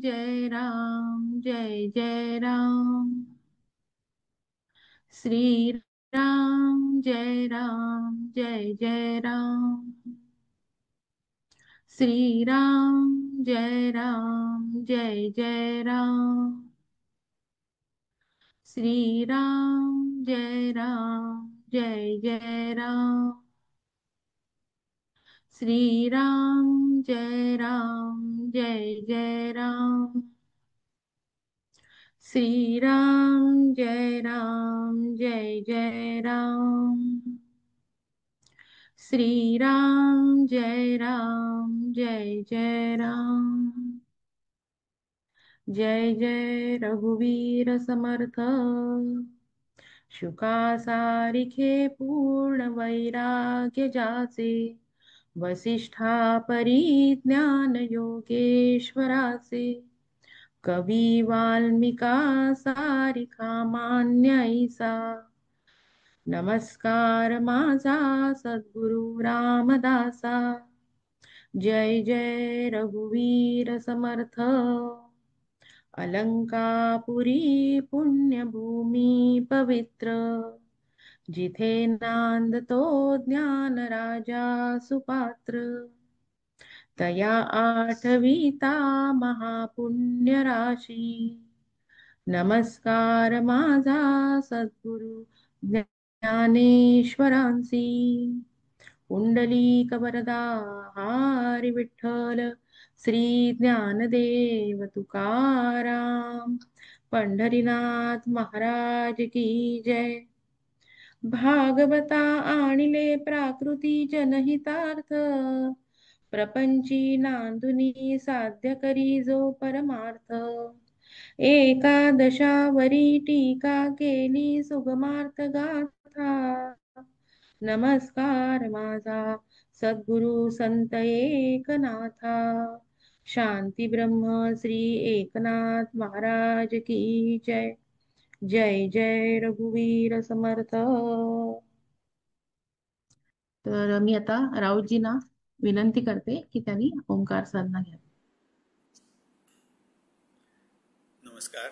जय राम जय जय राम। श्री राम जय जय राम। श्री राम जय जय राम। श्री राम जय जय राम। श्री राम जय जय राम। श्री राम जय जय राम। श्री राम जय जय राम। जय जय रघुवीर समर्थ। शुका सारिखे पूर्ण वैराग्य जाचे। वसिष्ठा परिज्ञान योगेश्वराचे। कवी वाल्मिका सारिखा मान्य ऐसा। नमस्कार माझा सद्गुरु रामदासा। जय जय रघुवीर समर्थ। अलंकापुरी पुण्यभूमी पवित्र। जिथे नांदतो ज्ञान राजा सुपात्र। तया आठविता महापुण्य राशी। नमस्कार माझा सद्गुरु ज्ञानेश्वरांसी। पुंडलीक वरदा हरी विठ्ठल। श्री ज्ञानदेव तुकाराम। पंढरीनाथ महाराज की जय। भागवता आणिले प्राकृती जनहितार्थ। प्रपंची नांदुनी साध्य करी जो परमार्थ। एकादशावरी टीका केली सुगमार्थ गाथा। नमस्कार माझा सद्गुरु संत एकनाथा। शांती ब्रह्म श्री एकनाथ महाराज की जय। जय जय रघुवीर समर्थ। तर मी आता राऊतजींना विनंती करते की त्यांनी ओंकार साधना घ्या. नमस्कार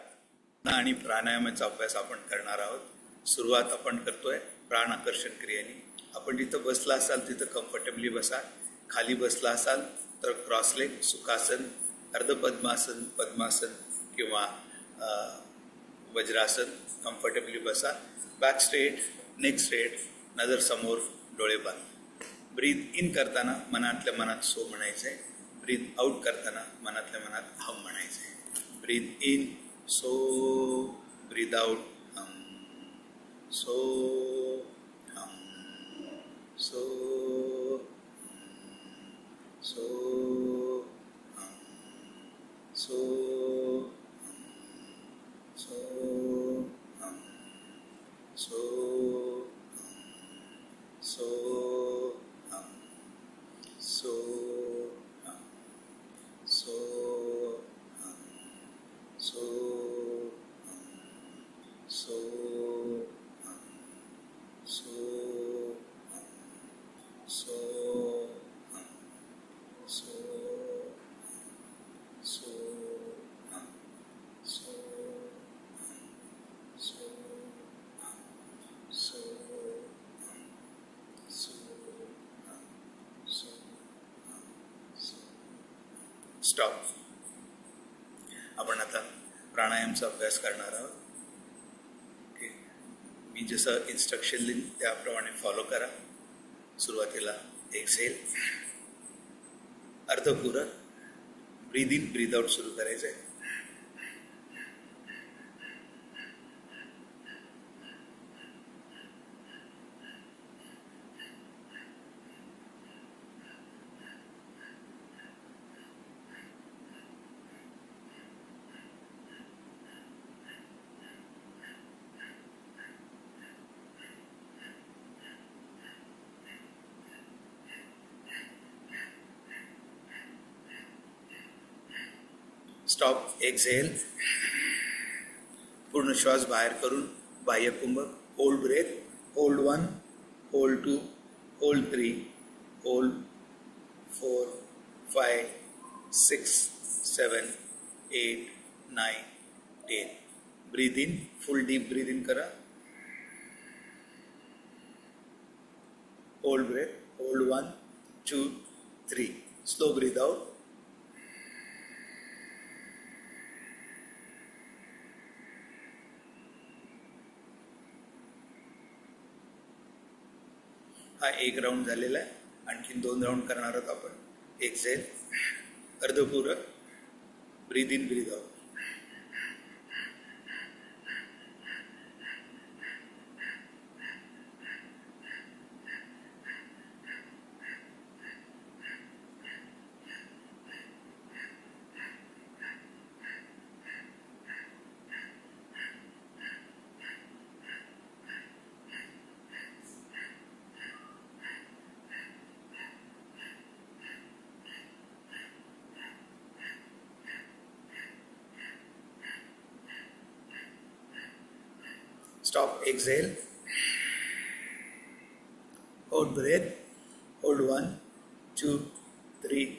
आणि प्राणायामाचा अभ्यास आपण करणार आहोत. सुरुवात आपण करतोय प्राण आकर्षण क्रियेने. आपण जिथं बसला असाल तिथं कम्फर्टेबली बसा. खाली बसला असाल तर क्रॉस लेग सुखासन, अर्धपद्मासन, पद्मासन किंवा वज्रासन कम्फर्टेबली बसा. बॅक स्ट्रेट, नेक स्ट्रेट, नजर समोर, डोळे बंद. ब्रीथ इन करताना मनातल्या मनात सो म्हणायचंय. ब्रीथ आउट करताना मनातल्या मनात हम म्हणायचंय. Breathe in so, breathe out so, so, so, so, so, so, so, so, so, so, so, so, so, so, so, stop. आपण आता प्राणायामचा अभ्यास करणार आहोत. मी जसं इन्स्ट्रक्शन देईन त्याप्रमाणे फॉलो करा. सुरुवातीला एक्सेल, अर्धपूरक, ब्रीद इन ब्रीद आउट सुरू करायचं आहे. स्टॉप. एक्झेल. पूर्ण श्वास बाहेर करून बाह्य कुंभक. Hold breath. Hold 1, hold 2, hold 3, hold 4, 5, 6, 7, 8, 9, 10. Breathe in, full deep breathe in करा. Hold breath, hold 1, 2, 3. Slow breathe out. हा एक राऊंड झालेला आहे. आणखीन 2 राऊंड करणार आहोत आपण. एक्झेल, अर्धपूरक, breathe in breathe out. Stop, exhale. Hold breath. Hold 1, 2, 3,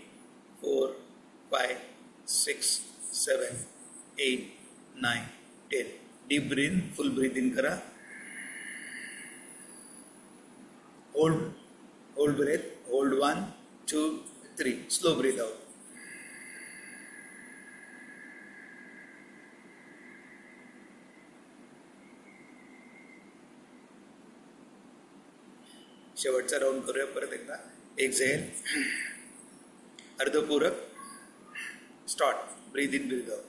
4, 5, 6, 7, 8, 9, 10. Deep breathe, full breathe in करा. Hold breath. Hold 1, 2, 3. Slow breathe out. शेवटचा राऊंड करूया परत एकदा. एक्झेल, अर्धपूरक, start. Breathe in breathe out.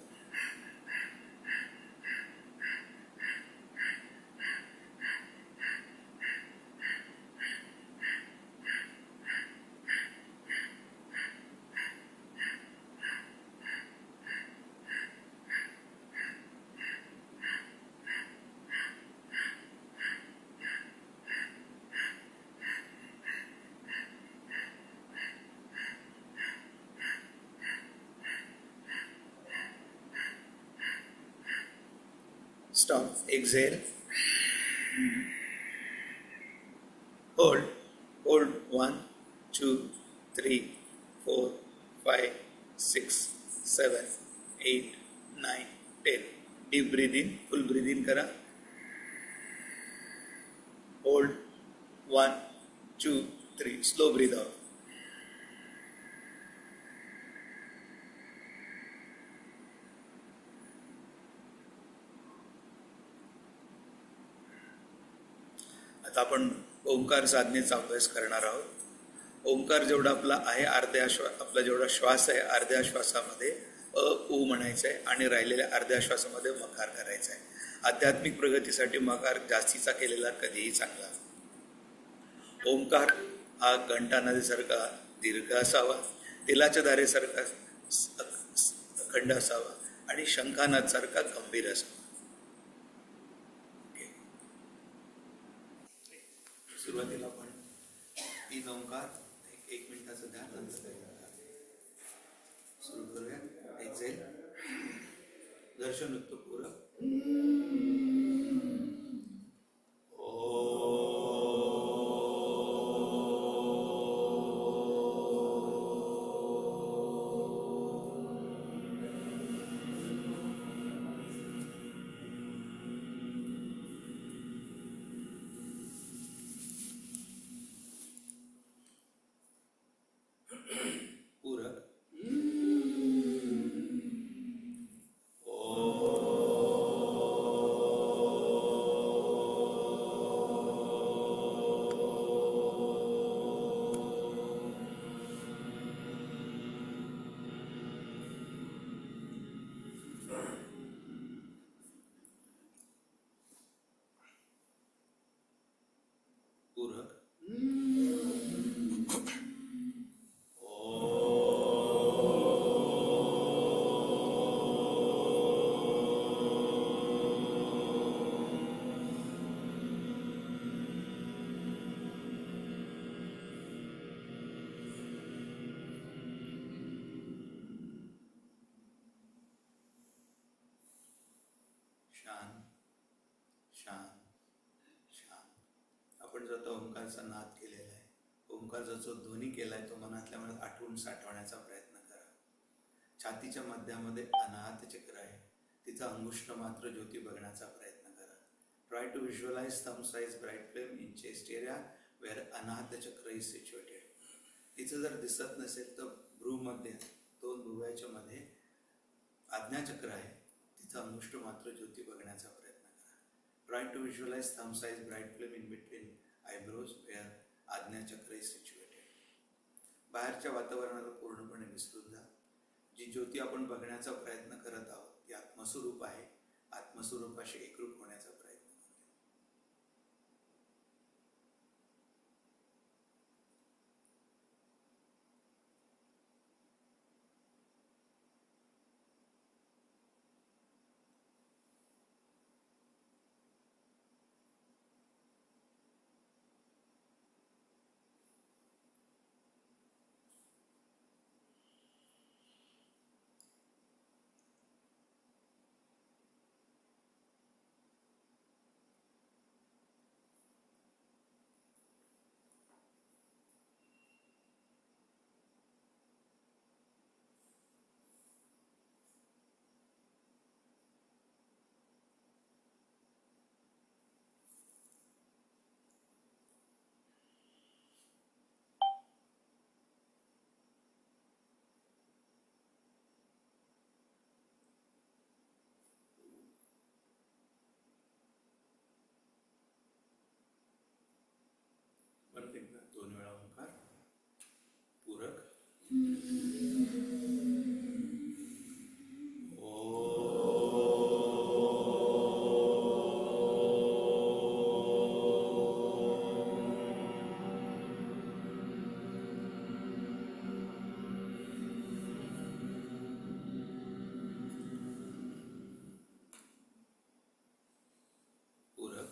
Stop. Exhale. Hold. Hold 1, 2, 3, 4, 5, 6, 7, 8, 9, 10. Deep breathe in. Full breathe in करा. Hold 1, 2, 3. Slow breathe out. आता आपण ओंकार साधनेचा अभ्यास करणार आहोत. ओंकार जेवढा आपला आहे आपला जेवढा श्वास आहे अर्ध्या श्वासामध्ये उ म्हणायचं आहे आणि राहिलेल्या अर्ध्या श्वासामध्ये मकार करायचा आहे. आध्यात्मिक प्रगतीसाठी मकार जास्तीचा केलेला कधीही चांगला. ओंकार हा घंटा नदीसारखा दीर्घ असावा, तेलाच्या धारेसारखा अखंड असावा आणि शंखानाद सारखा गंभीर असावा. सुरुवातीला आपण 3 ओंकार, 1 मिनिटाचं ध्यान सुरू करूया. एक्झेल, दर्शन पूरक. आपण जो आता ओंकारचा नाद केलेला आहे, ओंकारचा जो ध्वनी केलाय तो मनातल्या मनात आठवून साठवण्याचा प्रयत्न करा. छातीच्या मध्यामध्ये अनाहत चक्र आहे, तिथं अंगुष्ठ मात्र ज्योती बघण्याचा प्रयत्न करा. Try to visualise thumb size bright flame in chest area where Anahata chakra is situated. तिथं जर दिसत नसेल तर भ्रूमध्ये, दोन भुवयाच्या मध्ये आज्ञाचक्र आहे, तिथं अंगुष्ठ मात्र ज्योती बघण्याचा प्रयत्न करा. Try to visualise thumb size bright flame in between eyebrows where Ajna chakra is situated. बाहेरच्या वातावरणाला पूर्णपणे विसरून जा. जी ज्योती आपण बघण्याचा प्रयत्न करत आहोत ती आत्मस्वरूप आहे. आत्मस्वरूपाशी एकरूप होण्याचा प्रयत्न करूया. परत एकदा 2 वेळा ओंकार. पूरक. पूरक.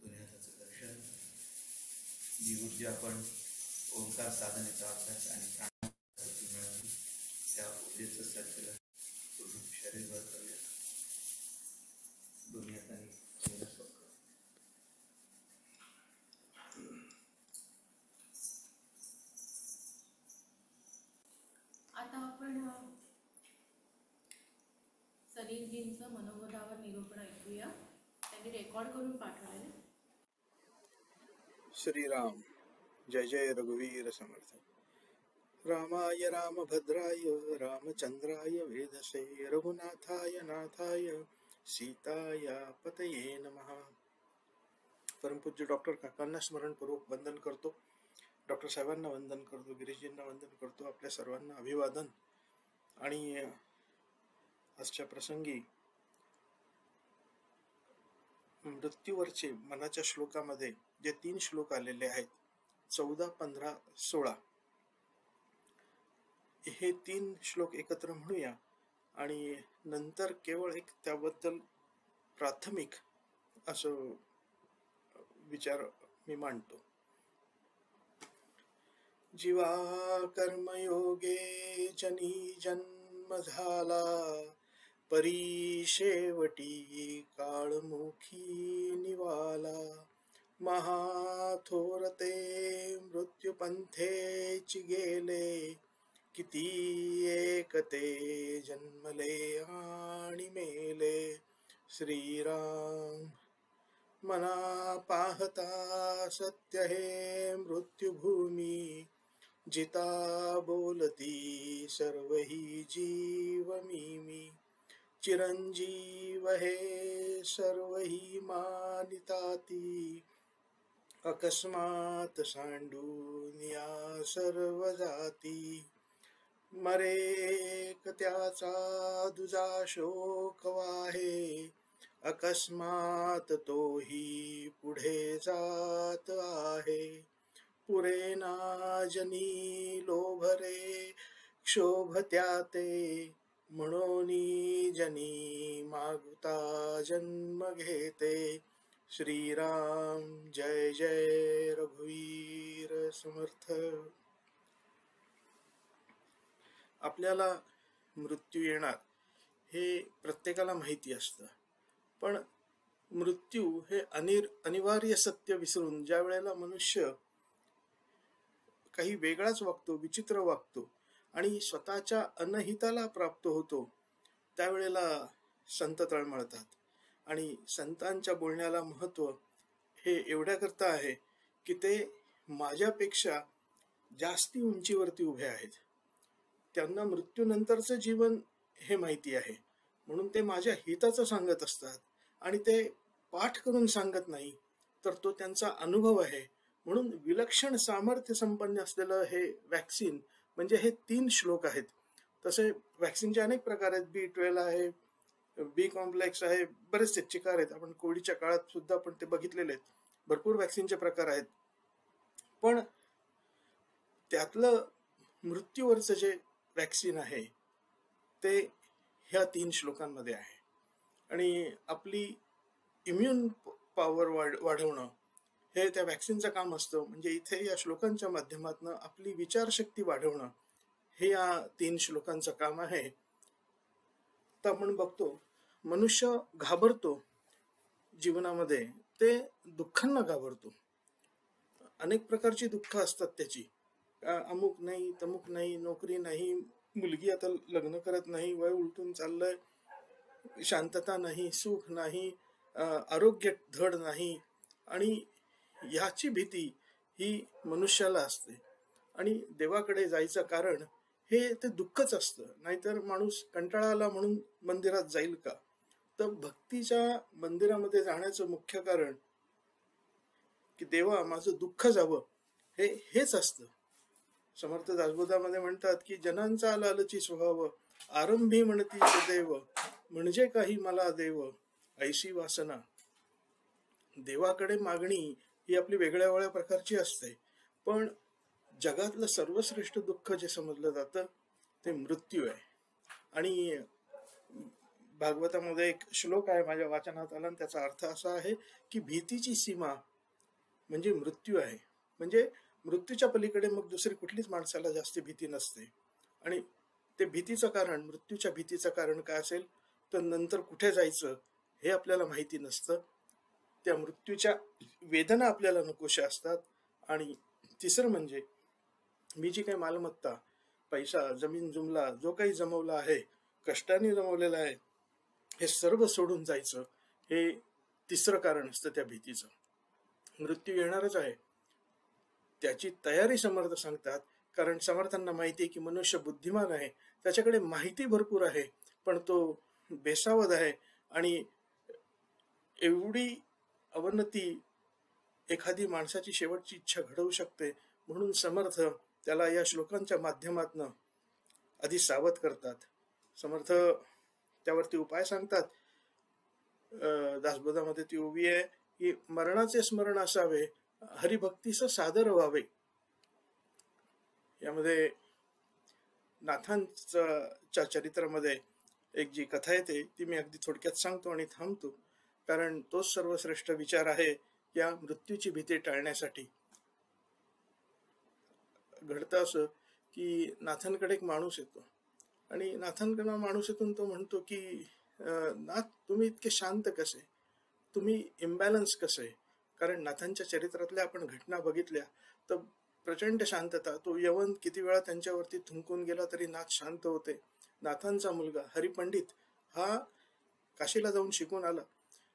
दुनियाचं दर्शन. जी ऊर्जा आपण ओंकार साधनेचा अभ्यास आणि प्राणायामासाठी मिळवली, त्या ऊर्जेचं संचलन पूर्ण शरीरभर करूया. दुनियात आणि आता आपण सलीलजींचं मनोगतावर निरूपण ऐकूया. त्यांनी रेकॉर्ड करून पाठवलेले. श्रीराम. जय जय रघुवीर समर्थ. रामाय रामभद्राय रामचंद्राय वेधसे रघुनाथाय नाथाय सीताया पतये नमः. परमपूज्य डॉक्टर काकांना स्मरणपूर्वक वंदन करतो. डॉक्टर साहेबांना वंदन करतो. गिरीशजींना वंदन करतो. आपल्या सर्वांना अभिवादन. आणि आजच्या प्रसंगी मृत्यूवरचे मनाच्या श्लोकामध्ये जे 3 श्लोक आलेले आहेत, 14, 15, 16, हे 3 श्लोक एकत्र म्हणूया आणि नंतर केवळ एक त्याबद्दल प्राथमिक असं विचार मी मांडतो. जीवा कर्मयोगे जनी जन्म झाला, परी शेवटी काळमुखी निवाला. महाथोरते मृत्युपंथेची गेले, किती एकते जन्मले आणि मेले. श्रीराम. मना पाहता सत्य हे मृत्युभूमी, जिता बोलती सर्व ही जीव मी. चिरंजीव हे सर्व ही मानिताती, अकस्मात सांडून या सर्व जाती. मरे त्याचा दुजा शोक वाहे, अकस्मात तोही पुढे जात आहे. पुरे ना जनी लोभरे क्षोभ त्याते, म्हणून जनी मागुता जन्म घेते. श्रीराम जय जय रघुवीर समर्थ. आपल्याला मृत्यू येणार हे प्रत्येकाला माहिती असतं, पण मृत्यू हे अनिवार्य सत्य विसरून ज्या वेळेला मनुष्य काही वेगळाच वागतो, विचित्र वागतो आणि स्वतःच्या अनहिताला प्राप्त होतो, त्यावेळेला संत तळमळतात. आणि संतांच्या बोलण्याला महत्व हे एवढ्याकरता आहे की ते माझ्यापेक्षा जास्ती उंचीवरती उभे आहेत. त्यांना मृत्यूनंतरचं जीवन हे माहिती आहे, म्हणून ते माझ्या हिताचं सांगत असतात. आणि ते पाठ करून सांगत नाही, तर तो त्यांचा अनुभव आहे. म्हणून विलक्षण सामर्थ्य संपन्न असलेलं हे वॅक्सिन म्हणजे हे 3 श्लोक आहेत. तसे वॅक्सिनचे अनेक प्रकार आहेत. B12 आहे, बी कॉम्प्लेक्स आहे, बरेचसे चिकार आहेत. आपण कोविडच्या काळात सुद्धा आपण ते बघितलेले आहेत. भरपूर वॅक्सिनचे प्रकार आहेत. पण त्यातलं मृत्यूवरचं जे वॅक्सिन आहे ते ह्या 3 श्लोकांमध्ये आहे. आणि आपली इम्युन पॉवर वाढवणं हे त्या वॅक्सिनचं काम असतं. म्हणजे इथे या श्लोकांच्या माध्यमातून आपली विचारशक्ती वाढवणं हे या 3 श्लोकांचं काम आहे. तर आपण बघतो मनुष्य घाबरतो जीवनामध्ये, ते दुःखांना घाबरतो. अनेक प्रकारची दुःख असतात त्याची. अमुक नाही, तमुक नाही, नोकरी नाही, मुलगी आता लग्न करत नाही, वय उलटून चाललंय, शांतता नाही, सुख नाही, आरोग्य धड नाही. आणि ह्याची भीती ही मनुष्याला असते. आणि देवाकडे जायचं कारण हे ते दुःखच असतं. नाहीतर माणूस कंटाळा आला म्हणून मंदिरात जाईल का? तर भक्तीच्या मंदिरामध्ये जाण्याचं मुख्य कारण की देवा माझं दुःख जावं हेच असतं. समर्थ दासबोधामध्ये म्हणतात की जनांचा लालची स्वभाव, आरंभी म्हणती देव, म्हणजे काही मला देव, ऐशी वासना. देवाकडे मागणी ही आपली वेगळ्या वेगळ्या प्रकारची असते, पण जगातलं सर्वश्रेष्ठ दुःख जे समजलं जातं ते मृत्यू आहे. आणि भागवतामध्ये एक श्लोक आहे, माझ्या वाचनात आला, आणि त्याचा अर्थ असा आहे की भीतीची सीमा म्हणजे मृत्यू आहे. म्हणजे मृत्यूच्या पलीकडे मग दुसरी कुठलीच माणसाला जास्त भीती नसते. आणि ते भीतीचं कारण, मृत्यूच्या भीतीचं कारण काय असेल तर नंतर कुठे जायचं हे आपल्याला माहिती नसतं. त्या मृत्यूच्या वेदना आपल्याला नकोशा असतात. आणि तिसरं म्हणजे मी जी काही मालमत्ता, पैसा, जमीन जुमला जो काही जमवला आहे, कष्टाने जमवलेला आहे, हे सर्व सोडून जायचं हे तिसरं कारण असतं त्या भीतीचं. मृत्यू येणारच आहे त्याची तयारी समर्थ सांगतात, कारण समर्थांना माहिती आहे की मनुष्य बुद्धिमान आहे, त्याच्याकडे माहिती भरपूर आहे, पण तो बेसावध आहे. आणि एवढी अवनती एखादी माणसाची शेवटची इच्छा घडवू शकते. म्हणून समर्थ त्याला या श्लोकांच्या माध्यमातून आधी सावध करतात. समर्थ त्यावरती उपाय सांगतात. दासबोधामध्ये ती उभी आहे की मरणाचे स्मरण असावे, हरिभक्तीस सादर व्हावे. यामध्ये नाथांच्या चरित्रामध्ये एक जी कथा येते ती मी अगदी थोडक्यात सांगतो आणि थांबतो, कारण तोच सर्वश्रेष्ठ विचार आहे या मृत्यूची भीती टाळण्यासाठी. घडतं असं की नाथांकडे एक माणूस येतो, आणि नाथांकडे माणूस येतून तो म्हणतो की नाथ तुम्ही इतके शांत कसे, तुम्ही इम्बॅलन्स कसे? कारण नाथांच्या चरित्रातल्या आपण घटना बघितल्या तर प्रचंड शांतता. तो यवन किती वेळा त्यांच्यावरती थुंकून गेला तरी नाथ शांत होते. नाथांचा मुलगा हरिपंडित हा काशीला जाऊन शिकून आला,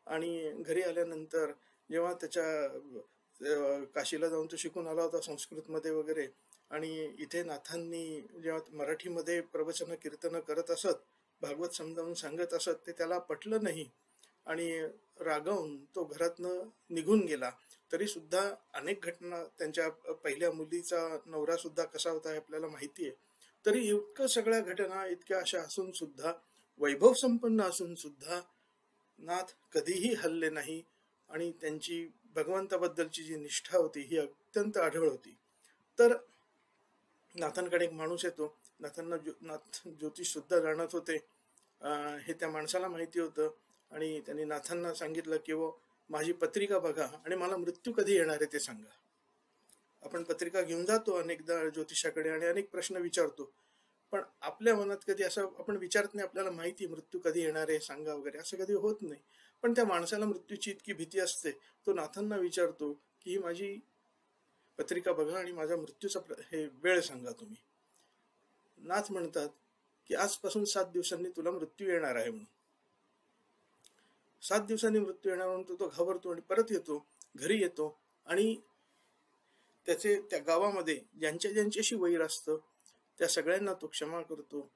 आणि घरी आल्यानंतर जेव्हा त्याच्या काशीला जाऊन तो शिकून आला होता संस्कृतमध्ये वगैरे, आणि इथे नाथांनी जेव्हा मराठीमध्ये प्रवचन कीर्तन करत असत, भागवत समजावून सांगत असत, ते त्याला पटलं नाही आणि रागावून तो घरातनं निघून गेला. तरी सुद्धा अनेक घटना, त्यांच्या पहिल्या मुलीचा नवरा सुद्धा कसा होता हे आपल्याला माहिती आहे. तरी इतकं सगळ्या घटना इतक्या अशा असून सुद्धा, वैभव संपन्न असून सुद्धा नाथ कधीही हलले नाही. आणि त्यांची भगवंताबद्दलची जी निष्ठा होती ही अत्यंत आढळ होती. तर नाथांकडे एक माणूस येतो. नाथांना नाथ ज्योतिष सुद्धा जाणत होते, हे त्या माणसाला माहिती होतं. आणि त्यांनी नाथांना सांगितलं की माझी पत्रिका बघा आणि मला मृत्यू कधी येणार आहे ते सांगा. आपण पत्रिका घेऊन जातो अनेकदा ज्योतिषाकडे आणि अनेक प्रश्न विचारतो, पण आपल्या मनात कधी असं आपण विचारत नाही, आपल्याला माहिती मृत्यू कधी येणार आहे सांगा वगैरे, असं कधी होत नाही. पण त्या माणसाला मृत्यूची इतकी भीती असते, तो नाथांना विचारतो की ही माझी पत्रिका बघा आणि माझा मृत्यूचा हे वेळ सांगा तुम्ही. नाथ म्हणतात की आजपासून 7 दिवसांनी तुला मृत्यू येणार आहे म्हणून. 7 दिवसांनी मृत्यू येणार म्हणून तो घाबरतो आणि परत येतो, घरी येतो आणि त्याचे त्या गावामध्ये ज्यांच्याशी वैर असतं त्या सगळ्यांना तो क्षमा करतो,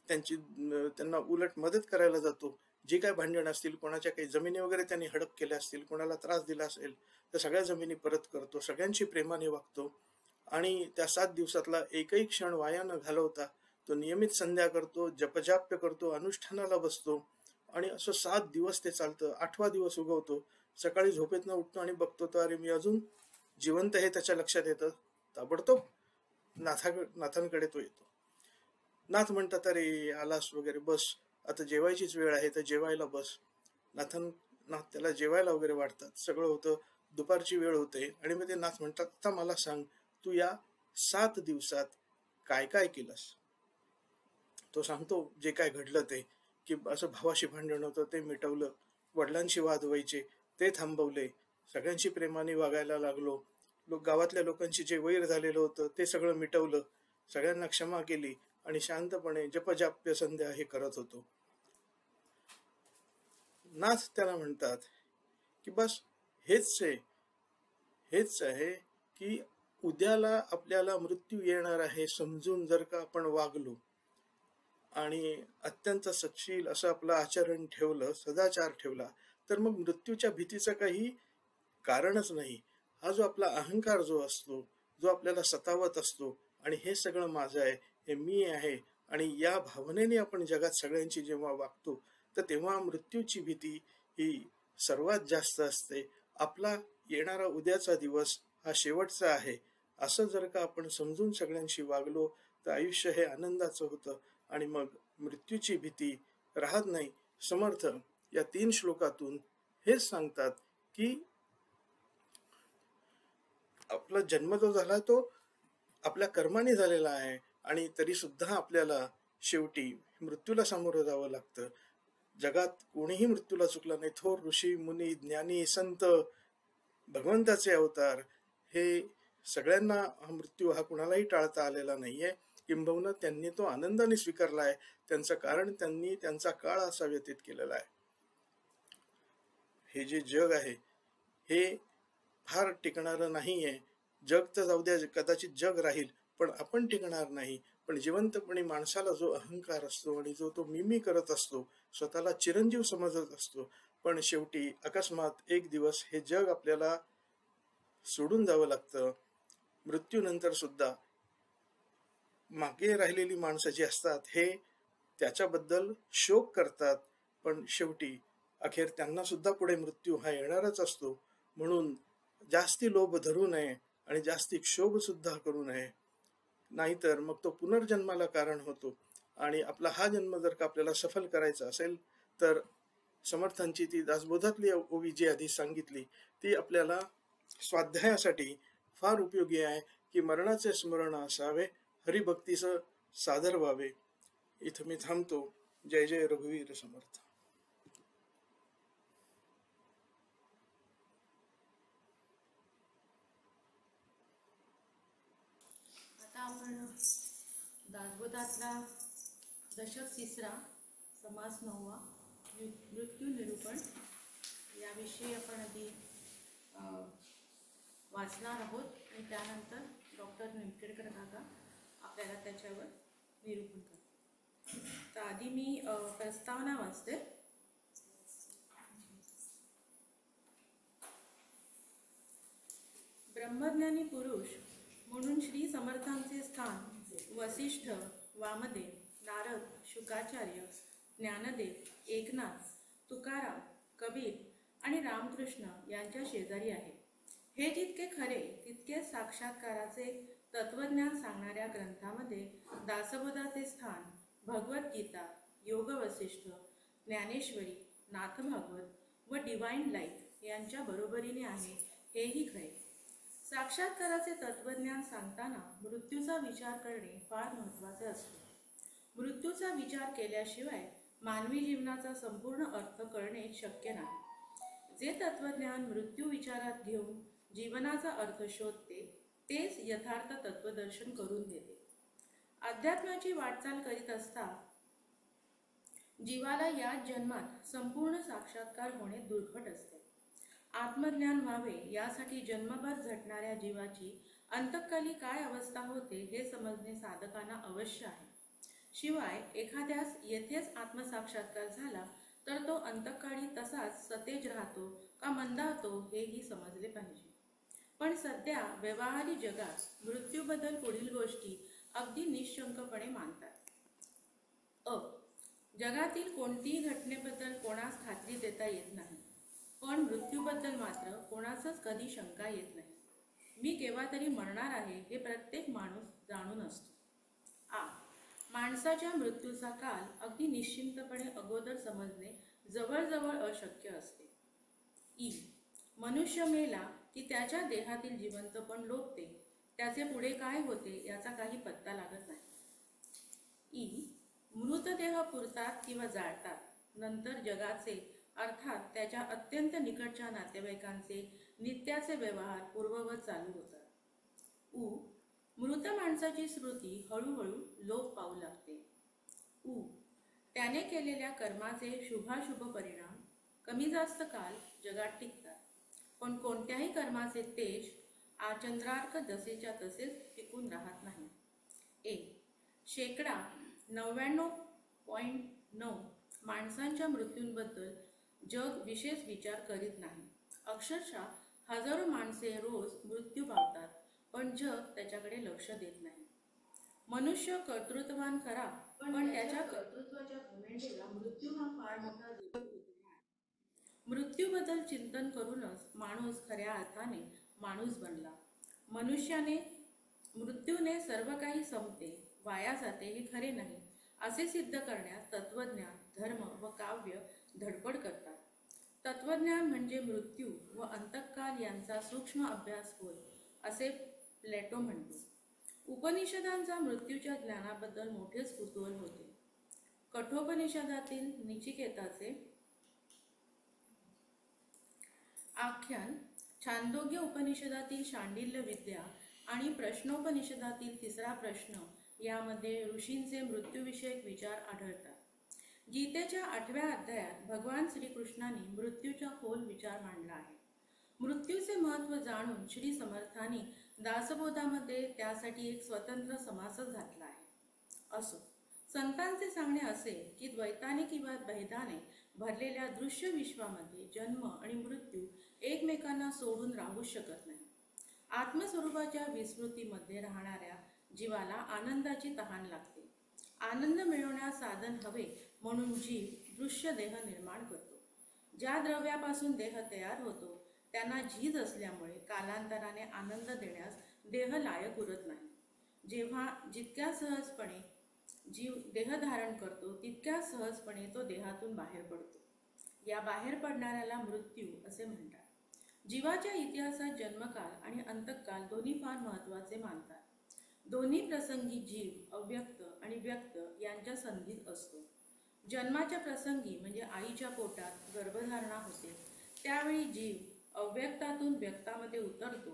त्यांना उलट मदत करायला जातो. जे काय भांडण असतील, कोणाच्या काही जमिनी वगैरे त्यांनी हडप केल्या असतील, कोणाला त्रास दिला असेल तर सगळ्या जमिनी परत करतो, सगळ्यांशी प्रेमाने वागतो आणि त्या 7 दिवसातला एकही क्षण वाया न घालवता तो नियमित संध्या करतो, जपजाप्य करतो, अनुष्ठानाला बसतो आणि असं 7 दिवस ते चालतं. 8वा दिवस उगवतो, सकाळी झोपेतनं उठतो आणि बघतो तर अरे मी अजून जिवंत हे त्याच्या लक्षात येतं. ताबडतोब नाथांकडे तो येतो. नाथ म्हणतात अरे आलास वगैरे, बस आता जेवायचीच वेळ आहे तर जेवायला बस. नाथ त्याला जेवायला वगैरे वाढतात, सगळं होतं. दुपारची वेळ होते आणि मग ते नाथ म्हणतात आता मला सांग तू या 7 दिवसात काय काय केलंस. तो सांगतो जे काय घडलं ते, की असं भावाशी भांडण होतं ते मिटवलं, वडिलांशी वाद व्हायचे ते थांबवले, सगळ्यांशी प्रेमाने वागायला लागलो, गावातल्या लोकांशी जे वैर झालेलं होतं ते सगळं मिटवलं, सगळ्यांना क्षमा केली आणि शांतपणे जपजाप्य संध्या हे करत होतो. नाथ त्याला म्हणतात की बस हेच आहे की उद्याला आपल्याला मृत्यू येणार आहे समजून जर का आपण वागलो आणि अत्यंत सत्शील असं आपलं आचरण ठेवलं, सदाचार ठेवला, तर मग मृत्यूच्या भीतीचं काही कारणच नाही. हा जो आपला अहंकार जो असतो, जो आपल्याला सतावत असतो आणि हे सगळं माझं आहे, हे मी आहे आणि या भावनेने आपण जगात सगळ्यांची जेव्हा वागतो तर तेव्हा मृत्यूची भीती ही सर्वात जास्त असते. आपला येणारा उद्याचा दिवस हा शेवटचा आहे असं जर का आपण समजून सगळ्यांशी वागलो तर आयुष्य हे आनंदाचं होतं आणि मग मृत्यूची भीती राहत नाही. समर्थ या 3 श्लोकातून हेच सांगतात की आपला जन्म जो झाला तो आपल्या कर्माने झालेला आहे आणि तरी सुद्धा आपल्याला शेवटी मृत्यूला सामोरं जावं लागतं. जगात कोणीही मृत्यूला चुकला नाही. थोर ऋषी मुनी ज्ञानी संत भगवंताचे अवतार हे सगळ्यांना मृत्यू हा कुणालाही टाळता आलेला नाहीये, किंबहुना त्यांनी तो आनंदाने स्वीकारला आहे. त्यांचं कारण त्यांनी त्यांचा काळ असा व्यतीत केलेला आहे. हे जे जग आहे हे फार टिकणारं नाहीये. जग तर जाऊ द्या, कदाचित जग राहील पण आपण टिकणार नाही. पण जिवंतपणे माणसाला जो अहंकार असतो आणि जो तो मिमी करत असतो, स्वतःला चिरंजीव समजत असतो, पण शेवटी अकस्मात एक दिवस हे जग आपल्याला सोडून जावं लागतं. मृत्यूनंतर सुद्धा मागे राहिलेली माणसं जी असतात हे त्याच्याबद्दल शोक करतात, पण शेवटी अखेर त्यांना सुद्धा पुढे मृत्यू हा येणारच असतो. म्हणून जास्ती लोभ धरू नये आणि जास्ती क्षोभ सुद्धा करू नये, नाहीतर मग तो पुनर्जन्माला कारण होतो. आणि आपला हा जन्म जर का आपल्याला सफल करायचा असेल तर समर्थांची ती दासबोधातली ओवी जी आधी सांगितली ती आपल्याला स्वाध्यायासाठी फार उपयोगी आहे, की मरणाचे स्मरण असावे, हरिभक्तीचं सादर व्हावे. इथं मी थांबतो. जय जय रघुवीर समर्थ. आता आपण दासबोधातला दशक 3रा समास 9वा मृत्यू निरूपण याविषयी आपण आधी वाचणार आहोत आणि त्यानंतर डॉक्टर निमखेडकर काका आपल्याला त्याच्यावर निरूपण करतात. तर आधी मी प्रस्तावना वाचते. ब्रह्मज्ञानी पुरुष म्हणून श्री समर्थांचे स्थान वसिष्ठ, वामदेव, नारद, शुकाचार्य, ज्ञानदेव, एकनाथ, तुकाराम, कबीर आणि रामकृष्ण यांच्या शेजारी आहे. हे जितके खरे तितके साक्षात्काराचे तत्वज्ञान सांगणाऱ्या ग्रंथामध्ये दासबोधाचे स्थान भगवद्गीता, योग वसिष्ठ, ज्ञानेश्वरी, नाथ भागवत, व डिवाइन लाईफ यांच्या बरोबरीने आहे हेही खरे. साक्षात्काराचे तत्वज्ञान सांगताना मृत्यूचा विचार करणे फार महत्त्वाचे असते. मृत्यूचा विचार केल्याशिवाय मानवी जीवनाचा संपूर्ण अर्थ कळणे शक्य नाही. जे तत्वज्ञान मृत्यू विचारात घेऊन जीवनाचा अर्थ शोधते तेच यथार्थ तत्वदर्शन करून देते. अध्यात्माची वाटचाल करीत असता जीवाला याच जन्मात संपूर्ण साक्षात्कार होणे दुर्घट असते. आत्मज्ञान व्हावे यासाठी जन्मभर झटणाऱ्या जीवाची अंतःकाली काय अवस्था होते हे समजणे साधकांना अवश्य आहे. शिवाय एखाद्यास येथेच आत्मसाक्षात्कार झाला तर तो अंतःकाळी तसाच सतेज राहतो का मंदावतो हेही समजले पाहिजे. पण सध्या व्यवहारी जगात मृत्यूबद्दल पुढील गोष्टी अगदी निशंकपणे मानतात. जगातील कोणतीही घटनेबद्दल कोणास खात्री देता येत नाही, पण मृत्यूबद्दल मात्र कोणासच कधी शंका येत नाही. मी केव्हा तरी मरणार आहे हे प्रत्येक माणूस जाणून असतो. माणसाच्या मृत्यूचा काल अगदी निश्चिंतपणे अगोदर समजणे जवळजवळ अशक्य असते. मनुष्य मेला की त्याच्या देहातील जिवंतपण लोपते, त्याचे पुढे काय होते याचा काही पत्ता लागत नाही. मृतदेह पुरतात किंवा जाळतात, नंतर जगाचे अर्थात त्याच्या अत्यंत निकटच्या नातेवाईकांचे नित्याचे व्यवहार पूर्ववत चालू होतात. मृत माणसाची स्मृती हळूहळू लोप पावू लागते. त्याने केलेल्या कर्माचे शुभाशुभ परिणाम कमी जास्त काल जगात टिकतात, पण कोणत्याही कर्माचे तेज आचंद्रार्क जसेच्या तसेच टिकून राहत नाही. शेकडा 99.9 माणसांच्या मृत्यूंबद्दल जग विशेष विचार करीत नाही. अक्षरशः हजारो माणसे रोज मृत्यू पावतात, पण जग त्याच्याकडे लक्ष देत नाही. मनुष्य कर्तृत्ववान खरा, पण त्याच्या कर्तृत्वाच्या घमेंडीला मृत्यू हा फार मोठा दुर्दैव आहे. मृत्यूबद्दल चिंतन करूनच माणूस खऱ्या अर्थाने माणूस बनला. मृत्यूने सर्व काही संपते, वाया जाते हे खरे नाही असे सिद्ध करण्यास तत्वज्ञान, धर्म व काव्य धडपड करतात. तत्वज्ञान म्हणजे मृत्यू व अंतःकाल यांचा सूक्ष्म अभ्यास होय असे प्लेटो म्हणतो. उपनिषदांचा मृत्यूच्या ज्ञानाबद्दल मोठेच कुतूहल होते. कठोपनिषदातील नचिकेताचे आख्यान, छांदोग्य उपनिषदातील शांडिल्य विद्या आणि प्रश्नोपनिषदातील तिसरा प्रश्न यामध्ये ऋषींचे मृत्यूविषयक विचार आढळतात. गीतेच्या 8व्या अध्यायात भगवान श्रीकृष्णाने मृत्यूचा खोल विचार मांडला आहे. मृत्यूचे महत्त्व जाणून श्री समर्थांनी दासबोधामध्ये त्यासाठी एक स्वतंत्र समासच घातला आहे. असो, संतांचे सांगणे असे की द्वैताने किंवा भेदाने भरलेल्या दृश्य विश्वामध्ये जन्म आणि मृत्यू एकमेकांना सोडून राहूच शकत नाही. आत्मस्वरूपाच्या विस्मृतीमध्ये राहणाऱ्या जीवाला आनंदाची तहान लागते. आनंद मिळवण्यास साधन हवे म्हणून जीव दृश्य देह निर्माण करतो. ज्या द्रव्यापासून देह तयार होतो त्यांना झीज असल्यामुळे कालांतराने आनंद देण्यास देह लायक उरत नाही. जितक्या सहजपणे जीव देह धारण करतो तितक्या सहजपणे तो देहातून बाहेर पडतो. या बाहेर पडणाऱ्याला मृत्यू असे म्हणतात. जीवाच्या इतिहासात जन्मकाल आणि अंतकाल दोन्ही फार महत्त्वाचे मानतात. दोन्ही प्रसंगी जीव अव्यक्त आणि व्यक्त यांच्या संधीत असतो. जन्माच्या प्रसंगी म्हणजे आईच्या पोटात गर्भधारणा होते त्यावेळी जीव अव्यक्तातून व्यक्तामध्ये उतरतो,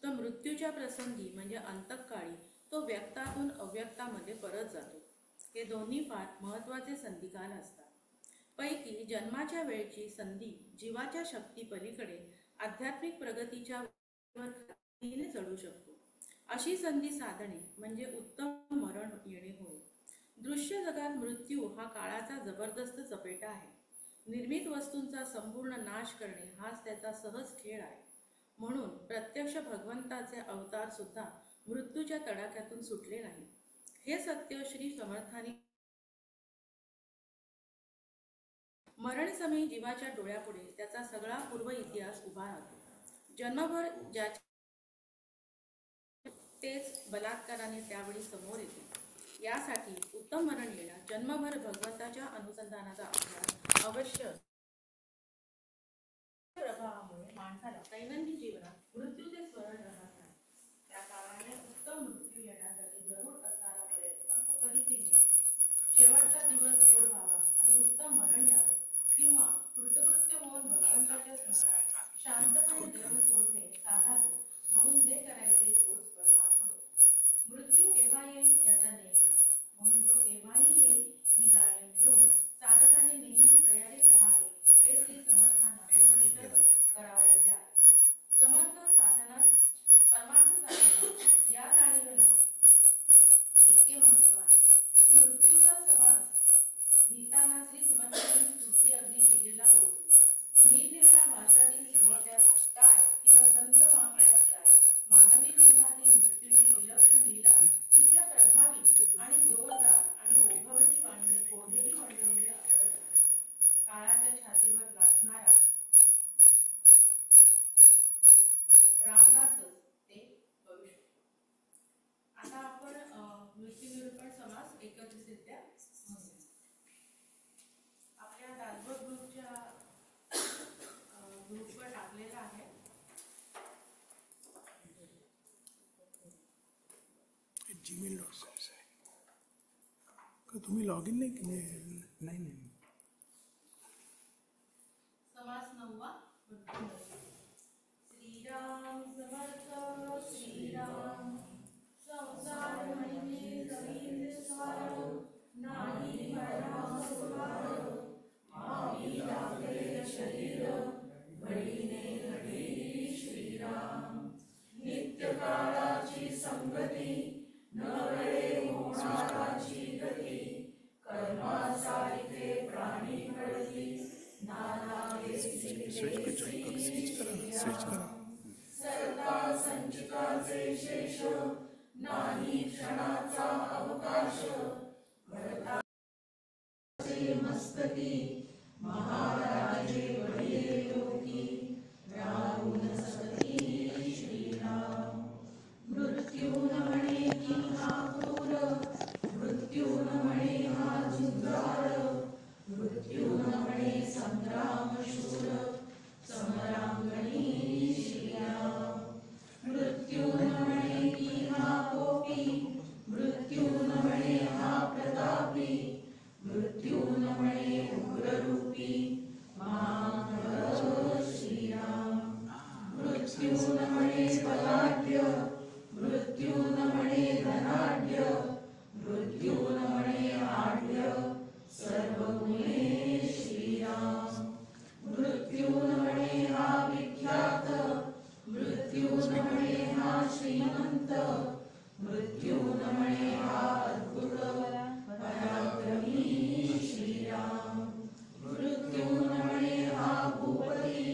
तर मृत्यूच्या प्रसंगी म्हणजे अंतकाळी तो व्यक्तातून अव्यक्तामध्ये परत जातो. हे दोन्ही फार महत्त्वाचे संधिकाल असतात. पैकी जन्माच्या वेळची संधी जीवाच्या शक्ती पलीकडे आध्यात्मिक प्रगतीच्या वर चढू शकतो. अशी संधी साधणे म्हणजे उत्तम मरण येणे होय. दृश्य जगात मृत्यू हा काळाचा जबरदस्त चपेटा आहे. निर्मित वस्तूंचा संपूर्ण नाश करणे हाच त्याचा सहज खेळ आहे. म्हणून प्रत्यक्ष भगवंताचे अवतार सुद्धा मृत्यूच्या तडाख्यातून सुटले नाही. हे सत्य श्री समर्थांनी मरणसमयी जीवाच्या डोळ्यापुढे त्याचा सगळा पूर्व इतिहास उभा राहतो. जन्मभर ज्याचे तेच बलात्काराने त्यावेळी समोर येते. यासाठी उत्तम मरण येणार जन्मभर भगवंताच्या अनुसंधानाचा अभ्यास अवश्य प्रभावामुळे माणसाला दैनंदिन जीवनात मृत्यूचे स्मरण राहत नाही. त्या कारणाने उत्तम मृत्यू येण्यासाठी जरूर असणारा प्रयत्न तो कधीही नाही. शेवटचा दिवस गोड व्हावा आणि उत्तम मरण यावे किंवा कृतकृत्य होऊन भगवंताच्या स्मरणात शांतपणे देह सोडणे साधावे म्हणून जे करायचे तोच परमार्थ होय. मृत्यू केव्हा येईल याचा नेम नाही, म्हणून तो केव्हाही येईल ही जाणीव ठेवून साधकाने नेहमीच तयारीत राहावे हे श्री समर्थांना स्पष्ट करावयाचे आहे. समर्थ साधनात परमार्थ साधनात या जाणीवेला इतके महत्व आहे की मृत्यूचा समास लिहिताना श्री समर्थांची स्फूर्ती अगदी शिगेला पोहोचली. निरनिराळ्या भाषातील साहित्यात काय किंवा संत वाङ्मयात काय मानवी जीवनातील मृत्यूची विलक्षण लीला इतक्या प्रभावी आणि जोरदार आणि ओघवती वाणीने कोणीही म्हणलेले आढळत नाही. काळाच्या छातीवर नाचणारा रामदासच ते करू शकतो. आता आपण मृत्यूनिरूपण समास एकत्रितरित्या म्हणूया. आपल्या दासबोध ग्रुपच्या ग्रुपवर टाकलेला आहे. gmail.com का तुम्ही लॉग इन नाही केले? नाही. समास 9वा श्रीराम समर्थ श्रीराम संसार म्हणजे जमीन स्वार नाही मरणा सुवार मावी लागले शरीर घडीने घडी श्रीराम नित्य काळाची संगती नवळे होणाराची गती कर्मासारिखे प्राणी घडती सरता संचिताचे शेष नाही क्षणाचा अवकाश घडताचे मस्तकी महाराजे बळी लोकी राहून सती श्रीराम मृत्यू न म्हणे की हा क्रूर मृत्यू न म्हणे हा झुंजार मृत्यू न म्हणे संग्राम शूर समरांगणी श्रीराम मृत्यू न म्हणे की हा कोपी मृत्यू न म्हणे हा प्रतापी मृत्यू न म्हणे उग्ररूपी महान श्रीराम मृत्यू न म्हणे बलाढ्य मृत्यू न म्हणे धनाढ्य मृत्यू न म्हणे आढ्य सर्व गुणे श्रीराम मृत्यू न म्हणे हा विख्यात मृत्यू न म्हणे हा श्रीमंत मृत्यू न म्हणे हा अद्भुत पराक्रमी श्रीराम मृत्यू न म्हणे हा भूपती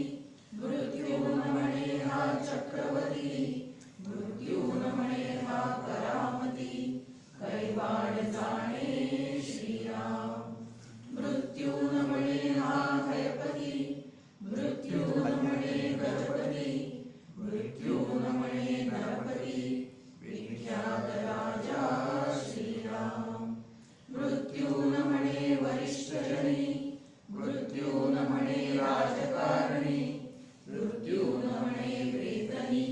मृत्यू न म्हणे हा चक्रवर्ती मृत्यू न म्हणे हा करामती कैवाड जाणे श्रीराम मृत्यू न म्हणे हा हयपती मृत्यू न म्हणे गजपती मृत्यू न म्हणे नरपती विख्यात राजा श्रीराम मृत्यू न म्हणे वरिष्ठजनी मृत्यू न म्हणे राजकारणी मृत्यू न म्हणे वेतनी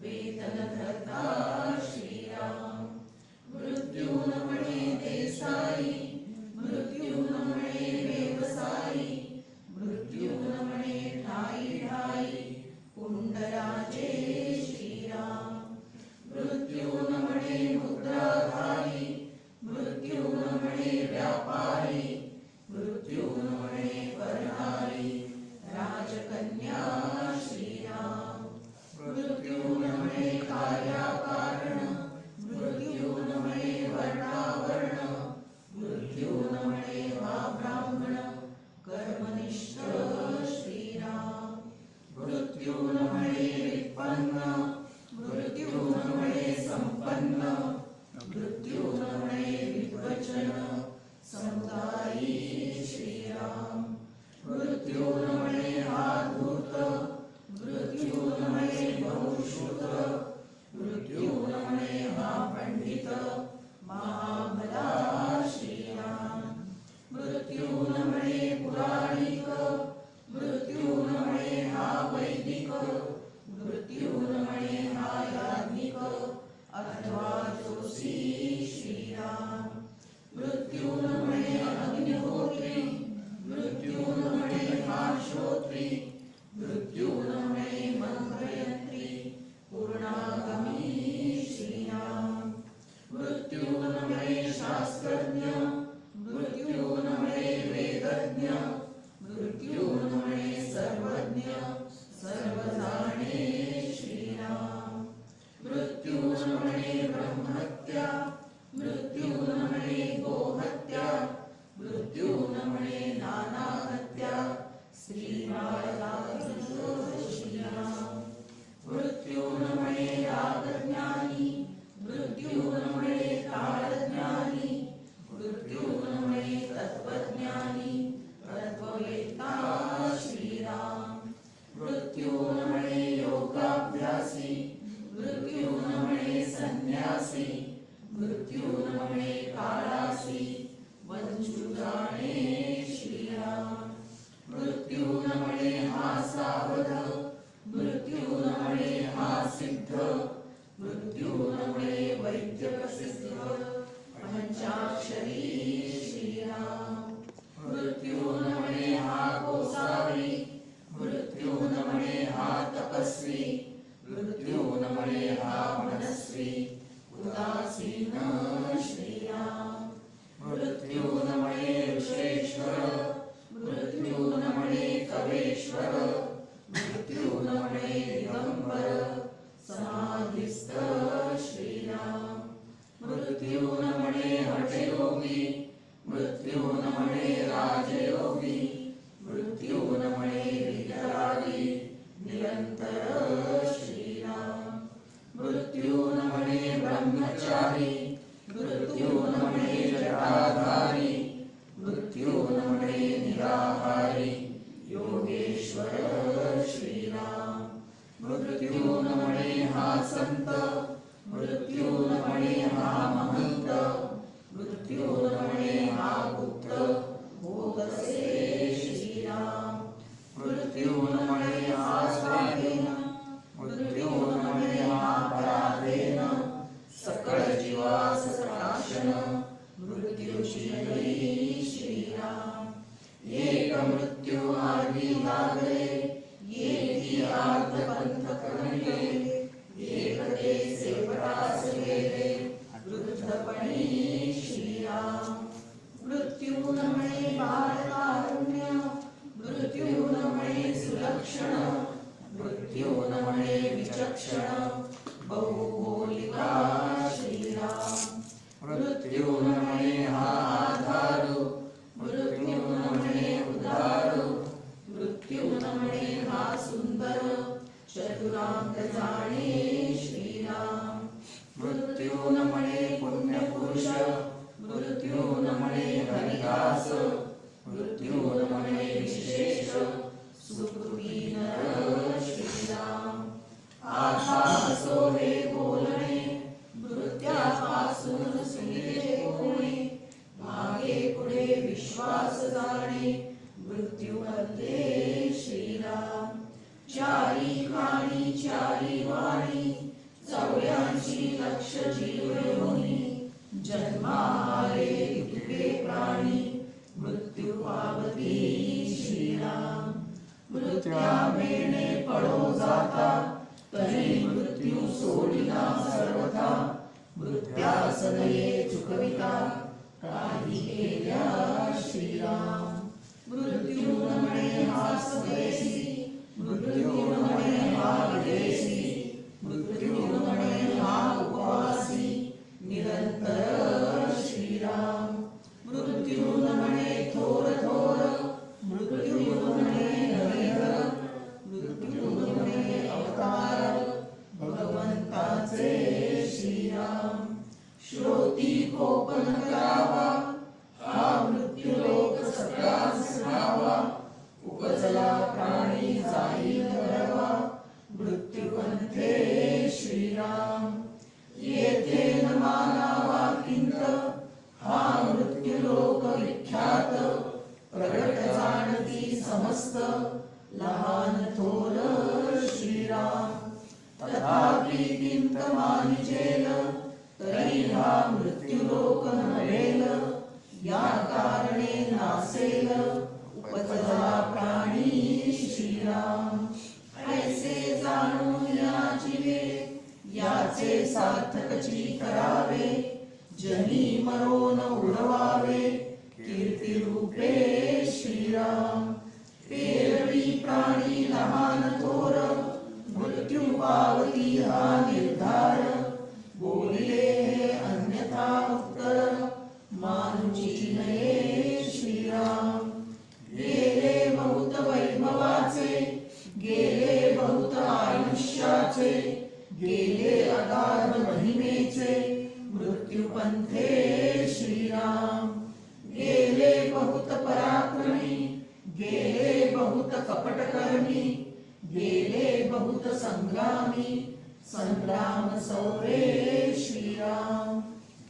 वेतनधर्ता श्रीराम मृत्यू न म्हणे देसाई मृत्यू न म्हणे व्यवसायी मृत्यू न म्हणे ठाई ठाई कुंडराजे श्रीराम मृत्यू न म्हणे मुद्राधारी मृत्यू न म्हणे व्यापारी मृत्यू न म्हणे परहारी राजकन्या श्रीराम मृत्यू न म्हणे कार्याकारण मृत्यू न म्हणे वर्णावर्ण मृत्यू न म्हणे वा ब्राह्मण कर्मनिष्ठ श्रीराम मृत्यू न म्हणे विपन्न मृत्यू न म्हणे संपन्न मृत्यू न म्हणे विद्वचन समुदाय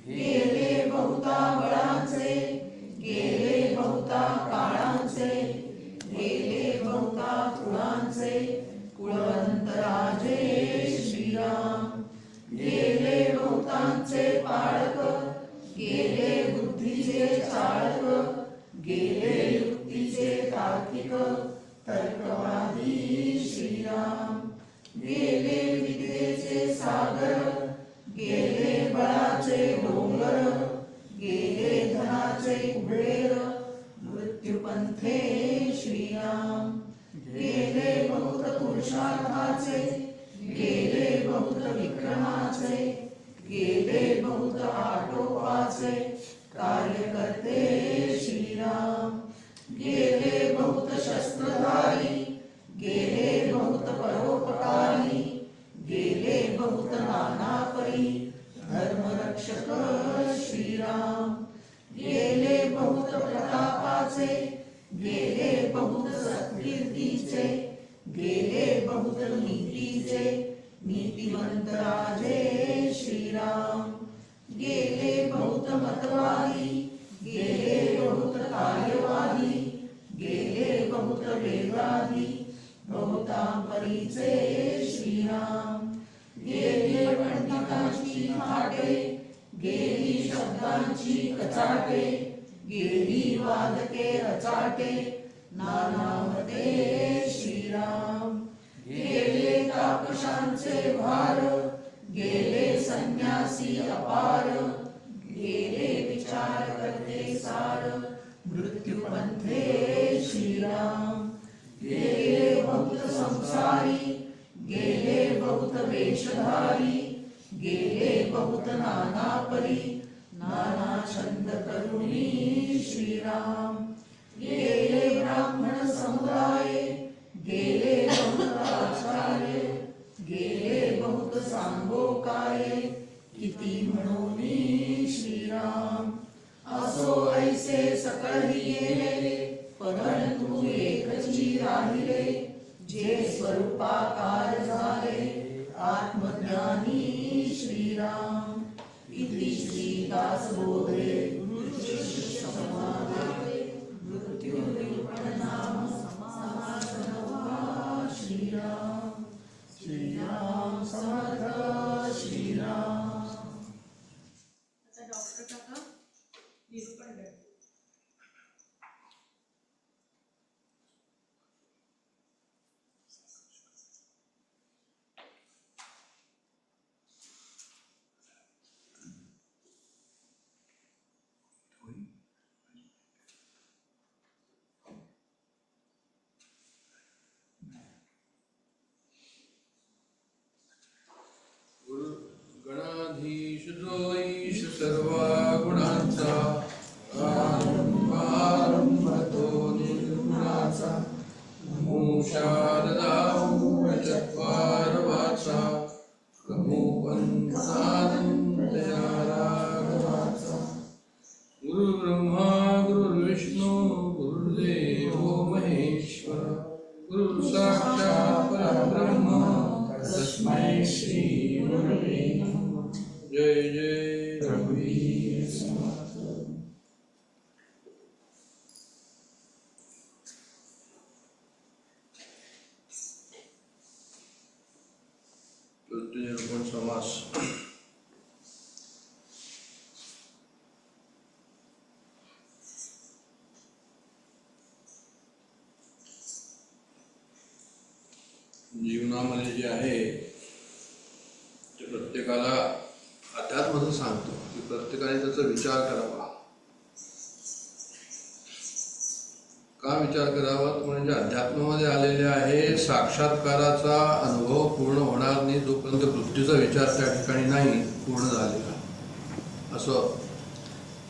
गेले बहुता बळांचे, गेले बहुता काळांचे, गेले बहुता कुळांचे, कुळवंत राजे श्रीराम. गेले बहुतांचे पाळक, गेले बुद्धीचे चाळक, गेले युक्तीचे तार्किक, तर्कवादी श्रीराम. गेले विद्येचे सागर, गेले बळाचे डोंगर, गेले धनाचे कुबेर, मृत्युपंथे श्रीराम. गेले बहुत पुरुषार्थाचे, गेले बहुत विक्रमाचे, गेले बहुत आटोपाचे, कार्यकर्ते श्रीराम. गेले बहुत शस्त्रधारी, गेले बहुत परोपकारी, गेले बहुत नाना परी, धर्मरक्षक श्रीराम. गेले बहुत प्रतापाचे, गेले बहुत सत्कीर्तीचे, गेले बहुत नीतीचे, नीतिवंत राजे श्रीराम. गेले बहुत मतवादी, गेले बहुत कार्यवादी, गेले बहुत वेगादी, बहुतांपरीचे श्रीराम. गेले पंडितांची थाटे, गेली शब्दांची कचाटे, गेली वादके रचाटे, नाना मते श्रीराम. गेले तापशांचे भार, गेले संन्यासी अपार, गेले विचार करते सार, मृत्युपंथे श्रीराम. गेले बहुत संसारी, गेले बहुत वेशधारी, गेले बहुत नाना परी, नाना छंद करुणी श्रीराम. गेले ब्राह्मण समुदाय, गेले बहुत आचार्य, गेले बहुत सांगोकाय, किती म्हणोनी श्रीराम. असो ऐसे सकळही येले, परंतु एकची राहिले, जे स्वरूपाकार झाले, आत्मज्ञानी श्रीराम. इति श्री दासबोधे गुरुशिष्य संवादे मृत्युर्विपन्नाम समासनोवा श्रीराम. श्रीराम समर्थ श्रीराम. आता डॉक्टर काका निरूपण द्या. गणाधीश जो ईश सर्वा गुणांचा, आरंभारंभतो निर्गुणाचा, नमो शारदाऊ चत्वार वाचा, नमो पंथानंदया राघवाचा. गुरु ब्रह्मा गुरुर्विष्णू गुरुर्देवो महेश्वर, गुरु साक्षात् परब्रह्म तस्मै श्री गुरवे नमः. जय जय रघुवीर समर्थ. निरूपण समास. जीवनामध्ये जे आहे ते प्रत्येकाला अध्यात्माचं सांगतो की प्रत्येकाने त्याचा विचार करावा. का विचार करावा म्हणजे अध्यात्मामध्ये आलेले आहे साक्षात्काराचा अनुभव पूर्ण होणार नाही जोपर्यंत मृत्यूचा विचार त्या ठिकाणी नाही पूर्ण झालेला. असं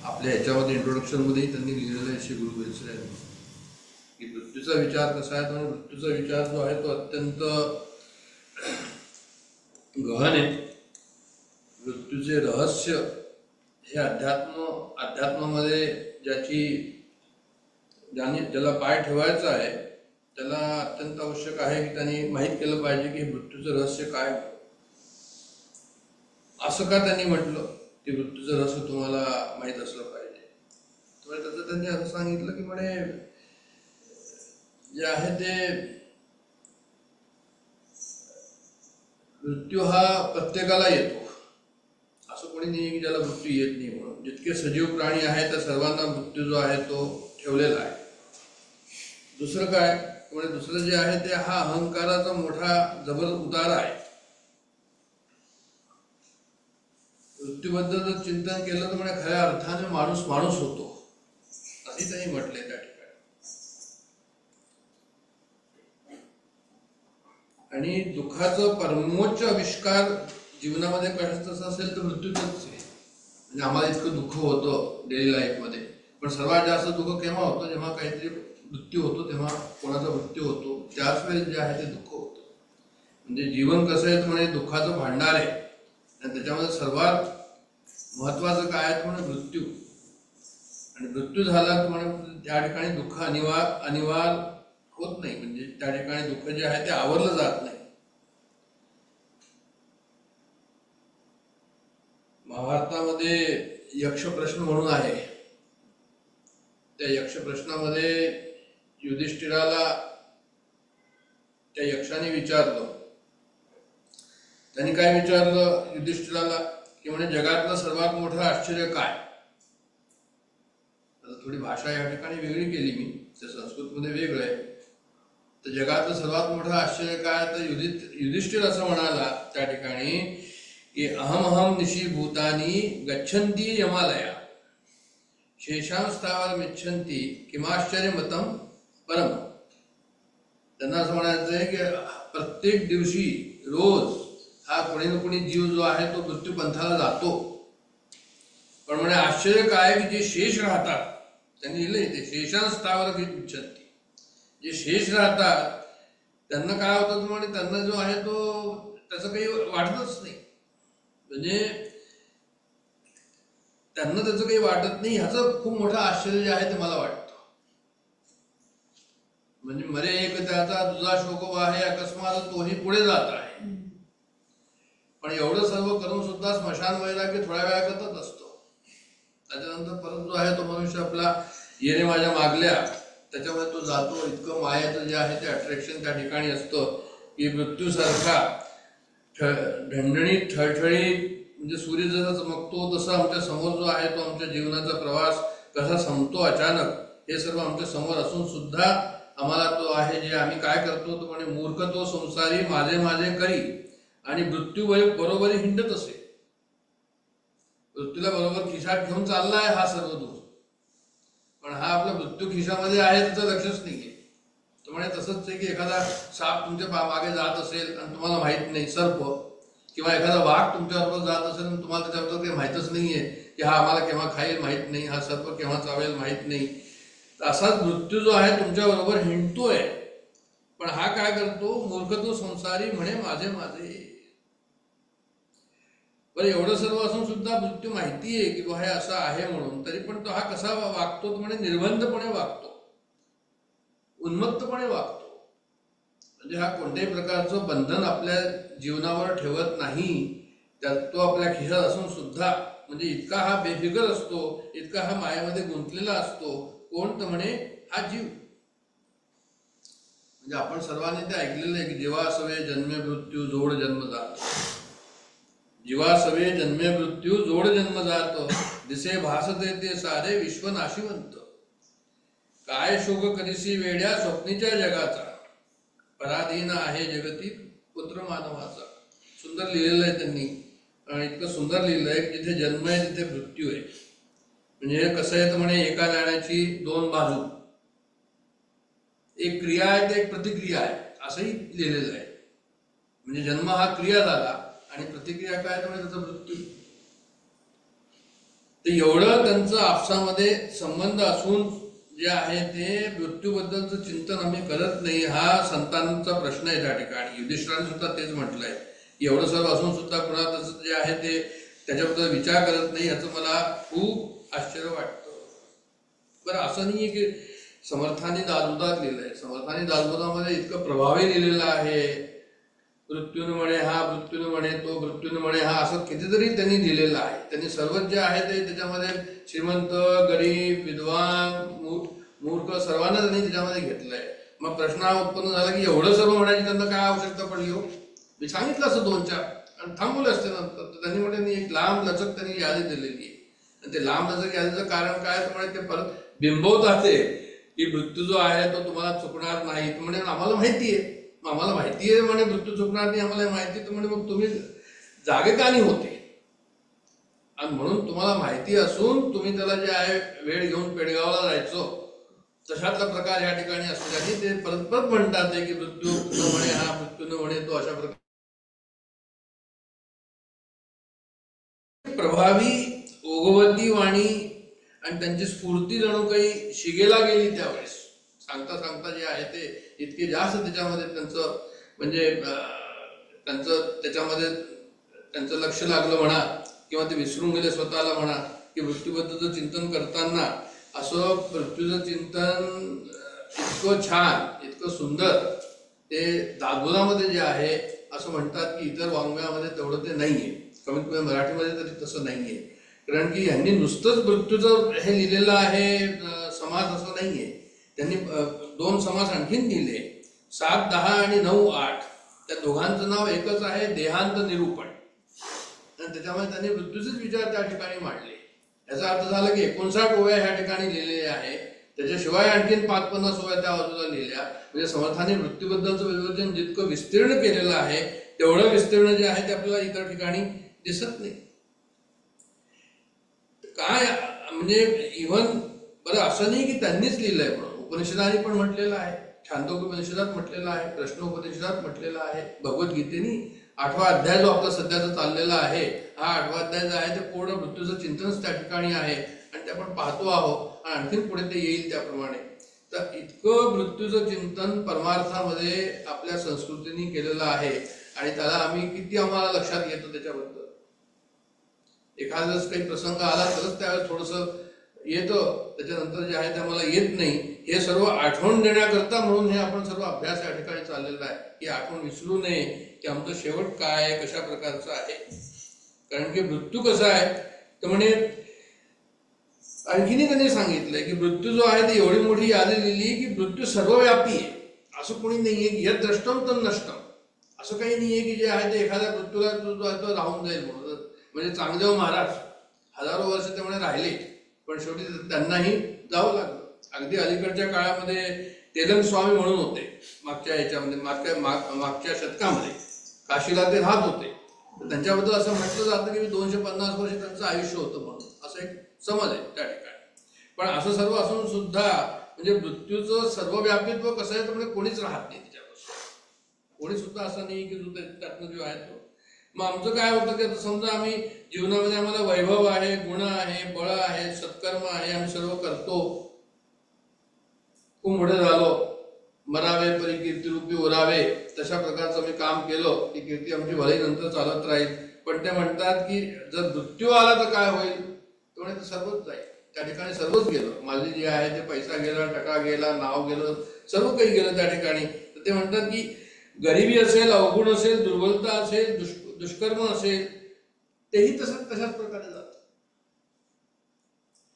आपल्या ह्याच्यामध्ये इंट्रोडक्शनमध्येही त्यांनी लिहिलेलं आहे श्री गुरु बेलसरे यांनी की मृत्यूचा विचार कसा आहे. तो मृत्यूचा विचार जो आहे तो अत्यंत गहन आहे. मृत्यूचे रहस्य हे अध्यात्मामध्ये ज्याला पाय ठेवायचा आहे त्याला अत्यंत आवश्यक आहे की त्यांनी माहीत केलं पाहिजे की मृत्यूचं रहस्य काय. असं का त्यांनी म्हटलं ती मृत्यूचं रहस्य तुम्हाला माहीत असलं पाहिजे. त्यामुळे त्याचं त्यांनी असं सांगितलं की म्हणे जे आहे ते मृत्यू हा प्रत्येकाला येतो, असं कोणी नाही की ज्याला मृत्यू येत नाही म्हणून. जितके सजीव प्राणी आहेत त्या सर्वांना मृत्यू जो आहे तो ठेवलेला आहे. दुसरं काय म्हणजे दुसरं जे आहे ते हा अहंकाराचा मोठा जबर उतारा आहे. मृत्यूबद्दल जर चिंतन केलं तर म्हणजे खऱ्या अर्थाने माणूस माणूस होतो असे त्यांनी म्हटले त्या ठिकाणी. आणि दुःखाचं परमोच्च आविष्कार जीवनामध्ये कशाचं असेल तर मृत्यूच आहे. म्हणजे आम्हाला इतकं दुःख होतं डेली लाईफमध्ये, पण सर्वात जास्त दुःख केव्हा होतं जेव्हा काहीतरी मृत्यू होतो, तेव्हा कोणाचा मृत्यू होतो त्याच वेळेस जे आहे ते दुःख होतं. म्हणजे जीवन कसं आहे म्हणजे दुःखाचं भांडार आहे आणि त्याच्यामध्ये सर्वात महत्वाचं काय आहे म्हणजे मृत्यू. आणि मृत्यू झाला तर म्हणजे त्या ठिकाणी दुःख अनिवार्य होत नाही, म्हणजे त्या ठिकाणी दुःख जे आहे ते आवरलं जात नाही. महाभारतामध्ये यक्ष प्रश्न म्हणून आहे. त्या यक्ष प्रश्नामध्ये युधिष्ठिराला त्या यक्षाने विचारलं. त्यांनी काय विचारलं युधिष्ठिराला की म्हणजे जगातलं सर्वात मोठं आश्चर्य काय. आता थोडी भाषा या ठिकाणी वेगळी केली मी, ते संस्कृतमध्ये वेगळं आहे. तर जगातलं सर्वात मोठं आश्चर्य काय तर युधिष्ठिर असं म्हणाला त्या ठिकाणी की अहम निशी भूतानी गच्छन्ति यमालया शेषां स्थावर मिच्छन्ति किमाश्चर्य मतम परम. त्यांना असं म्हणायचं आहे की प्रत्येक दिवशी रोज हा कोणी ना कोणी जीव जो आहे तो मृत्यू पंथाला जातो, पण म्हणे आश्चर्य काय की जे शेष राहतात, त्यांनी लिहिलंय ते शेषां स्थावर मिच्छन्ति, जे शेष राहतात त्यांना काय होतं म्हणजे त्यांना जो आहे तो त्याचं काही वाटतच नाही. म्हणजे त्यांना त्याचं काही वाटत नाही, ह्याचं खूप मोठं आश्चर्य जे आहे ते मला वाटतं. म्हणजे मरे एक त्याचा तुझा शोक आहे अकस्मात तोही पुढे जात आहे. पण एवढं सर्व करून सुद्धा स्मशान वैराग्य थोड्या वेळाकरताच असतो. त्याच्यानंतर परत जो आहे तो मनुष्य आपला येणे माझ्या मागल्या त्याच्यामुळे तो जातो. इतकं मायाचं जे आहे ते अट्रॅक्शन त्या ठिकाणी असतं की मृत्यूसारखा ढणढणीत ठळठळीत म्हणजे सूर्य जसा चमकतो तसा आमच्या समोर जो आहे तो आमच्या जीवनाचा प्रवास कसा संपतो अचानक, हे सर्व आमच्या समोर असून सुद्धा आम्हाला तो आहे जे आम्ही काय करतो तो म्हणजे मूर्ख तो संसारी माझे माझे करी आणि मृत्यू बरोबरी हिंडत असे. मृत्यूला बरोबर खिशात घेऊन चाललाय हा सर्व दोष, पण हा आपला मृत्यू खिशामध्ये आहे त्याचं लक्षच नाहीये. त्यामुळे तसंच आहे की एखादा साप तुमच्या मागे जात असेल आणि तुम्हाला माहित नाही, सर्प किंवा एखादा वाघ तुमच्याबरोबर जात असेल आणि तुम्हाला त्याच्याबद्दल काही माहितच नाहीये की हा आम्हाला केव्हा खाईल माहित नाही, हा सर्प केव्हा चावेल माहित नाही. असाच मृत्यू जो आहे तुमच्या बरोबर हिंडतोय, पण हा काय करतो मूर्ख तो संसारी म्हणे माझे माझे. बरं एवढं सर्व असून सुद्धा मृत्यू माहिती आहे की हे असं आहे म्हणून, तरी पण तो हा कसा वागतो तो म्हणे निर्बंधपणे वागतो, उन्मत्तपणे वागतो. म्हणजे हा कोणत्याही प्रकारचं बंधन आपल्या जीवनावर ठेवत नाही. त्यात तो आपल्या खिशात असून सुद्धा म्हणजे इतका हा बेफिकर असतो, इतका हा मायामध्ये गुंतलेला असतो. कोण तर म्हणे हा जीव. म्हणजे आपण सर्वांनी ते ऐकलेलं आहे की जीवा सवे जन्मे मृत्यू जोड जन्म जातो. जीवा सवे जन्मे मृत्यू जोड जन्म जातो, दिसे भासते ते सारे विश्व नाशिवंत. काय शोक कधीसी वेड्या स्वप्नीच्या जगाचा, पराधीन आहे जगती पुत्र मानवाचा. सुंदर लिहिलेलं आहे त्यांनी, इतकं सुंदर लिहिलं आहे की जिथे जन्म आहे तिथे मृत्यू आहे. म्हणजे कसं आहे तर म्हणे एका नाण्याची दोन बाजू, एक क्रिया आहे तर एक प्रतिक्रिया आहे असंही लिहिलेलं आहे. म्हणजे जन्म हा क्रिया झाला आणि प्रतिक्रिया काय तर म्हणजे त्याचा मृत्यू. ते एवढं त्यांचं आपसामध्ये संबंध असून जे आहे ते मृत्यूबद्दलचं चिंतन आम्ही करत नाही. हा संतांचा प्रश्न आहे त्या ठिकाणी. युधिष्ठिराने सुद्धा तेच म्हटलंय, एवढं सर्व असून सुद्धा कुणाला जे आहे ते त्याच्याबद्दल विचार करत नाही, याचं मला खूप आश्चर्य वाटतं. बरं असं नाहीये की समर्थांनी दासबोधात लिहिलंय, समर्थांनी दासबोधामध्ये इतकं प्रभावी लिहिलेलं आहे मृत्यून म्हणे हा, मृत्यून म्हणे तो, मृत्यून म्हणे हा, असं कितीतरी त्यांनी दिलेलं आहे. त्यांनी सर्वच जे आहे ते त्याच्यामध्ये श्रीमंत, गरीब, विद्वान, मूर्ख सर्वांना त्यांनी त्याच्यामध्ये घेतलंय. मग प्रश्न हा उत्पन्न झाला की एवढं सर्व म्हणायची त्यांना काय आवश्यकता पडली हो? मी सांगितलं असं 2-4 आणि थांबवलं असते नंतर. तर त्यांनी म्हणजे एक लांब लचक त्यांनी यादी दिलेली आहे. आणि ते लांब लचक यादीचं कारण काय तर म्हणे ते परत बिंबवतात ते की मृत्यू जो आहे तो तुम्हाला चुकणार नाही. म्हणजे आम्हाला माहिती आहे, आम्हाला माहिती आहे म्हणे मृत्यू चुकणार नाही, आम्हाला माहिती तर म्हणे मग तुम्ही जागे का नाही होते? आणि म्हणून तुम्हाला माहिती असून तुम्ही त्याला जे आहे वेळ घेऊन पेडगावला जायचो, तशातला प्रकार या ठिकाणी असल्याने ते परत परत म्हणतात की मृत्यू न म्हणे हा, मृत्यू न म्हणे तो, अशा प्रकारे प्रभावी ओघवती वाणी आणि त्यांची स्फूर्ती जणू काही शिगेला गेली त्यावेळेस. सांगता सांगता जे आहे ते इतके जास्त त्याच्यामध्ये त्यांचं म्हणजे त्यांचं त्याच्यामध्ये त्यांचं लक्ष लागलं म्हणा, किंवा ते विसरून गेले स्वतःला म्हणा, की मृत्यूबद्दलचं चिंतन करताना असं मृत्यूचं चिंतन इतकं छान, इतकं सुंदर ते दादोलामध्ये जे आहे असं म्हणतात की इतर वाङ्मयामध्ये तेवढं ते नाहीये, कमीत कमी मराठीमध्ये तरी तसं नाहीये. कारण की यांनी नुसतंच मृत्यूचं हे लिहिलेलं आहे समास असं नाहीये. त्यांनी 2 समास आणखीन दिले, 7, 10 आणि 9, 8. त्या दोघांचं नाव एकच आहे, देहांत निरूपण. आणि त्याच्यामध्ये त्यांनी मृत्यूचेच विचार त्या ठिकाणी मांडले. याचा अर्थ झाला की 59 ओव्या ह्या ठिकाणी लिहिलेल्या आहे. त्याच्याशिवाय आणखीन 50-50 ओव्या त्या बाजूला लिहिल्या. म्हणजे समर्थाने मृत्यूबद्दलचं विवेचन जितकं विस्तीर्ण केलेलं आहे तेवढं विस्तीर्ण जे आहे ते आपल्याला इतर ठिकाणी दिसत नाही. काय म्हणजे इव्हन बरं असं नाही की त्यांनीच लिहिलंय, म्हणून उपनिषदांनी पण म्हटलेलं आहे, छांदोग्योपनिषदात म्हटलेलं आहे, प्रश्नोपनिषदात म्हटलेलं आहे, भगवद्गीतेनी 8वा अध्याय जो आपला सध्याचा चाललेला आहे, हा 8वा अध्याय जो आहे ते पूर्ण मृत्यूचं चिंतनच त्या ठिकाणी आहे. आणि ते आपण पाहतो आहोत आणि आणखीन पुढे ते येईल त्याप्रमाणे. तर इतकं मृत्यूचं चिंतन परमार्थामध्ये आपल्या संस्कृतीने केलेलं आहे आणि त्याला आम्ही किती आम्हाला लक्षात येतो त्याच्याबद्दल. एखादाच काही प्रसंग आला तरच त्यावेळेस थोडंसं येतं, त्याच्यानंतर जे आहे ते आम्हाला येत नाही. हे सर्व आठवण देण्याकरता म्हणून हे आपण सर्व अभ्यास या ठिकाणी चाललेला आहे की आठवण विसरू नये की आमचं शेवट काय आहे, कशा प्रकारचं आहे. कारण की मृत्यू कसा आहे तर म्हणे आणखीनही त्यांनी सांगितलंय की मृत्यू जो आहे ती एवढी मोठी यादी लिहिली की मृत्यू सर्वव्यापी आहे. असं कोणी नाहीये की यत द्रष्टम तर नष्टम, असं काही नाहीये की जे आहे ते एखाद्या मृत्यूला जो आहे तो राहून जाईल म्हणून. म्हणजे चांगदेव महाराज 1000 वर्ष त्यामुळे राहिले, पण शेवटी त्यांनाही जावं लागलं. अगदी अलीकडच्या काळामध्ये तेलंग स्वामी म्हणून होते, मागच्या ह्याच्यामध्ये मागच्या शतकामध्ये काशीला ते राहत होते. तर त्यांच्याबद्दल असं म्हटलं जातं की 250 वर्ष त्यांचं आयुष्य होतं म्हणून, असं एक समज आहे त्या ठिकाणी. पण असं सर्व असून सुद्धा म्हणजे मृत्यूचं सर्वव्यापित्व कसं आहे तर म्हणजे कोणीच राहत नाही त्याच्यापासून, कोणी सुद्धा असं नाही की जो त्यातनं जो आहे तो. मग आमचं काय होतं की समजा आम्ही जीवनामध्ये आम्हाला वैभव आहे, गुण आहे, बळ आहे, सत्कर्म आहे, आम्ही सर्व करतो, खूप मोठे झालो, मरावे परी कीर्ती रूपी उरावे, तशा प्रकारचं आम्ही काम केलं की कीर्ती आमची भलाई नंतर चालत राहील. पण ते म्हणतात की जर मृत्यू आला तर काय होईल, तर सर्वच जाईल, त्या ठिकाणी सर्वच गेलं. माझे जे आहे ते पैसा गेला, टका गेला, नाव गेलं, सर्व काही गेलं त्या ठिकाणी. तर ते म्हणतात की गरिबी असेल, अवगुण असेल, दुर्बलता असेल, दुष्कर्म असेल, तेही तशाच प्रकारे जात.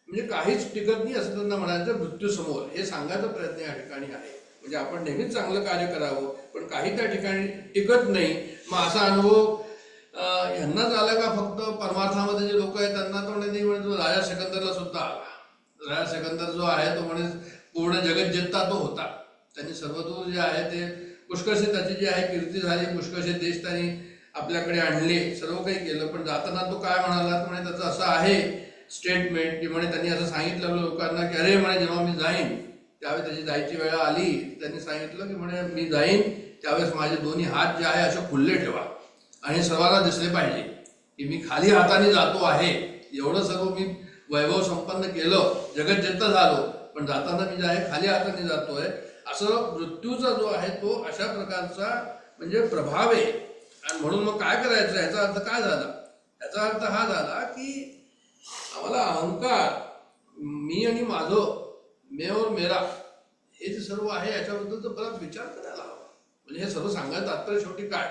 म्हणजे काहीच टिकत नाही असं त्यांना म्हणायचं मृत्यू समोर. हे सांगायचा प्रयत्न या ठिकाणी आहे. म्हणजे आपण नेहमीच चांगलं कार्य करावं, पण काही त्या ठिकाणी टिकत नाही. मग असा अनुभव यांनाच आला का फक्त परमार्थामध्ये जे लोक आहेत त्यांना तो नाही म्हणजे राजा सिकंदरला सुद्धा आला. राजा सिकंदर जो आहे तो म्हणे पूर्ण जगत जिंकता तो होता. त्यांनी सर्वदूर जे आहे ते पुष्कळसे त्याची जी आहे कीर्ती झाली, पुष्कळसे देश त्यांनी आपल्याकडे आणले, सर्व काही केलं. पण जाताना तो काय म्हणाला म्हणे त्याचं असं आहे स्टेटमेंट की म्हणे त्यांनी असं सांगितलं लोकांना की अरे म्हणे जेव्हा मी जाईन त्यावेळेस त्याची जायची वेळ आली, त्यांनी सांगितलं की म्हणे मी जाईन त्यावेळेस माझे दोन्ही हात जे आहे असे खुल्ले ठेवा आणि सर्वांना दिसले पाहिजे की मी खाली हाताने जातो आहे. एवढं सर्व मी वैभव संपन्न केलं, जगत जिंकता झालो, पण जाताना मी जे आहे खाली हाताने जातोय. असं मृत्यूचा जो आहे तो अशा प्रकारचा म्हणजे प्रभाव आहे. आणि म्हणून मग काय करायचं, याचा अर्थ काय झाला? याचा अर्थ हा झाला की आम्हाला अहंकार, मी आणि माझं, मे और मेरा, हे जे सर्व आहे याच्याबद्दलचा परत विचार करायला हवा. म्हणजे हे सर्व सांगायचं तात्पर्य शेवटी काय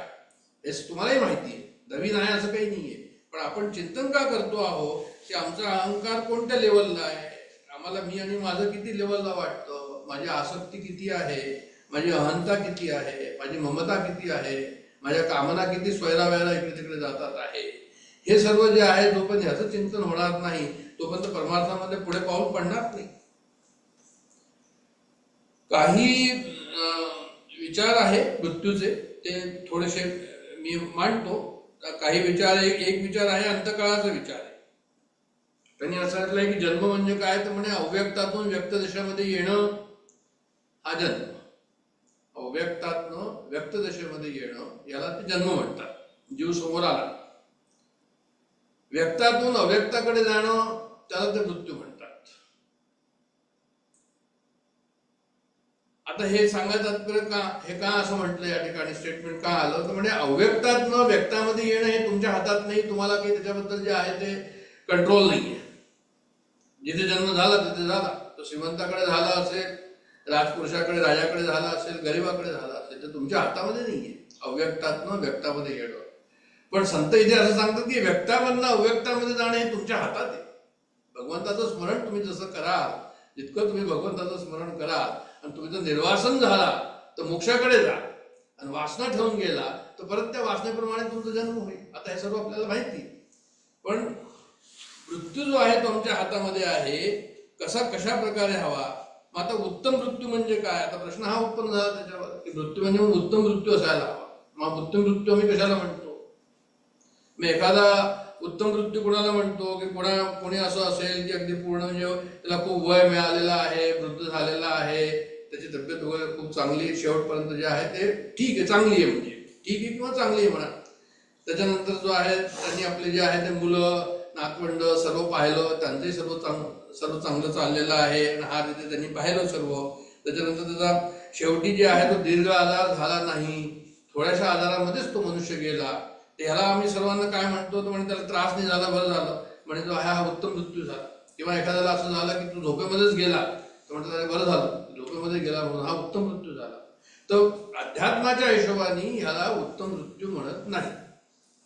हे तुम्हालाही माहिती आहे, नवीन आहे असं काही नाहीये. पण आपण चिंतन का करतो आहोत की आमचा अहंकार कोणत्या लेवलला आहे, आम्हाला मी आणि माझं किती लेवलला वाटतं, माझी आसक्ती किती आहे, माझी अहंता किती आहे, माझी ममता किती आहे, माझ्या कामना किती स्वैरावयाला इकडे तिकडे जातात आहे, हे सर्व जे आहे जोपर्यंत ह्याचं चिंतन होणार नाही तोपर्यंत परमार्थामध्ये पुढे पाऊल पडणार नाही. काही विचार आहे मृत्यूचे, ते थोडेसे मी मांडतो. काही विचार, एक विचार आहे अंतकाळाचा विचार आहे. त्यांनी असं म्हटलंय की जन्म म्हणजे काय, तर म्हणे अव्यक्तातून व्यक्त दशेमध्ये येणं हा जन्म. अव्यक्तातनं व्यक्त दशेमध्ये येणं याला ते जन्म म्हणतात. जीव समोर आला, व्यक्तातून अव्यक्ताकडे जाणं त्याला ते मृत्यू म्हणतात. आता हे सांगायचं तात्पर्य का, हे का असं म्हटलं या ठिकाणी स्टेटमेंट का आलं, तर म्हणजे अव्यक्तातनं व्यक्तामध्ये येणं हे तुमच्या हातात नाही, तुम्हाला काही त्याच्याबद्दल जे आहे ते कंट्रोल नाहीये. जिथे जन्म झाला तिथे झाला, तो श्रीमंताकडे झाला असेल, राजपुरुषाकडे राजाकडे झाला असेल, गरीबाकडे झाला असेल, तर तुमच्या हातामध्ये नाहीये अव्यक्तातनं व्यक्तामध्ये येणं. पण संत इथे असं सांगतात की व्यक्तामधनं अव्यक्तामध्ये जाणं हे तुमच्या हातात आहे. भगवंताचं स्मरण तुम्ही जसं कराल, जितकं तुम्ही भगवंताचं स्मरण कराल आणि तुमचं निर्वासन झाला तर मोक्षाकडे जा, आणि वासना ठेवून गेला तर परत त्या वासनेप्रमाणे तुमचा जन्म होईल. आता हे सर्व आपल्याला माहिती. पण मृत्यू जो आहे तो आमच्या हातामध्ये आहे, कशा प्रकारे हवा. मग आता उत्तम मृत्यू म्हणजे काय, आता प्रश्न हा उत्पन्न झाला त्याच्यावर की मृत्यू म्हणजे उत्तम मृत्यू असायला हवा. मग उत्तम मृत्यू आम्ही कशाला म्हणतो, मग एखादा उत्तम मृत्यू कोणाला म्हणतो की कोणी असं असेल की अगदी पूर्ण म्हणजे त्याला खूप वय मिळालेलं आहे, वृद्ध झालेला आहे, त्याची तब्येत वगैरे खूप चांगली, शेवटपर्यंत जे आहे ते ठीक आहे, चांगली आहे, म्हणजे ठीक आहे किंवा चांगली आहे म्हणा. त्याच्यानंतर जो आहे त्यांनी आपले जे आहे ते मुलं नातवंड सर्व पाहिलं, त्यांचंही सर्व चांगलं चाललेलं आहे, हा तिथे त्यांनी पाहिलं सर्व. त्याच्यानंतर त्याचा शेवटी जे आहे तो दीर्घ आजार झाला नाही, थोड्याशा आजारामध्येच तो मनुष्य गेला. ह्याला आम्ही सर्वांना काय म्हणतो, तर म्हणजे त्याला त्रास नाही झाला, बरं झालं, म्हणजे तो हा उत्तम मृत्यू झाला. किंवा एखाद्याला असं झालं की तू झोपेमध्येच गेला, तर म्हणतात बरं झालं, झोपेमध्ये गेला म्हणून हा उत्तम मृत्यू झाला. तर अध्यात्माच्या हिशोबाने ह्याला उत्तम मृत्यू म्हणत नाही.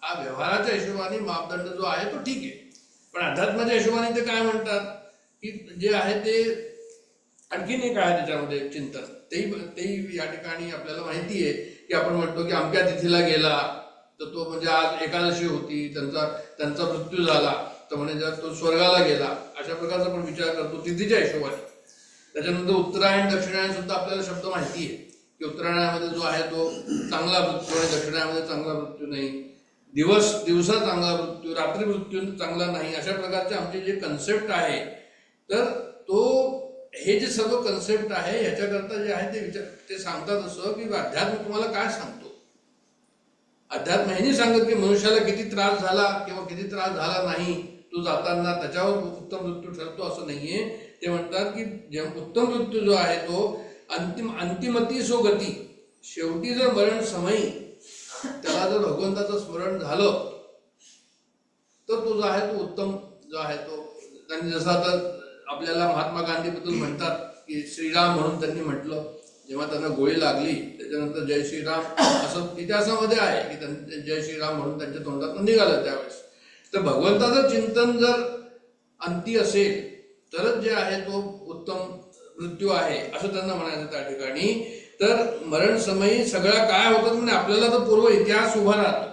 हा व्यवहाराच्या हिशोबाने मापदंड जो आहे तो ठीक आहे. पण अध्यात्माच्या हिशोबाने ते काय म्हणतात की जे आहे ते आणखीन एक आहे त्याच्यामध्ये चिंतन, तेही या ठिकाणी आपल्याला माहिती आहे की आपण म्हणतो की अमक्या तिथीला गेला तर तो म्हणजे आज एकादशी होती, त्यांचा मृत्यू झाला, तर म्हणजे जर तो स्वर्गाला गेला, अशा प्रकारचा पण विचार करतो तिथीच्या हिशोबाने. त्याच्यानंतर उत्तरायण दक्षिणायन सुद्धा आपल्याला शब्द माहिती आहे की उत्तरायणामध्ये जो आहे तो चांगला मृत्यू आणि दक्षिणायनामध्ये चांगला मृत्यू नाही, दिवसा चांगला मृत्यू, रात्री मृत्यू चांगला नाही, अशा प्रकारचे आमचे जे कन्सेप्ट आहे. तर तो हे जे सर्व कन्सेप्ट आहे ह्याच्याकरता जे आहे ते सांगतात असं की अध्यात्म तुम्हाला काय सांगतो. अध्यात्म हे नाही सांगत की मनुष्याला किती त्रास झाला किंवा किती त्रास झाला नाही, तू जाताना त्याच्यावर उत्तम मृत्यू ठरतो असं नाहीये. ते म्हणतात की उत्तम मृत्यू जो आहे तो अंतिमती सो गती, शेवटी जर मरण समयी त्याला जर भगवंताचं स्मरण झालं तर तो जो आहे तो उत्तम जो आहे तो. त्यांनी जसं आता आपल्याला महात्मा गांधी बद्दल म्हणतात की श्रीराम म्हणून त्यांनी म्हटलं, जेव्हा त्यांना गोळी लागली त्याच्यानंतर जय श्रीराम असं इतिहासामध्ये आहे की त्यांनी जय श्रीराम म्हणून त्यांच्या तोंडातून निघालं त्यावेळेस. तर भगवंताचं चिंतन जर अंती असेल तरच जे आहे तो उत्तम मृत्यू आहे असं त्यांना म्हणायचं त्या ठिकाणी. तर मरण समयी सगळं काय होतं म्हणजे आपल्याला तर पूर्व इतिहास उभा राहतो.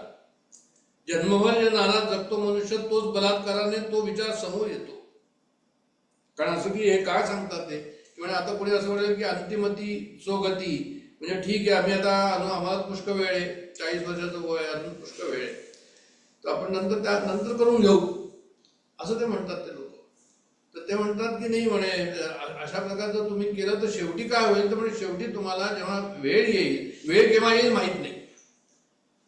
जन्मभर जे नाना जगतो मनुष्य तोच बलात्काराने तो विचार समोर येतो. कारण असं की हे काय सांगतात ते म्हणजे आता पुढे असं म्हणेल की अंतिमती सो गती, म्हणजे ठीक आहे आम्ही आता आम्हाला पुष्कळ वेळ आहे, 40 वर्षाचं वय अजून पुष्कळ वेळ आहे, तर आपण नंतर करून घेऊ असं ते म्हणतात ते लोक. तर ते म्हणतात की नाही म्हणे अशा प्रकारचं तुम्ही केलं तर शेवटी काय होईल, तर म्हणजे शेवटी तुम्हाला जेव्हा वेळ येईल, वेळ केव्हा येईल माहित नाही,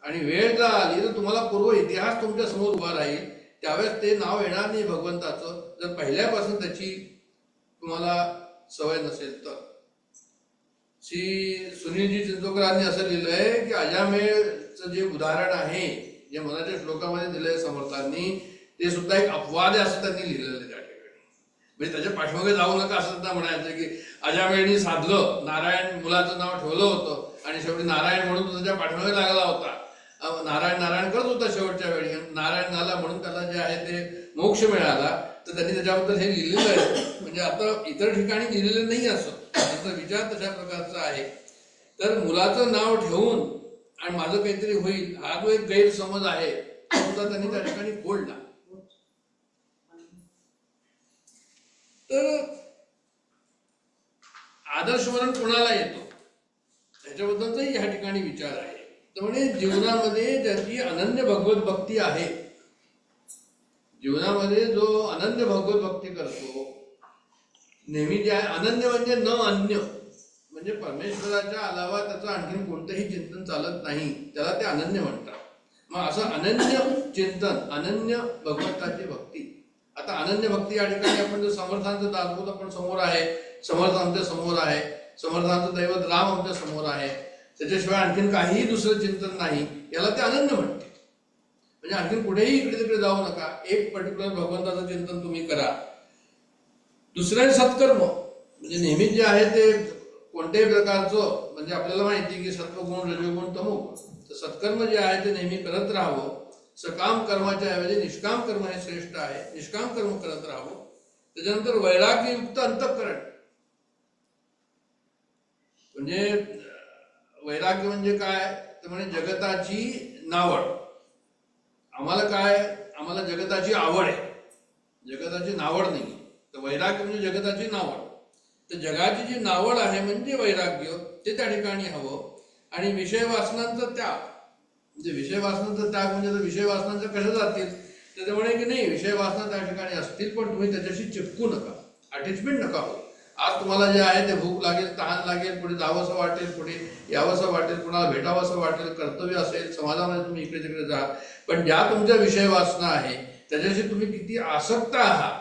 आणि वेळ जर आली तर तुम्हाला पूर्व इतिहास तुमच्या समोर उभा राहील, त्यावेळेस ते नाव येणार नाही भगवंताचं जर पहिल्यापासून त्याची तुम्हाला सवय नसेल तर. श्री सुनीलजी चिंचोकरांनी असं लिहिलंय की अजामेळचं जे उदाहरण आहे जे मनाच्या श्लोकामध्ये दिलंय समर्थांनी, ते सुद्धा एक अपवाद आहे असं त्यांनी लिहिलेलं आहे त्या ठिकाणी. म्हणजे त्याच्या पाठीमागे जाऊ नका असं सुद्धा म्हणायचं की अजामेळनी साधलं, नारायण मुलाचं नाव ठेवलं होतं आणि शेवटी नारायण म्हणून तो त्याच्या पाठीमागे लागला होता नारायण नारायण करत होता शेवटच्या वेळी, नारायण झाला म्हणून त्याला जे आहे ते मोक्ष मिळाला, तर त्यांनी त्याच्याबद्दल हे लिहिलेलं आहे. म्हणजे आता इतर ठिकाणी लिहिलेलं नाही असं, त्याचा विचार तशा प्रकारचा आहे. तर मुलाचं नाव ठेवून आणि माझं काहीतरी होईल हा जो एक गैरसमज आहे तो सुद्धा त्यांनी त्या ठिकाणी फोडला. तर आदर्शमरण कोणाला येतो ह्याच्याबद्दलचाही ह्या ठिकाणी विचार आहे. तर म्हणजे जीवनामध्ये ज्याची अनन्य भगवत भक्ती आहे, जीवनामध्ये जो अनन्य भगवत भक्ती करतो, नेहमी जे आहे अनन्य म्हणजे न अन्य, म्हणजे परमेश्वराच्या अलावा त्याचं आणखीन कोणतंही चिंतन चालत नाही, त्याला ते अनन्य म्हणतात. मग असं अनन्य चिंतन, अनन्य भगवंताची भक्ती. आता अनन्य भक्ती या ठिकाणी आपण जर समर्थांचं दाखवत आपण समोर आहे, समर्थ आमच्या समोर आहे, समर्थांचं दैवत राम आमच्या समोर आहे, त्याच्याशिवाय आणखीन काहीही दुसरं चिंतन नाही, याला ते अनन्य म्हणते. म्हणजे आणखीन कुठेही इकडे तिकडे जाऊ नका, एक पर्टिक्युलर भगवंताचं चिंतन तुम्ही करा. दुसरे सत्कर्म म्हणजे नेहमी जे आहे ते कोणत्याही प्रकारचं, म्हणजे आपल्याला माहिती की सत्वगुण रजोगुण तमोगुण, तर सत्कर्म जे आहे ते नेहमी करत राहावं. सकाम कर्माच्या ऐवजी निष्काम कर्म हे श्रेष्ठ आहे, निष्काम कर्म करत राहावं. त्याच्यानंतर वैराग्ययुक्त अंतःकरण, म्हणजे वैराग्य म्हणजे काय, तर म्हणजे जगताची नावड. आम्हाला काय, आम्हाला जगताची आवड आहे, जगताची नावड नाही. तर वैराग्य म्हणजे जगताची नावड. तर जगाची जी नावड आहे म्हणजे वैराग्य, ते त्या ठिकाणी हवं. आणि विषय वासनांचा त्याग, म्हणजे विषय वासनांचा त्याग म्हणजे विषय वासनांच्या कशा जातील, त्याच्यामुळे की नाही विषय वासना त्या ठिकाणी असतील, पण तुम्ही त्याच्याशी चिपकू नका, अटॅचमेंट नका हो. आज तुम्हाला जे आहे ते भूक लागेल, तहान लागेल, पुढे जावंसं वाटेल, पुढे यावंसं वाटेल, कुणाला भेटावंसं वाटेल, कर्तव्य असेल, समाजामध्ये तुम्ही इकडे तिकडे जा, पण ज्या तुमच्या विषय वासना आहे त्याच्याशी तुम्ही किती आसक्त आहात,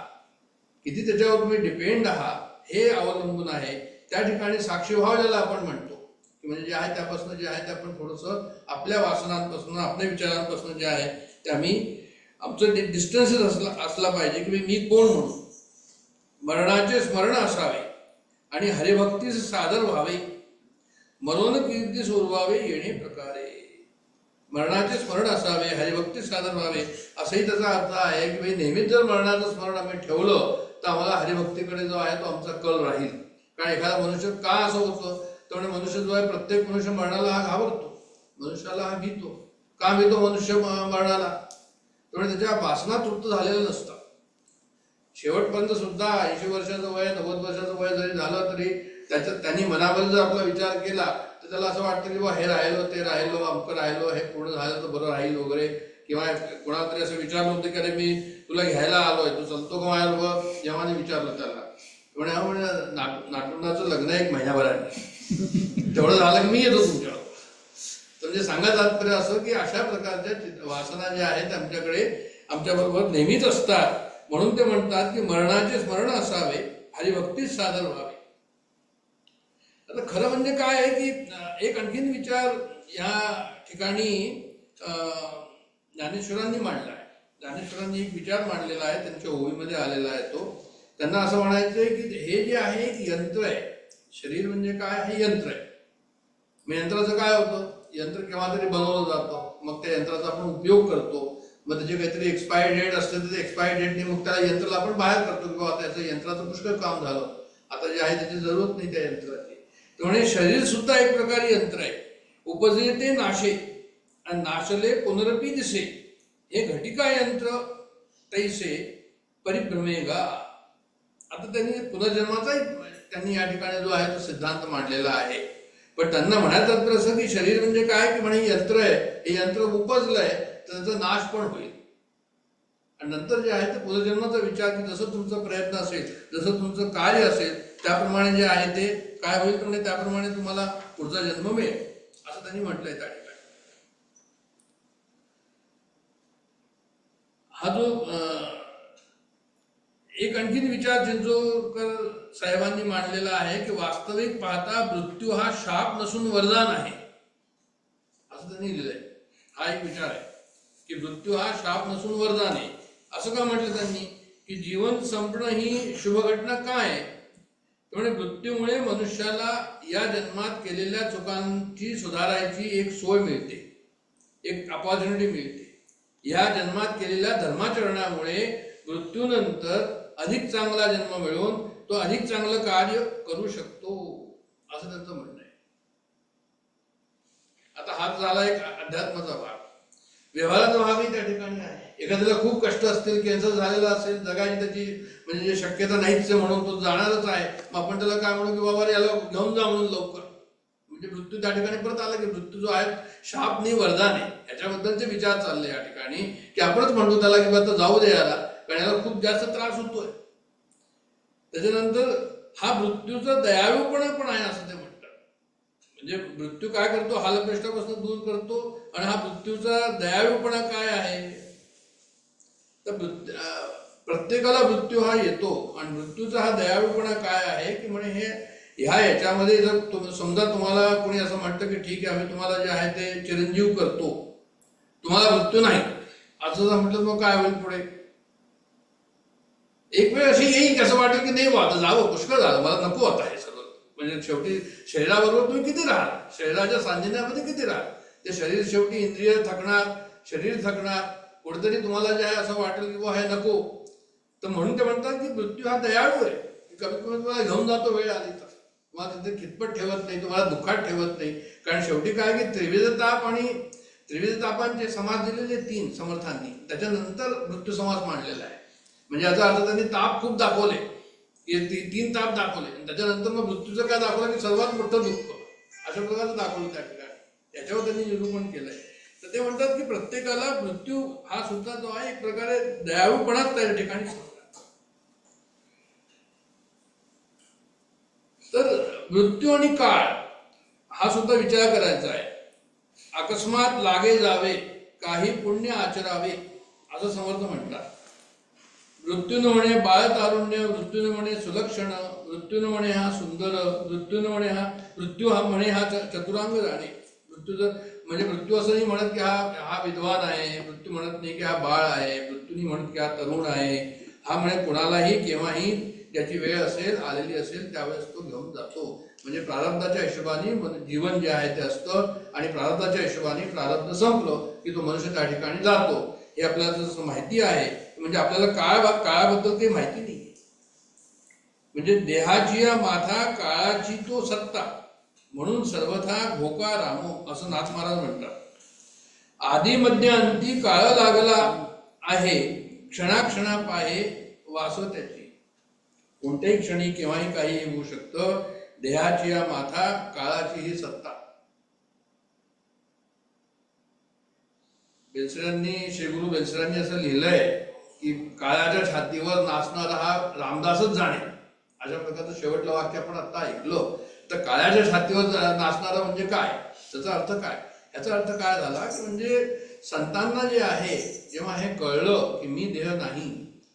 किती त्याच्यावर तुम्ही डिपेंड आहात, हे अवलंबून आहे. त्या ठिकाणी साक्षीभाव ज्याला आपण म्हणतो, की म्हणजे जे आहे त्यापासून जे आहे ते आपण थोडंसं आपल्या वासनांपासून, आपल्या विचारांपासून जे आहे ते आम्ही, आमचं डिस्टन्सेस असला पाहिजे की मी कोण म्हणून. मरणाचे स्मरण असावे आणि हरिभक्तीस सादर व्हावे, मरोन कीर्तीस उर्वावे येणे प्रकारे. मरणाचे स्मरण असावे, हरिभक्तीस सादर व्हावे, असंही त्याचा अर्थ आहे की नेहमीच जर मरणाचं स्मरण आम्ही ठेवलं तर आम्हाला हरिभक्तीकडे जो आहे तो आमचा कल राहील. कारण एखादा मनुष्य का असं होतं, तर मनुष्य जो आहे प्रत्येक मनुष्य मरणाला हा घाबरतो, मनुष्याला हा भीतो. का भीतो मनुष्य मरणाला, त्यामुळे त्याच्या वासना तृप्त झालेल्या नसतात. शेवटपर्यंत सुद्धा 80 वर्षाचं वय, 90 वर्षाचं वय जरी झालं तरी त्याच्यात त्यांनी मनामध्ये जर आपला विचार केला तर त्याला असं वाटतं की बा हे राहिलो, ते राहिलो, अमकं राहिलो, हे पूर्ण झालं तर बरं राहील वगैरे. किंवा कोणाला तरी असं विचारलं होतं की अरे मी तुला घ्यायला आलोय, तू चालतो का माझ्याबरोबर, जेव्हा विचारलं त्याला, म्हणजे नाटुंडाचं लग्न 1 महिन्याभराने तेवढं झालं की मी येतो तुमच्यावर. तर म्हणजे सांगा तात्पर्य असं की अशा प्रकारच्या वासना ज्या आहेत आमच्याकडे आमच्याबरोबर नेहमीच असतात. म्हणून ते म्हणतात की मरणाचे स्मरण असावे, हरिभक्तीस सादर व्हावे. आता खरं म्हणजे काय आहे की एक आणखीन विचार या ठिकाणी ज्ञानेश्वरांनी मांडला आहे. ज्ञानेश्वरांनी एक विचार मांडलेला आहे, त्यांच्या ओवीमध्ये आलेला आहे तो. त्यांना असं म्हणायचंय की हे जे आहे एक यंत्र आहे. शरीर म्हणजे काय, हे यंत्र आहे. मग यंत्राचं काय होतं, यंत्र केव्हा तरी बनवलं जातं, मग त्या यंत्राचा आपण उपयोग करतो, मग त्याचे काहीतरी एक्सपायर डेट असते तर एक्सपायर डेटने मग त्याला यंत्राला आपण बाहेर करतो की बाबा त्याचं यंत्राचं पुष्कळ काम झालं, आता जे आहे त्याची जरूरत नाही त्या यंत्राची. त्यामुळे शरीर सुद्धा एक प्रकारे यंत्र आहे. उपजे ते नाशे आणि नाशले पुनरपी दिसे, हे घटिका यंत्र तैसे परिभ्रमेगा. आता त्यांनी पुनर्जन्माचाही त्यांनी या ठिकाणी जो आहे तो सिद्धांत मांडलेला आहे. पण त्यांना म्हणायचं तर असं की शरीर म्हणजे काय, की म्हणे यंत्र आहे, हे यंत्र उपजलंय तर त्याचा नाश पण होईल. आणि नंतर जे आहे ते पुनर्जन्माचा विचार की जसं तुमचा प्रयत्न असेल, जसं तुमचं कार्य असेल त्याप्रमाणे जे आहे ते काय होईल, म्हणजे त्याप्रमाणे तुम्हाला पुढचा जन्म मिळेल, असं त्यांनी म्हटलंय त्या ठिकाणी. हा जो एक आणखीन विचार चिंचोळकर साहेबांनी मांडलेला आहे की वास्तविक पाहता मृत्यू हा शाप नसून वरदान आहे, असं त्यांनी लिहिलंय. हा एक विचार आहे की मृत्यू हा शाप नसून वरदान आहे. असं का म्हटलं त्यांनी की जीवन संपणं ही शुभ घटना काय आहे, त्यामुळे मृत्यूमुळे मनुष्याला या जन्मात केलेल्या चुकांची सुधारायची एक सोय मिळते. एक अपॉर्च्युनिटी मिळते. या जन्मात केलेल्या धर्माचरणामुळे मृत्यूनंतर अधिक चांगला जन्म मिळवून तो अधिक चांगलं कार्य करू शकतो, असं त्यांचं म्हणणं आहे. आता हा झाला एक अध्यात्माचा भाग. व्यवहाराचा भागही त्या ठिकाणी आहे. एखाद्याला खूप कष्ट असतील, कॅन्सर झालेला असेल, जगाची त्याची म्हणजे शक्यता नाहीच म्हणून तो जाणारच आहे, मग आपण त्याला काय म्हणू की बाबा याला घेऊन जा म्हणून लवकर. म्हणजे मृत्यू त्या ठिकाणी परत आला की मृत्यू जो आहे शाप नाही वरदान आहे, याच्याबद्दलचे विचार चालले या ठिकाणी की आपणच म्हणतो त्याला की आता जाऊ दे याला, कारण याला खूप जास्त त्रास होतोय. त्याच्यानंतर हा मृत्यूचा दयाळूपणा पण आहे असं ते म्हणतात. म्हणजे मृत्यू काय करतो, हालअपेष्टापासून दूर करतो, आणि हा मृत्यूचा दयाळूपणा काय आहे तर प्रत्येकाला मृत्यू हा येतो, आणि मृत्यूचा हा दयाळूपणा काय आहे की म्हणे हे ह्या याच्यामध्ये जर समजा तुम्हाला कोणी असं म्हणतं की ठीक आहे आम्ही तुम्हाला जे आहे ते चिरंजीव करतो, तुम्हाला मृत्यू नाही, असं जर म्हटलं मग काय होईल पुढे? एक वेळ अशी येईल की असं वाटेल की नाही आता जावं, पुष्कळ झालं, मला नको आता हे सगळं. म्हणजे शेवटी शरीराबरोबर तुम्ही किती राहाल, शरीराच्या सान्निध्यामध्ये किती राहाल? ते शरीर शेवटी इंद्रिय थकणार, शरीर थकणार, कुठेतरी तुम्हाला जे आहे असं वाटेल की हे नको. तर म्हणून ते म्हणतात की मृत्यू हा दयाळू आहे, कमीत कमी तुम्हाला घेऊन जातो वेळ आली तर, तुम्हाला तिथे खितपत ठेवत नाही, तुम्हाला दुःखात ठेवत नाही. कारण शेवटी काय की त्रिविध ताप आणि त्रिविध तापांचे समास दिलेले 3 समर्थांनी, त्याच्यानंतर मृत्यू समास मांडलेला आहे. म्हणजे याचा अर्थ त्यांनी ताप खूप दाखवले, 3 ताप दाखवले, आणि त्याच्यानंतर मग मृत्यूचं काय दाखवलं की सर्वात मोठं दुःख, अशा प्रकारचं दाखवलं त्या ठिकाणी. त्याच्यावर त्यांनी निरूपण केलंय. तर ते म्हणतात की प्रत्येकाला मृत्यू हा सुद्धा जो आहे एक प्रकारे दयाळूपणाच त्या ठिकाणी. तर मृत्यू आणि काळ हा सुद्धा विचार करायचा आहे. अकस्मात लागे जावे, काही पुण्य आचरावे, असं समर्थ म्हणतात. मृत्यून म्हणे बाळ तारुण्य, मृत्यून म्हणे सुलक्षण, मृत्यून म्हणे हा सुंदर, मृत्यून म्हणे मृत्यू हा म्हणे हा चतुरांग जाणे. मृत्यू जर म्हणजे मृत्यू असं नाही म्हणत की हा विद्वान आहे, मृत्यू म्हणत नाही की हा बाळ आहे, मृत्यू नाही म्हणत की हा तरुण आहे. हा म्हणे कुणालाही केव्हाही ज्याची वेळ असेल आलेली असेल त्यावेळेस तो घेऊन जातो. म्हणजे प्रारब्धाच्या हिशोबाने जीवन जे आहे ते असतं, आणि प्रारब्धाच्या हिशोबाने प्रारब्ध संपलं की तो मनुष्य त्या ठिकाणी जातो. हे आपल्याला जसं माहिती आहे, म्हणजे आपल्याला काळाबद्दल काही माहिती नाही. म्हणजे देहाची माथा काळाची तो सत्ता, म्हणून सर्वथा घोका रामो, असं नाथ महाराज म्हणतात. आधी मध्य अंती काळ लागला आहे, क्षणाक्षणा पाहे वास त्याची. कोणत्याही क्षणी केव्हाही काही होऊ शकतं. देहाची माथा काळाची ही सत्ता. बेलसरांनी, श्री गुरु बेलसरांनी असं लिहिलंय की काळाच्या छातीवर नाचणारा हा रामदासच जाणे, अशा प्रकारचं शेवटलं वाक्य आपण आता ऐकलं. तर काळाच्या छातीवर नाचणारा म्हणजे काय, त्याचा अर्थ काय? याचा अर्थ काय झाला की म्हणजे संतांना जे आहे, जेव्हा हे कळलं की मी देह नाही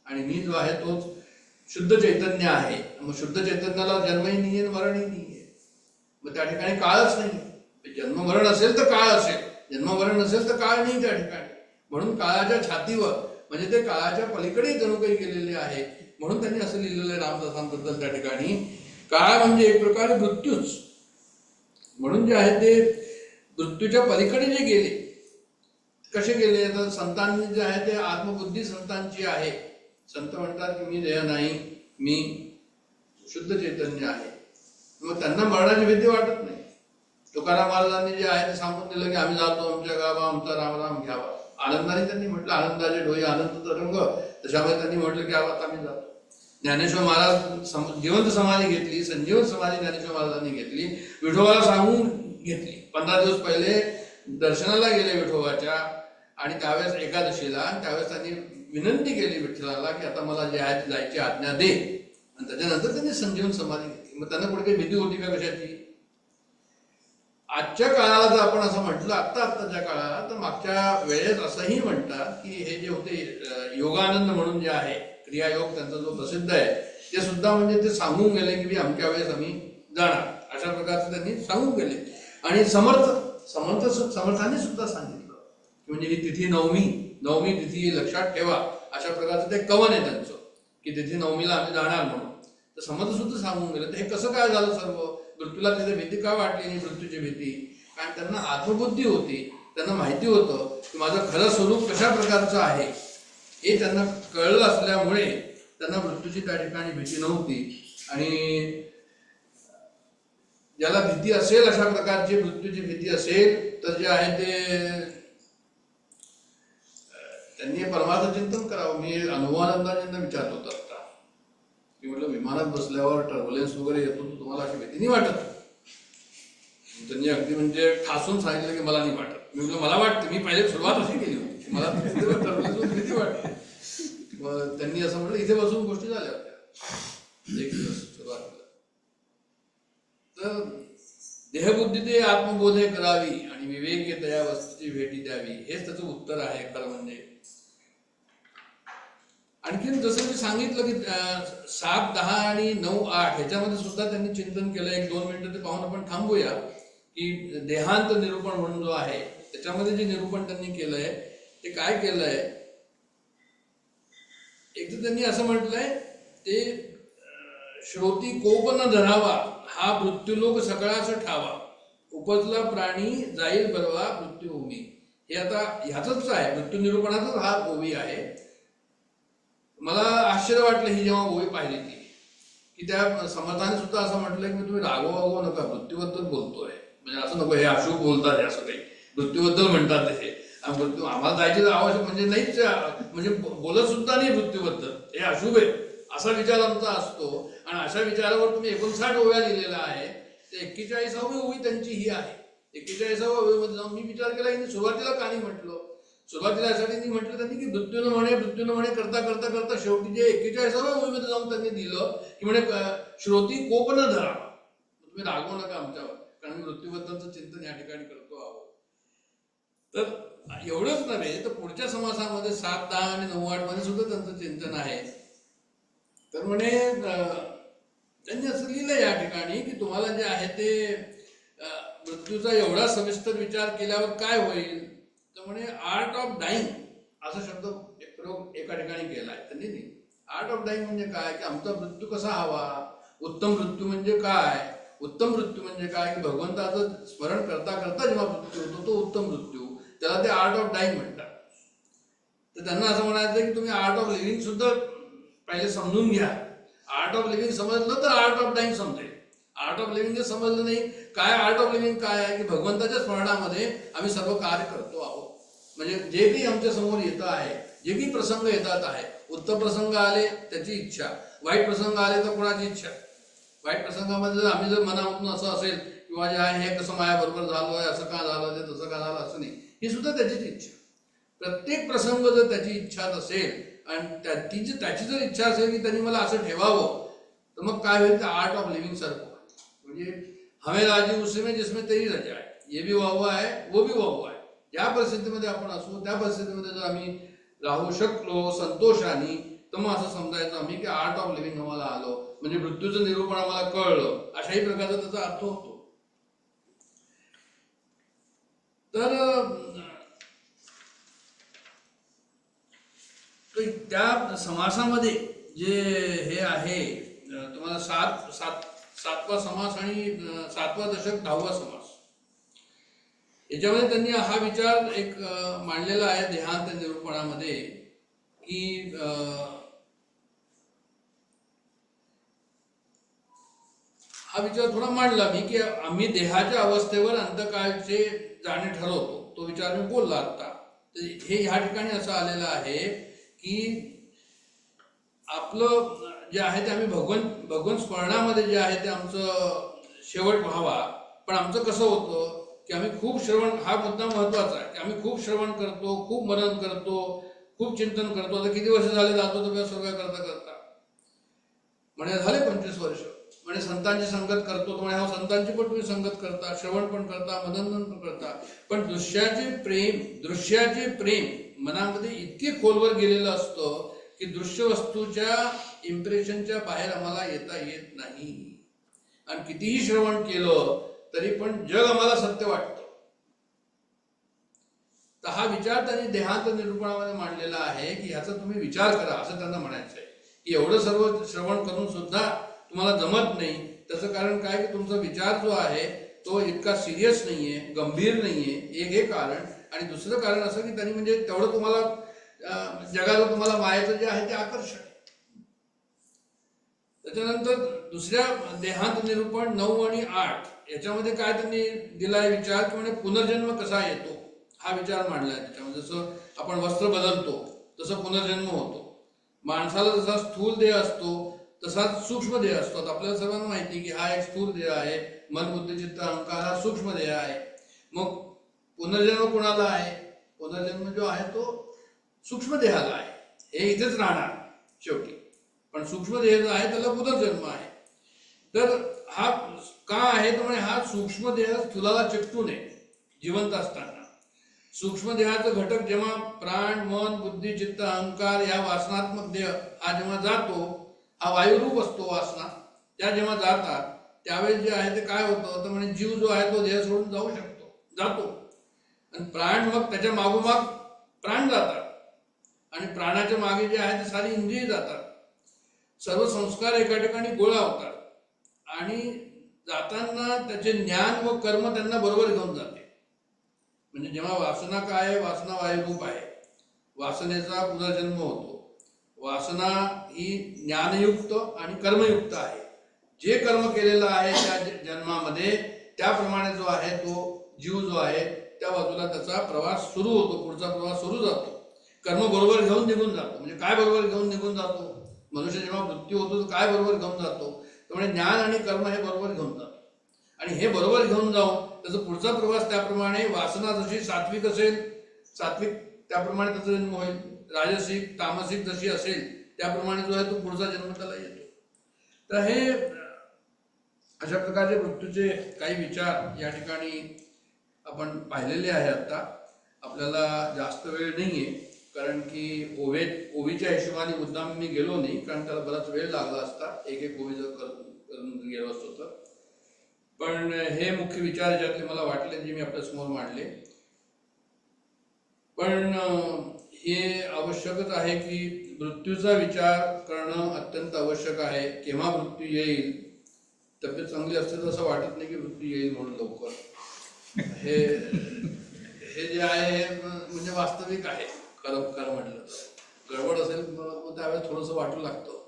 आणि मी जो आहे तोच शुद्ध चैतन्य आहे, मग शुद्ध चैतन्याला जन्मही नाहीये, मरणही नाहीये, मग त्या ठिकाणी काळच नाही. जन्म मरण असेल तर काळ असेल, जन्म मरण नसेल तर काळ नाही त्या ठिकाणी. म्हणून काळाच्या छातीवर म्हणजे ते काळाच्या पलीकडे जणू काही गेलेले आहे. म्हणून त्यांनी असं लिहिलेलं आहे रामदासांबद्दल त्या ठिकाणी, काळ म्हणजे एक प्रकारे मृत्यूच. म्हणून जे आहे ते मृत्यूच्या पलीकडे जे गेले, कसे गेले तर संतांनी जे आहे ते आत्मबुद्धी संतांची आहे. संत म्हणतात की मी देह नाही, मी शुद्ध चैतन्य आहे. मग त्यांना मरणाची भीती वाटत नाही. तुकाराम महाराजांनी जे आहे ते सांगून दिलं की आम्ही जातो आमच्या गावा, आमचा राम राम घ्यावा. आनंदाने त्यांनी म्हटलं, आनंदाचे डोळे आनंद तरंग, त्याच्यामुळे त्यांनी म्हटलं की आता आम्ही जातो. ज्ञानेश्वर महाराज जिवंत समाधी घेतली, संजीवन समाधी ज्ञानेश्वर महाराजांनी घेतली, विठोबाला सांगून घेतली. 15 दिवस पहिले दर्शनाला गेले विठोबाच्या, आणि त्यावेळेस एकादशीला, आणि त्यावेळेस त्यांनी विनंती केली विठ्ठलाला की आता मला जे आहे जायची आज्ञा दे. आणि त्याच्यानंतर त्यांनी संजीवन समाधी घेतली. मग त्यांना कुठे भीती होती का कशाची? आजच्या काळाला जर आपण असं म्हटलं, आत्ताच्या काळात, तर मागच्या वेळेस असंही म्हणतात की हे जे होते योगानंद म्हणून जे आहे क्रियायोग त्यांचा जो प्रसिद्ध आहे, ते सुद्धा म्हणजे ते सांगून गेले की अमक्या वेळेस आम्ही जाणार, अशा प्रकारचे त्यांनी सांगून गेले. आणि समर्थांनी सुद्धा सांगितलं की म्हणजे ही तिथी नवमी तिथी लक्षात ठेवा, अशा प्रकारचं ते कवन आहे त्यांचं की तिथी नवमीला आम्ही जाणार म्हणून. तर समर्थ सुद्धा सांगून गेले. तर हे कसं काय झालं सर्व? मृत्यूला तिथे भीती का वाटली नाही? मृत्यूची भीती कारण त्यांना आत्मबुद्धी होती त्यांना माहिती होतं की माझं खरं स्वरूप कशा प्रकारचं आहे हे त्यांना कळलं असल्यामुळे त्यांना मृत्यूची त्या ठिकाणी भीती नव्हती. आणि ज्याला भीती असेल, अशा प्रकारची मृत्यूची भीती असेल, तर जे आहे ते त्यांनी परमार्थ चिंतन करावं. मी अनुभवानंदांना विचारत होतो आता की म्हटलं विमानात बसल्यावर टर्ब्युलन्स वगैरे येतो तर तुम्हाला अशी भीती नाही वाटत? त्यांनी अगदी म्हणजे ठासून सांगितलं की मला नाही वाटत. मी म्हटलं मला वाटते, मी पहिले सुरुवात अशी केली होती, मला टर्ब्युलन्स भीती वाटते. मग त्यांनी असं म्हटलं इथे बसून गोष्टी झाल्या होत्या एक दिवस सुरुवातीला. तर देहबुद्धी ते आत्मबोधे करावी आणि विवेक त्या वस्तूची भेटी द्यावी, हेच त्याचं उत्तर आहे खरं म्हणजे. आणखीन जसं मी सांगितलं की 7, 10 आणि 9, 8 ह्याच्यामध्ये सुद्धा त्यांनी चिंतन केलं. 1-2 मिनिटं ते पाहून आपण थांबूया की देहांत निरूपण म्हणून जो आहे त्याच्यामध्ये जे निरूपण त्यांनी केलंय ते काय केलंय. एक तर त्यांनी असं म्हटलंय ते श्रोती कोप न धरावा, हा मृत्यूलोक सगळाच ठावा, उपजला प्राणी जाईल बरवा मृत्यूभूमी. हे आता ह्याच आहे, मृत्यू निरूपणाचाच हा ओवी आहे. मला आश्चर्य वाटलं ही जेव्हा ओवी पाहिली ती, की त्या समर्थाने सुद्धा असं म्हटलं की तुम्ही रागवू नका, मृत्यूबद्दल बोलतोय, म्हणजे असं नको हे अशुभ बोलतात, असं काही मृत्यूबद्दल म्हणतात हे मृत्यू आम्हाला जायची आवश्यक म्हणजे नाहीच, म्हणजे बोलत सुद्धा नाही मृत्यूबद्दल, हे अशुभ आहे असा विचार आमचा असतो. आणि अशा विचारावर तुम्ही 59 ओव्या लिहिलेला आहे. ते 41वी ओवी त्यांची ही आहे. 41व्या ओवीमध्ये जाऊन मी विचार केला की सुरुवातीला का नाही म्हटलं. सुरुवातीला यासाठी म्हटलं त्यांनी की मृत्यूनं म्हणे करता करता करता शेवटी जे 41व्या ओवीमध्ये जाऊन त्यांनी दिलं की म्हणे श्रोती कोप न धरावा, तुम्ही रागवू नका आमच्यावर, कारण मृत्यूबद्दलचं चिंतन या ठिकाणी करतो आहोत. तर एवढंच नव्हे तर पुढच्या समासामध्ये 7, 10 आणि 9, 8 मध्ये सुद्धा त्यांचं चिंतन आहे. तर म्हणे त्यांनी असं लिहिलं या ठिकाणी की तुम्हाला जे आहे ते मृत्यूचा एवढा सविस्तर विचार केल्यावर काय होईल. तर म्हणे आर्ट ऑफ डाईंग असा शब्द प्रयोग एका ठिकाणी केलाय त्यांनी. आर्ट ऑफ डाईंग म्हणजे काय की आमचा मृत्यू कसा हवा, उत्तम मृत्यू म्हणजे काय, उत्तम मृत्यू म्हणजे काय की भगवंताचं स्मरण करता करता जेव्हा मृत्यू होतो तो उत्तम मृत्यू, त्याला ते आर्ट ऑफ डाईंग म्हणतात. तर त्यांना असं म्हणायचं की तुम्ही आर्ट ऑफ लिव्हिंग सुद्धा पहिले समजून घ्या. आर्ट ऑफ लिव्हिंग समजलं तर आर्ट ऑफ डाईंग समजेल. आर्ट ऑफ लिव्हिंग समजलं नाही, काय आर्ट ऑफ लिव्हिंग काय आहे की भगवंताच्या स्मरणामध्ये आम्ही सर्व कार्य करतो आहोत. म्हणजे जे काही आमच्या समोर येतं आहे, जे काही प्रसंग येतात आहे, उत्तम प्रसंग आले त्याची इच्छा, वाईट प्रसंग आले तर कोणाची इच्छा. वाईट प्रसंगामध्ये जर आम्ही जर मनामधून असं असेल किंवा जे आहे हे कसं माझ्याबरोबर झालं आहे, असं का झालं, ते तसं का झालं, असं नाही, ही सुद्धा त्याचीच इच्छा. प्रत्येक प्रसंग जर त्याची इच्छा असेल आणि त्याची जर इच्छा असेल की त्यांनी मला असं ठेवावं, तर मग काय होईल, तर आर्ट ऑफ लिव्हिंग सारखं. म्हणजे हमें राजी उसमें जिसमें तेरी रजा आहे, ये भी वाहवा आहे वो भी वाहवा आहे. ज्या परिस्थितीमध्ये आपण असू त्या परिस्थितीमध्ये जर आम्ही राहू शकलो संतोषाने, तर मग असं समजायचं आम्ही की आर्ट ऑफ लिव्हिंग आम्हाला आलो, म्हणजे मृत्यूचं निरूपण आम्हाला कळलं, अशाही प्रकारचा त्याचा अर्थ होतो. तर त्या समासामध्ये जे हे आहे तुम्हाला 7वा समास आणि 7वा दशक 10वा समास, याच्यामध्ये त्यांनी हा विचार एक मांडलेला आहे देहांत निरूपणामध्ये की हा विचार थोडा मांडला मी की आम्ही देहाच्या अवस्थेवर अंतकाळचे जाणे ठरवतो. तो विचार मी बोलला आता. तर हे ह्या ठिकाणी असं आलेलं आहे की आपलं जे आहे ते आम्ही भगवंत स्मरणामध्ये जे आहे ते आमचं शेवट व्हावा. पण आमचं कसं होतं की आम्ही खूप श्रवण, हा मुद्दा महत्वाचा आहे की आम्ही खूप श्रवण करतो, खूप मनन करतो, खूप चिंतन करतो. आता किती वर्ष झाले जातो तुम्ही सर्व करता करता, म्हणजे झाले 25 वर्ष. म्हणजे संतांची संगत करतो, म्हणजे हा संतांची पण तुम्ही संगत करता, श्रवण पण करता, मनन पण करता. पण दृश्याचे प्रेम मनामध्ये इतके खोलवर गेलेलं असतं की दृश्य वस्तूच्या इम्प्रेशनच्या बाहेर आम्हाला येता येत नाही. आणि कितीही श्रवण केलं तरी पण जग आम्हाला सत्य वाटतं. तर हा विचार त्यांनी देहांत निरूपणामध्ये मांडलेला आहे की ह्याचा तुम्ही विचार करा, असं त्यांना म्हणायचं आहे. की एवढं सर्व श्रवण करून सुद्धा तुम्हाला जमत नाही, त्याचं कारण काय की तुमचा विचार जो आहे तो इतका सिरियस नाहीये, गंभीर नाहीये, एक हे कारण. आणि दुसरं कारण असं की त्यांनी म्हणजे तेवढं तुम्हाला जगाला तुम्हाला मायेचं जे आहे ते आकर्षण. त्याच्यानंतर दुसऱ्या देहांत निरूपण 9 आणि 8 याच्यामध्ये काय त्यांनी दिलाय विचार की म्हणजे पुनर्जन्म कसा येतो हा विचार मांडलाय. त्याच्यामध्ये जसं आपण वस्त्र बदलतो तसं पुनर्जन्म होतो. माणसाला जसा स्थूल देह असतो तसाच सूक्ष्म देह असतो. आपल्याला सर्वांना माहिती की हा एक स्थूल देह आहे, मन बुद्धी चित्त अहंकार हा सूक्ष्म देह आहे. मग पुनर्जन्म कोणाला आहे? पुनर्जन्म जो आहे तो सूक्ष्म देहाला आहे. हे इथेच राहणार शेवटी, पण सूक्ष्म देह जो आहे त्याला पुनर्जन्म आहे. तर हा का आहे तर म्हणजे हा सूक्ष्म देह स्थूलाला चिकटू नये जिवंत असताना. सूक्ष्म देहाचं घटक जेव्हा प्राण मन बुद्धी चित्त अहंकार या वासनात्मक देह हा जेव्हा जातो, हा वायुरूप असतो वासना, त्या जेव्हा जातात त्यावेळेस जे आहे ते काय होतं तर म्हणजे जीव जो आहे तो देह सोडून जातो. आणि प्राण मग त्याच्या मागोमाग प्राण जातात आणि प्राणाच्या मागे जे आहे ते सारी इंद्रिय जातात. सर्व संस्कार एका ठिकाणी गोळा होतात आणि जाताना त्याचे ज्ञान व कर्म त्यांना बरोबर घेऊन जाते. म्हणजे जेव्हा वासना काय आहे, वासना वायुरूप आहे, वासनेचा पुनर्जन्म होतो. वासना ही ज्ञानयुक्त आणि कर्मयुक्त आहे. जे कर्म केलेलं आहे त्या जन्मामध्ये त्याप्रमाणे जो आहे तो जीव जो आहे त्या बाजूला त्याचा प्रवास सुरू होतो, पुढचा प्रवास सुरू जातो. कर्म बरोबर घेऊन निघून जातो. म्हणजे काय बरोबर घेऊन निघून जातो? मनुष्य जेव्हा मृत्यू होतो तर काय बरोबर घेऊन जातो? त्यामुळे ज्ञान आणि कर्म हे बरोबर घेऊन जातो. आणि हे बरोबर घेऊन जाऊन त्याचा पुढचा प्रवास त्याप्रमाणे वासना जशी सात्विक असेल सात्विक त्याप्रमाणे त्याचा जन्म होईल, राजसिक तामसिक जशी असेल त्याप्रमाणे जो आहे तो पुढचा जन्म त्याला येतो. तर हे अशा प्रकारचे मृत्यूचे काही विचार या ठिकाणी आपण पाहिलेले आहे. आता आपल्याला जास्त वेळ नाहीये कारण की ओवीच्या हिशोबाने मुद्दाम मी गेलो नाही कारण त्याला बराच वेळ लागला असता. एक ओवी जर करून गेलो असतो तर. पण हे मुख्य विचार ज्यातले मला वाटले जे मी आपल्या समोर मांडले. पण हे आवश्यकच आहे की मृत्यूचा विचार करणं अत्यंत आवश्यक आहे. केव्हा मृत्यू येईल, तब्येत चांगली असते तर असं वाटत नाही की मृत्यू येईल म्हणून लवकर. हे जे आहे हे म्हणजे वास्तविक आहे. खरं म्हटलं गडबड असेल त्यावेळेस थोडंसं वाटू लागतं,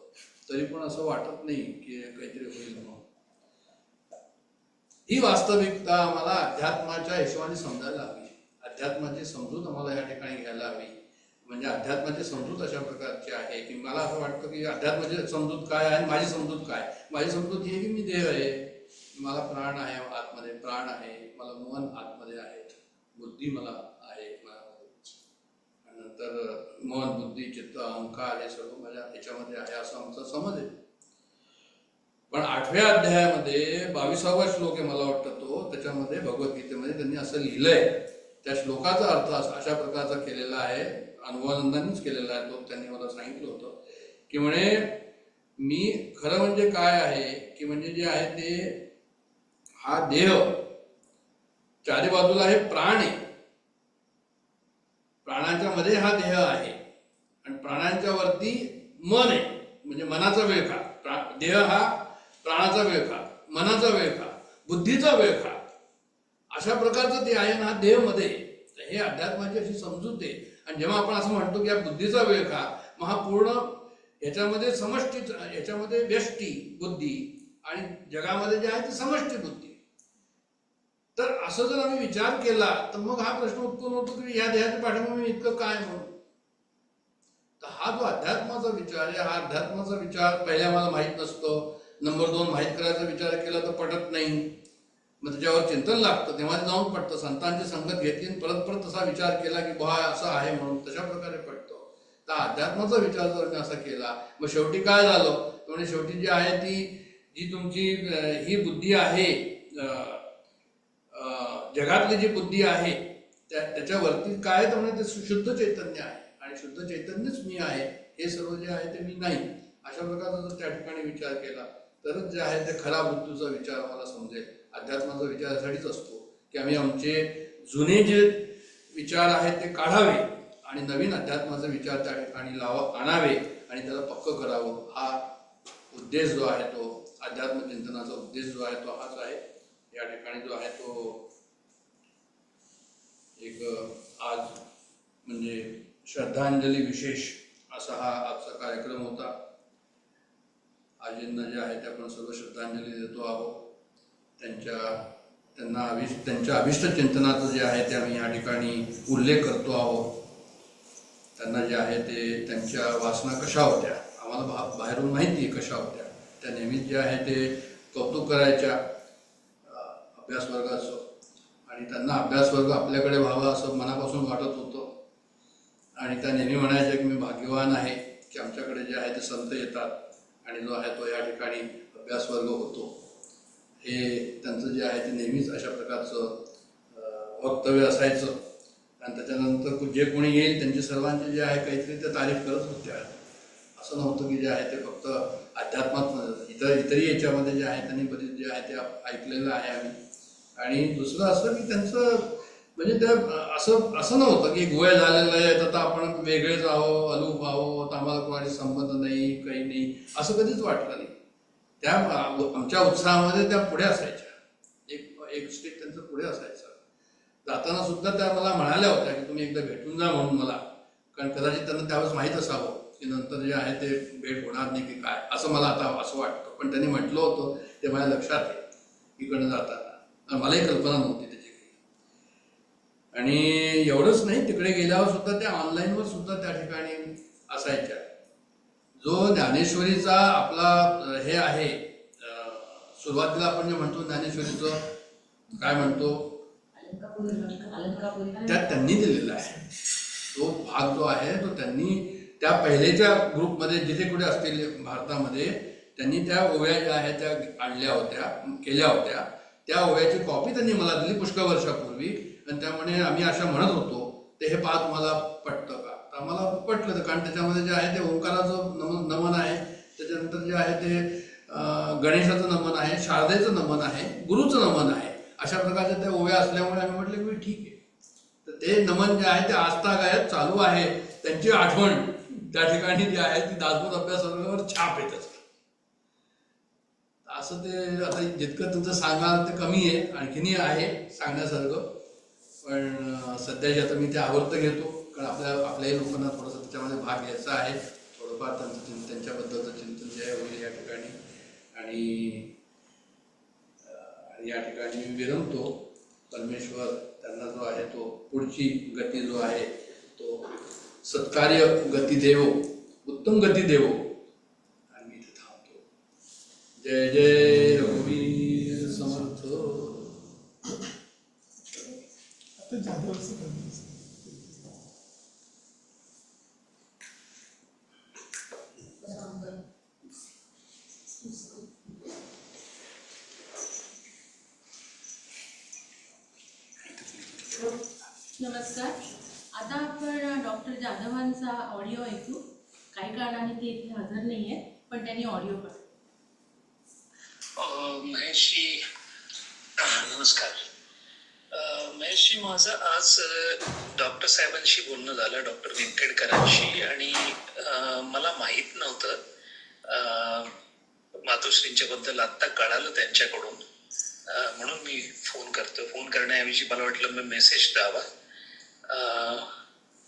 तरी पण असं वाटत नाही की काहीतरी होईल म्हणून. ही वास्तविकता आम्हाला अध्यात्माच्या हिशोबाने समजायला हवी. अध्यात्माची समजूत आम्हाला या ठिकाणी घ्यायला हवी. म्हणजे अध्यात्माची समजूत अशा प्रकारची आहे की मला असं वाटतं की अध्यात्माची समजूत काय आहे आणि माझी समजूत काय. माझी समजूत ही आहे की मी देह आहे, मला प्राण आहे, आतमध्ये प्राण आहे, मला मन आतमध्ये आहे, बुद्धी मला आहे नंतर मन बुद्धी चित्त अहंकार हे सर्व माझ्या याच्यामध्ये आहे असं आमचा समज आहे. पण 8व्या अध्यायामध्ये 22वा श्लोक आहे मला वाटतं तो, त्याच्यामध्ये भगवद्गीतेमध्ये त्यांनी असं लिहिलंय. त्या श्लोकाचा अर्थ अशा प्रकारचा केलेला आहे, अनुभवानंदांनीच केलेला आहे तो. त्यांनी मला सांगितलं होतं की म्हणे मी खरं म्हणजे काय आहे की म्हणजे जे आहे ते हा देह चारी बाजूला हे प्राण आहे, प्राणांच्या मध्ये हा देह आहे आणि प्राणांच्या वरती मन आहे म्हणजे मनाचा विळखा. देह हा प्राणाचा विळखा, मनाचा विळखा, बुद्धीचा विळखा अशा प्रकारचं ते आहे ना हा देह मध्ये. हे अध्यात्माची अशी समजूत आहे. आणि जेव्हा आपण असं म्हणतो की या बुद्धीचा विळखा मग हा पूर्ण याच्यामध्ये समष्टी, याच्यामध्ये व्यष्टी बुद्धी आणि जगामध्ये जे आहे ते समष्टी बुद्धी. तर असं जर आम्ही विचार केला तर मग हा प्रश्न उत्पन्न होतो की या देहाच्या पाठीमागे इतकं काय म्हणून. तर हा जो अध्यात्माचा विचार आहे, हा अध्यात्माचा विचार पहिल्या मला माहीत नसतं. नंबर 2 माहीत करायचा विचार केला तर पटत नाही. मग त्याच्यावर चिंतन लागतं तेव्हा जाऊन पडतं. संतांची संगत घेतली परत परत तसा विचार केला की बा असं आहे म्हणून तशा प्रकारे पडतो. तर अध्यात्माचा विचार जर मी असा केला मग शेवटी काय झालं म्हणजे शेवटी जी आहे ती जी तुमची ही बुद्धी आहे, जगातली जी बुद्धी आहे त्याच्यावरती काय तर म्हणजे ते शुद्ध चैतन्य आहे आणि शुद्ध चैतन्यच मी आहे. हे सर्व जे आहे ते मी नाही. अशा प्रकारचा जर त्या ठिकाणी विचार केला तरच जे आहे ते खरा मृत्यूचा विचार आम्हाला समजेल. अध्यात्माचा विचार यासाठीच असतो की आम्ही आमचे जुने जे विचार आहेत ते काढावे आणि नवीन अध्यात्माचा विचार त्या ठिकाणी आणावे आणि त्याला पक्क करावं. हा उद्देश जो आहे तो अध्यात्म चिंतनाचा उद्देश जो आहे तो हाच आहे. या ठिकाणी जो आहे तो एक आज म्हणजे श्रद्धांजली विशेष असा हा आजचा कार्यक्रम होता. आजींना जे आहे ते आपण सर्व श्रद्धांजली देतो आहोत. त्यांच्या अभिष्ट चिंतनाचं जे आहे ते आम्ही या ठिकाणी उल्लेख करतो आहोत. त्यांना जे आहे ते त्यांच्या वासना कशा होत्या आम्हाला बाहेरून माहिती आहे कशा होत्या. त्या नेहमीच जे आहे ते कौतुक करायच्या अभ्यासवर्गाचं, आणि त्यांना अभ्यासवर्ग आपल्याकडे व्हावा असं मनापासून वाटत होतं. आणि त्या नेहमी म्हणायच्या की मी भाग्यवान आहे की आमच्याकडे जे आहे ते संत येतात आणि जो आहे तो या ठिकाणी अभ्यासवर्ग होतो. हे त्यांचं जे आहे ते नेहमीच अशा प्रकारचं वक्तव्य असायचं. आणि त्याच्यानंतर जे कोणी येईल त्यांची सर्वांची जे आहे काहीतरी ते तारीफ करत होत्या. असं नव्हतं की जे आहे ते फक्त अध्यात्मात इतरही याच्यामध्ये जे आहे त्यांनी बरीच जे आहे ते ऐकलेलं आहे आम्ही. आणि दुसरं असं की त्यांचं म्हणजे त्या असं नव्हतं की गोया झालेलं आहे तर आपण वेगळेच आहोत, अलूप आहोत, आम्हाला कोणाशी संबंध नाही, काही नाही, असं कधीच वाटलं नाही. त्या आमच्या उत्साहामध्ये त्या पुढे असायच्या. एक स्टेप त्यांचं पुढे असायचं. जाताना सुद्धा त्या मला म्हणाल्या होत्या की तुम्ही एकदा भेटून जा म्हणून मला, कारण कदाचित त्यांना त्यावेळेस माहीत असावं की नंतर जे आहे ते भेट होणार नाही की काय, असं मला आता असं वाटतं. पण त्यांनी म्हटलं होतं ते माझ्या लक्षात आहे इकडनं जाताना. मलाही कल्पना नव्हती त्याची काही. आणि एवढंच नाही, तिकडे गेल्यावर सुद्धा त्या ऑनलाईनवर सुद्धा त्या ठिकाणी असायच्या. जो ज्ञानेश्वरीचा आपला हे आहे, सुरुवातीला आपण जे म्हणतो ज्ञानेश्वरीचं काय म्हणतो त्यात त्यांनी दिलेला आहे. तो भाग जो आहे तो त्यांनी त्या पहिलेच्या ग्रुपमध्ये जिथे कुठे असतील भारतामध्ये त्यांनी त्या ओव्या ज्या आहेत त्या आणल्या होत्या, केल्या होत्या. त्या ओव्याची कॉपी त्यांनी मला दिली पुष्कळ वर्षापूर्वी. आणि त्यामुळे आम्ही अशा म्हणत होतो ते हे पाहा तुम्हाला पटतं का, तर आम्हाला पटलं. कारण त्याच्यामध्ये जे आहे ते ओंकाराचं नमन आहे, त्याच्यानंतर जे आहे ते गणेशाचं नमन आहे, शारदेचं नमन आहे, गुरुचं नमन आहे. अशा प्रकारच्या त्या ओव्या असल्यामुळे आम्ही म्हटलं की ठीक आहे. तर ते नमन जे आहे ते आजतागायत चालू आहे. त्यांची आठवण त्या ठिकाणी जी आहे ती दासबोध अभ्यासवर्गावर छाप येत असते. असं ते आता जितकं तुमचं सांगाल ते कमी आहे, आणखीनही आहे सांगण्यासारखं. पण सध्याची आता मी ते आवर्त घेतो, कारण आपल्याही लोकांना थोडंसं त्याच्यामध्ये भाग घ्यायचा आहे. थोडंफार त्यांच्याबद्दलचं चिंतन जे आहे होईल या ठिकाणी. आणि या ठिकाणी मी विनंतो परमेश्वर त्यांना जो आहे तो पुढची गती जो आहे तो सत्कार्य गती देवो, उत्तम गती देवो. आणि मी इथे थांबतो. जय जय रघुवीर समर्थ. आता जाधवचं करतो. नमस्कार. आता आपण डॉक्टर जाधवांचा ऑडिओ ऐकू. काही कारणाने ते इथे हजर नाही आहेत, पण त्यांनी ऑडिओ पाठवला. महेशजी नमस्कार. महेशजी माझं आज डॉक्टर साहेबांशी बोलणं झालं, डॉक्टर व्यंकटकरांशी. आणि मला माहीत नव्हतं मातोश्रींच्या बद्दल. आत्ता कळालं त्यांच्याकडून, म्हणून मी फोन करतो. फोन करण्याऐवजी मला वाटलं मी मेसेज द्यावा.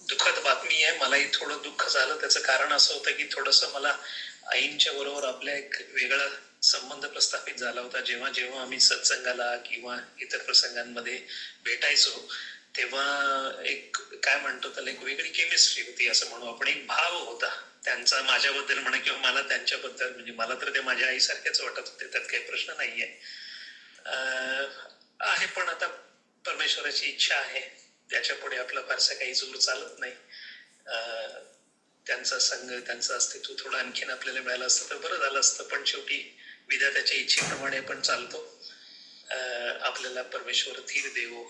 दुःखद बातमी आहे. मलाही थोडं दुःख झालं. त्याचं कारण असं होतं की थोडंसं मला आईंच्या बरोबर आपल्या एक वेगळा संबंध प्रस्थापित झाला होता. जेव्हा जेव्हा आम्ही सत्संगाला किंवा इतर प्रसंगांमध्ये भेटायचो तेव्हा एक काय म्हणतो त्याला एक वेगळी केमिस्ट्री होती असं म्हणू आपण. एक भाव होता त्यांचा माझ्याबद्दल म्हणा किंवा मला त्यांच्याबद्दल. म्हणजे मला तर ते माझ्या आईसारखेच वाटत होते, त्यात काही प्रश्न नाहीये. आहे पण आता परमेश्वराची इच्छा आहे, त्याच्या पुढे आपला फारसा काही जोर चालत नाही. त्यांचा संघ, त्यांचं अस्तित्व थोडं आणखीन आपल्याला मिळालं असतं तर बरं झालं असतं. पण शेवटी विधात्याच्या इच्छेप्रमाणे आपण चालतो. आपल्याला परमेश्वर धीर देवो.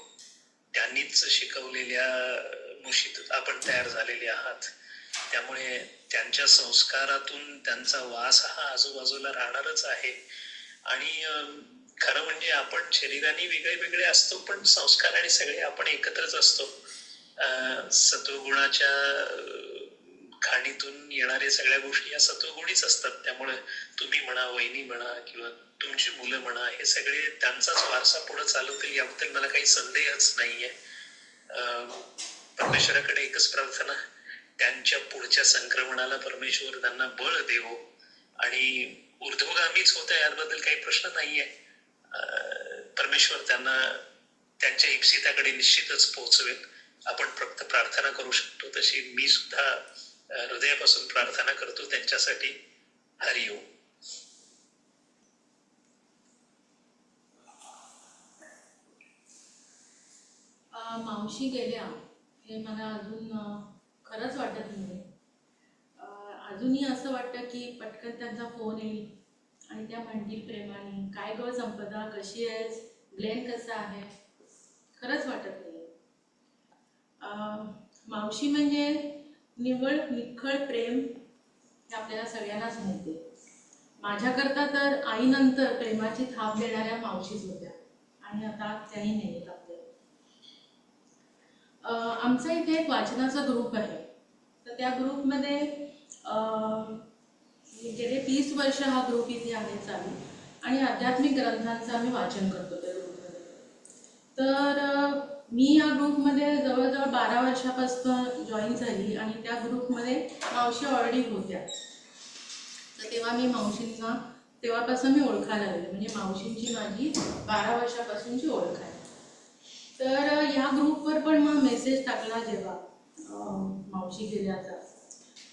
त्यांनीच शिकवलेल्या मुशीत आपण तयार झालेले आहात. त्यामुळे त्यांच्या संस्कारातून त्यांचा वास हा आजूबाजूला राहणारच आहे. आणि खरं म्हणजे आपण शरीराने वेगळे वेगळे असतो, पण संस्कार आणि सगळे आपण एकत्रच असतो. सत्वगुणाच्या खाणीतून येणाऱ्या सगळ्या गोष्टी या सत्वगुणीच असतात. त्यामुळे तुम्ही म्हणा, वहिनी म्हणा किंवा तुमची मुलं म्हणा, हे सगळे त्यांचाच वारसा पुढे चालवतील याबद्दल मला काही संदेहच नाहीये. परमेश्वराकडे एकच प्रार्थना, त्यांच्या पुढच्या संक्रमणाला परमेश्वर त्यांना बळ देवो आणि ऊर्ध्वगामीच होत्या याबद्दल काही प्रश्न नाहीये. परमेश्वर त्यांना त्यांच्या इप्सिताकडे निश्चितच पोहोचवेल. आपण फक्त प्रार्थना करू शकतो, तशी मी सुद्धा हृदयापासून प्रार्थना करतो त्यांच्यासाठी. हरिओम. मावशी गेल्या हे मला अजून खरंच वाटत नाही. अजूनही असं वाटतं की पटकन त्यांचा फोन येईल आणि त्या म्हणतील प्रेमाने, काय गं संपदा, कशी आहेस, ग्लेन कसा आहे. खरंच वाटत नाही. मावशी म्हणजे निव्वळ निखळ प्रेम हे आपल्याला सगळ्यांनाच माहिती आहे. माझ्याकरता तर आईनंतर प्रेमाची थाप देणाऱ्या मावशीच होत्या आणि आता त्याही नाही आहेत आपल्याला. आमचा इथे एक वाचनाचा ग्रुप आहे. तर त्या ग्रुपमध्ये गेले 30 वर्ष हा ग्रुप इथे आहे चालू आणि आध्यात्मिक ग्रंथांचं आम्ही वाचन करतो त्या ग्रुपमध्ये. तर मी या ग्रुपमध्ये जवळजवळ 12 वर्षापासून जॉईन झाली आणि त्या ग्रुपमध्ये मावशी ऑलरेडी होत्या. तर तेव्हा मी मावशींना तेव्हापासून मी ओळखायला लागले, म्हणजे मावशींची माझी 12 वर्षापासूनची ओळख आहे. तर ह्या ग्रुपवर पण मग मेसेज टाकला जेव्हा मावशी गेल्याचा,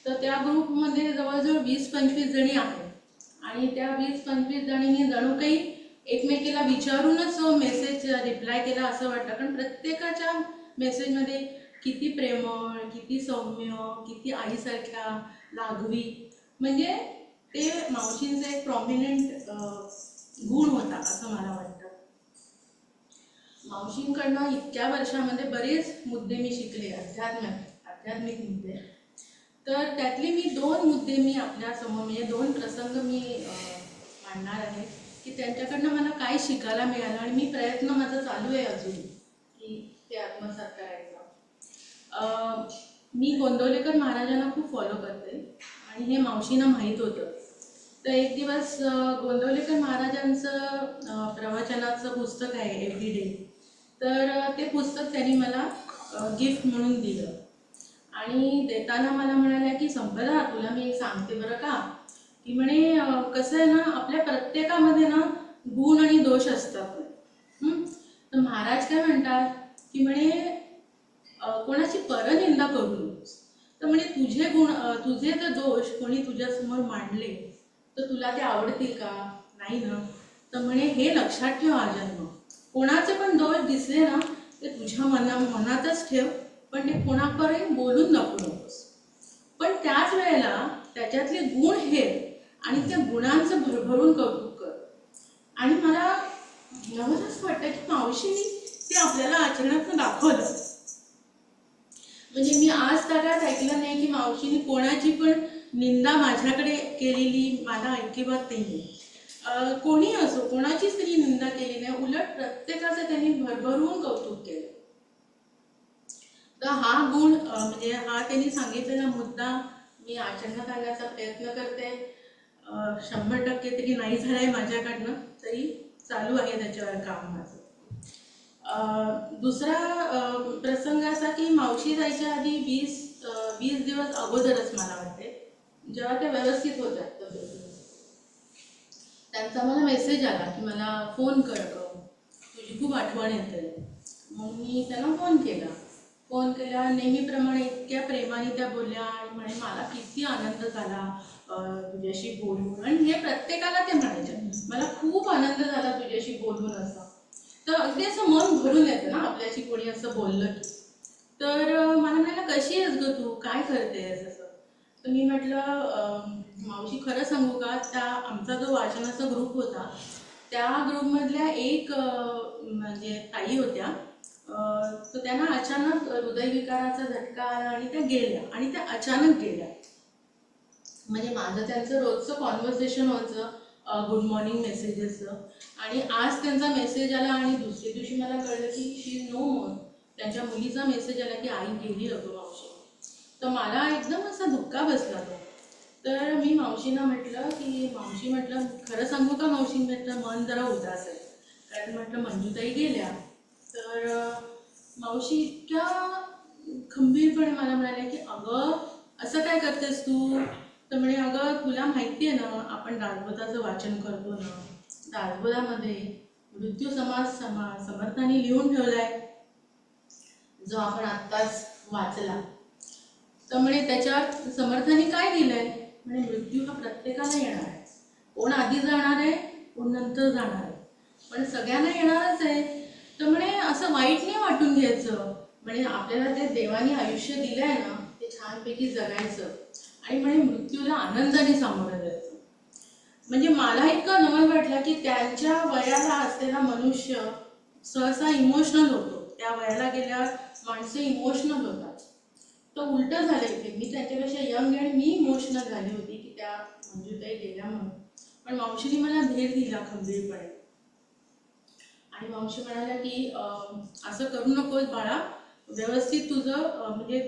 तर त्या ग्रुपमध्ये जवळजवळ 20-25 जणी आहेत आणि त्या 20-25 जणींनी जणू काही एकमेकीला विचारूनच मेसेज रिप्लाय केला असं वाटतं. कारण प्रत्येकाच्या मेसेजमध्ये किती प्रेमळ, किती सौम्य, किती आईसारख्या लाघवी, म्हणजे ते मावशींचा एक प्रॉमिनंट गुण होता असं मला वाटतं. मावशींकडनं इतक्या वर्षामध्ये बरेच मुद्दे मी शिकले, आध्यात्मिक मुद्दे. तर त्यातले मी 2 मुद्दे मी आपल्यासमोर, म्हणजे 2 प्रसंग मी मांडणार आहे की त्यांच्याकडनं मला काय शिकायला मिळालं आणि मी प्रयत्न माझा चालू आहे अजून की ते आत्मसात करायचं. मी गोंदवलेकर महाराजांना खूप फॉलो करते आणि हे मावशींना माहीत होतं. तर एक दिवस गोंदवलेकर महाराजांचं प्रवचनाचं पुस्तक आहे एव्हरीडे, तर ते पुस्तक त्यांनी मला गिफ्ट म्हणून दिलं आणि देताना मला म्हणाल्या की संपदा तुला मी एक सांगते बरं का, की म्हणे कसं आहे ना, आपल्या प्रत्येकामध्ये ना गुण आणि दोष असतात. तर महाराज काय म्हणतात की म्हणे कोणाची परनिंदा करू नकोस. तर म्हणे तुझे गुण, तुझे जर दोष कोणी तुझ्यासमोर मांडले तर तुला ते आवडतील का, नाही ना. तर म्हणे हे लक्षात ठेव आजन्म, कोणाचे पण दोष दिसले ना ते तुझ्या मनातच ठेव, पण ते कोणापर्यंत बोलून नको नकोस. पण त्याच वेळेला त्याच्यातले गुण हेर आणि त्या गुणांचं भरभरून कौतुक कर. आणि मला नवलच वाटतं की मावशीने ते आपल्याला आचरणात दाखवलं. म्हणजे मी आज तागात ऐकलं नाही की मावशीने कोणाची पण निंदा माझ्याकडे केलेली मला अजिबात नाही. कोणी असो, कोणाचीच त्यांनी निंदा केली नाही, उलट प्रत्येकाचं त्यांनी भरभरून कौतुक केलं. तर हा गुण, म्हणजे हा त्यांनी सांगितलेला मुद्दा मी आचरणात आणण्याचा प्रयत्न करते. 100% तरी नाही झालंय माझ्याकडनं, तरी चालू आहे त्याच्यावर काम माझं. दुसरा प्रसंग असा की मावशी जायच्या आधी 20 दिवस अगोदरच मला वाटते, जेव्हा त्या व्यवस्थित होत्या तब्येतीने, त्यांचा मला मेसेज आला की मला फोन कर गं, तुझी खूप आठवण येते. मग मी त्यांना फोन केला नेहमीप्रमाणे इतक्या प्रेमाने त्या बोलल्या आणि म्हणे मला किती आनंद झाला तुझ्याशी बोलून. आणि हे प्रत्येकाला ते म्हणायचे, मला खूप आनंद झाला तुझ्याशी बोलून असं. तर अगदी असं मन भरून येतं ना आपल्याशी कोणी असं बोललं की. तर मला म्हणाला कशी आहेस गं तू, काय करतेस असं. तर मी म्हटलं मावशी खरं सांगू का, त्या आमचा जो वाचनाचा ग्रुप होता त्या ग्रुपमधल्या एक म्हणजे ताई होत्या, तर त्यांना अचानक हृदयविकाराचा झटका आला आणि त्या गेल्या, आणि त्या अचानक गेल्या. म्हणजे माझं त्यांचं रोजचं कॉन्व्हर्सेशन व्हायचं गुड मॉर्निंग मेसेजेसचं, आणि आज त्यांचा मेसेज आला आणि दुसऱ्या दिवशी मला कळलं की शी इज नो मोर. त्यांच्या मुलीचा मेसेज आला की आई गेली अगं मावशी. तर मला एकदम असा धक्का बसला तो. तर मी मावशींना म्हटलं की मावशी, म्हटलं खरं सांगू का मावशी, म्हटलं मन जरा उदास आहे, कारण म्हटलं मंजूताई गेल्या. तर मावशी इतक्या खंबीरपणे मला म्हणाल्या की अगं असं काय करतेस तू. तर म्हणे अगं तुला माहिती आहे ना आपण दासबोधाचं वाचन करतो ना, दासबोधामध्ये मृत्यू समर्थांनी लिहून ठेवलाय जो आपण आत्ताच वाचला. तर म्हणे त्याच्यात समर्थांनी काय लिहिलंय, म्हणे मृत्यू हा प्रत्येकाला येणार आहे. कोण आधी जाणार आहे कोण नंतर जाणार आहे, पण सगळ्यांना येणारच आहे. तर म्हणे असं वाईट नाही वाटून घ्यायचं, म्हणे आपल्याला ते देवाने आयुष्य दिलंय ना ते छानपैकी जगायचं आणि म्हणे मृत्यूला आनंदाने सामोरं जायचं. म्हणजे मला इतकं नवल वाटलं की त्यांच्या वयाला असलेला मनुष्य सहसा इमोशनल होतो. त्या वयाला गेल्यावर माणसं इमोशनल होतात. तर उलटं झालं इथे, मी त्यांच्यापेक्षा यंग आणि मी इमोशनल झाली होती की त्या मंजूताई गेल्या म्हणून. पण मावशीने मला धीर दिला खंबीरपणे आणि मावशी म्हणाल्या की असं करू नकोस बाळा, व्यवस्थित तुझं म्हणजे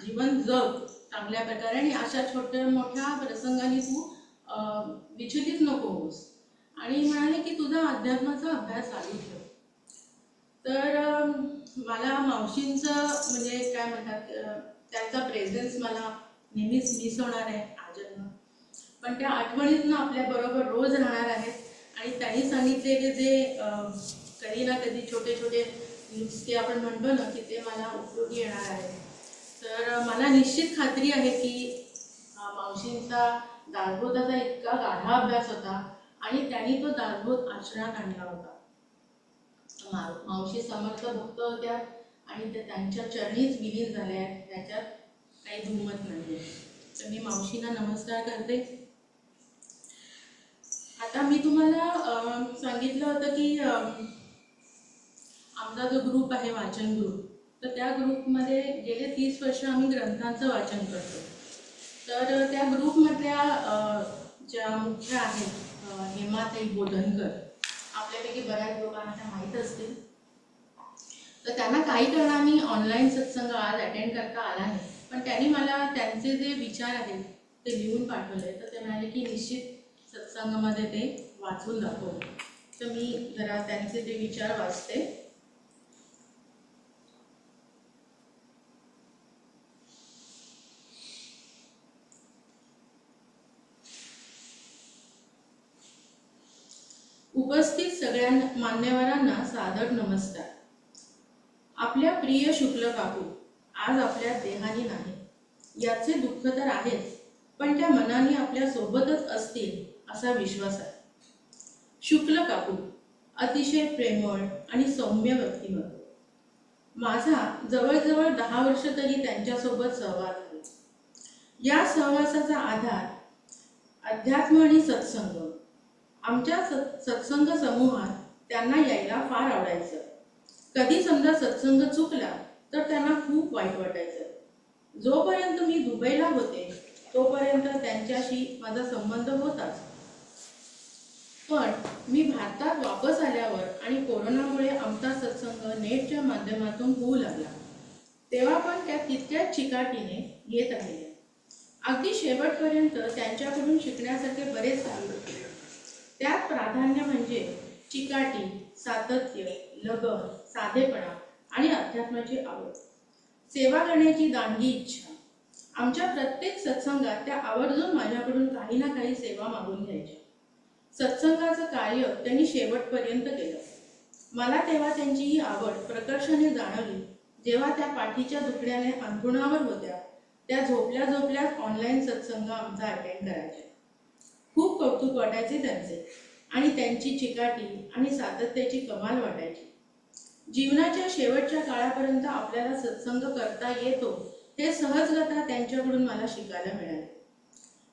जीवन जग चांगल्या प्रकारे आणि अशा छोट्या मोठ्या प्रसंगाने तू विचलित नको होस. आणि म्हणाले की तुझा अध्यात्माचा अभ्यास चालू ठेव. तर मला मावशींचं म्हणजे काय म्हणतात त्यांचा प्रेझेन्स मला नेहमीच मिस होणार आहे आजन्म. पण त्या आठवणीतनं आपल्याबरोबर रोज राहणार आहेत आणि त्यांनी सांगितलेले जे कधी ना कधी छोटे छोटे नुसते आपण म्हणतो ना की ते मला उपयोगी येणार आहे. तर मला निश्चित खात्री आहे की मावशींचा दासबोधाचा इतका गाढा अभ्यास होता आणि त्यांनी तो दासबोध आचरणात आणला होता. मावशी समर्थ भक्त होत्या आणि ते त्यांच्या चरणीच विलीन झाल्या आहेत, त्याच्यात काही दुमत नाही. तर मी मावशींना नमस्कार करते. आता मी तुम्हाला सांगितलं होतं की आमचा जो ग्रुप आहे वाचन ग्रुप, तर त्या ग्रुपमध्ये गेले 30 वर्ष आम्ही ग्रंथांचं वाचन करतो. तर त्या ग्रुपमधल्या ज्या मुख्य आहेत हेमाताई बोधनकर, आपल्यापैकी बऱ्याच लोकांना त्या माहीत असतील. तर त्यांना काही कारणाने ऑनलाईन सत्संग आज अटेंड करता आला नाही, पण त्यांनी मला त्यांचे जे विचार आहेत ते लिहून पाठवले. तर ते म्हणाले की निश्चित सत्संगामध्ये ते वाचून दाखव. तर मी जरा त्यांचे जे विचार वाचते. उपस्थित सगळ्या मान्यवरांना सादर नमस्कार. आपल्या प्रिय शुक्ल काकू आज आपल्या देहाने नाही, याचे दुःख तर आहेच, पण त्या मनाने आपल्या सोबतच असतील असा विश्वास आहे. शुक्ल काकू अतिशय प्रेमळ आणि सौम्य व्यक्तिमत्व. माझा जवळजवळ 10 वर्ष तरी त्यांच्यासोबत सहवास आहे. या सहवासाचा आधार अध्यात्म आणि सत्संग. आमच्या सत्संग समूहात त्यांना यायला फार आवडायचं. कधी समजा सत्संग चुकला तर त्यांना खूप वाईट वाटायचं. जोपर्यंत मी दुबईला होते तोपर्यंत त्यांच्याशी माझा संबंध होताच, पण मी भारतात वापस आल्यावर आणि कोरोनामुळे आमचा सत्संग नेटच्या माध्यमातून होऊ लागला तेव्हा पण त्या तितक्याच चिकाटीने येत राहिल्या. अगदी शेवटपर्यंत त्यांच्याकडून शिकण्यासारखे बरेच काही होते. त्यात प्राधान्य म्हणजे चिकाटी, सातत्य, लगन, साधेपणा आणि अध्यात्माची आवड, सेवा करण्याची दांडगी इच्छा. आमच्या प्रत्येक सत्संगात त्या आवर्जून माझ्याकडून काही ना काही सेवा मागून घ्यायच्या. सत्संगाचं कार्य त्यांनी शेवटपर्यंत केलं. मला तेव्हा त्यांची ही आवड प्रकर्षाने जाणवली जेव्हा त्या पाठीच्या दुखण्याने अंथरुणावर होत्या. त्या झोपल्या ऑनलाईन सत्संग आमचा अटेंड करायच्या. खूप कौतुक वाटायचे त्यांचे आणि त्यांची चिकाटी आणि सातत्याची कमाल वाटायची. जीवनाच्या शेवटच्या काळापर्यंत आपल्याला सत्संग करता येतो हे सहजगता त्यांच्याकडून मला शिकायला मिळाले.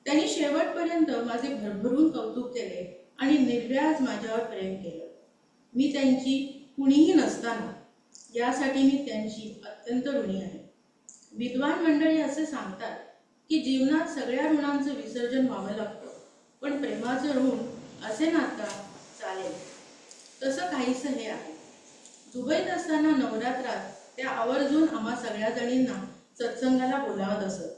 त्यांनी शेवटपर्यंत माझे भरभरून कौतुक केले आणि निर्व्याज माझ्यावर प्रेम केलं. मी त्यांची कुणीही नसताना यासाठी मी त्यांची अत्यंत ऋणी आहे. विद्वान मंडळी असे सांगतात की जीवनात सगळ्या ऋणांचं विसर्जन व्हावं लागतं, पण प्रेमाचं ऋण असे नाता चालेल. तसं काहीसं हे आहे. दुबईत असताना नवरात्रात त्या आवर्जून आम्हा सगळ्या जणींना सत्संगाला बोलावत असत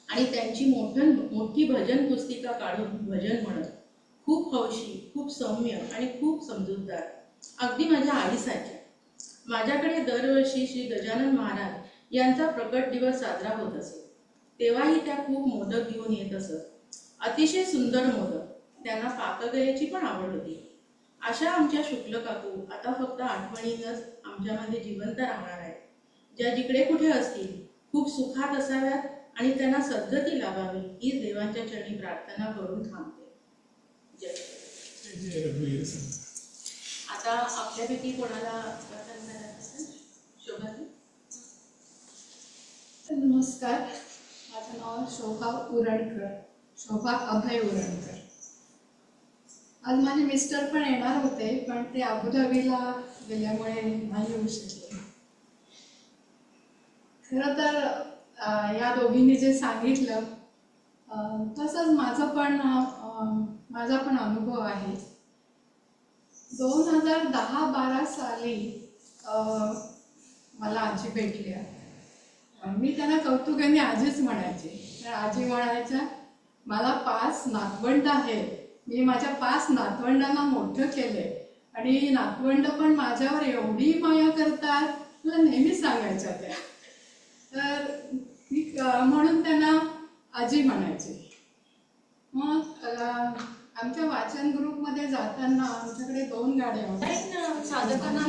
आणि त्यांची मोठी भजन पुस्तिका काढून भजन म्हणत. खूप हौशी, खूप सौम्य आणि खूप समजूतदार, अगदी माझ्या आईसारख्या. माझ्याकडे दरवर्षी श्री गजानन महाराज यांचा प्रकट दिवस साजरा होत असे. तेव्हाही त्या खूप मोदक घेऊन येत असत. अतिशय सुंदर मोदक. त्यांना पाककलेची पण आवड होती. अशा आमच्या शुक्ल काकू आता फक्त आठवणीनच आमच्यामध्ये जिवंत राहणार आहेत, ज्या जिकडे कुठे असतील खूप सुखात असाव्यात आणि त्यांना सद्गती लाभावी ही देवांच्या चरणी प्रार्थना करून थांबते. जय रघुवीर. आता आपल्यापैकी कोणाला कथन करायचं असेल? शोभाजी. नमस्कार, माझं नाव शोभा उरणकर, शोभा अभय उरणकर. आज माझे मिस्टर पण येणार होते, पण ते अबुधाबीला गेल्यामुळे नाही येऊ शकले. खरं तर या दोघींनी जे सांगितलं तसंच माझा पण अनुभव आहे. 2010-12 साली मला आजी भेटल्या. मी त्यांना कौतुकाने आजीच म्हणायचे. तर आजी म्हणायच्या, मला 5 नातवंड आहेत, मी माझ्या 5 नातवंडांना मोठं केलंय आणि नातवंड पण माझ्यावर एवढी माया करतात, मला नेहमी सांगायच्या त्या. तर मी म्हणून त्यांना आजी म्हणायचे. मग आमच्या वाचन ग्रुपमध्ये जाताना आमच्याकडे 2 गाड्या होत्या. साधकांना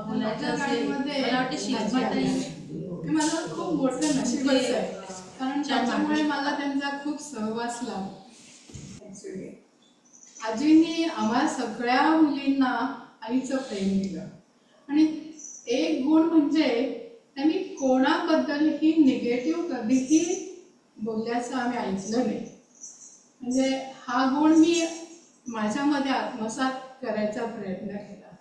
बोलायचं असेल, मला वाटतं शिल्पाताई मला खूप मोठं नशीबच आहे, कारण त्याच्यामुळे मला त्यांचा खूप सहवास लाभला. ॲक्च्युली आजींनी आम्हा सगळ्या मुलींना आईचं प्रेम दिलं आणि एक गुण म्हणजे त्यांनी कोणाबद्दलही निगेटिव्ह कधीही बोलल्याचं आम्ही ऐकलं नाही. म्हणजे हा गुण मी माझ्यामध्ये आत्मसात करायचा प्रयत्न केला.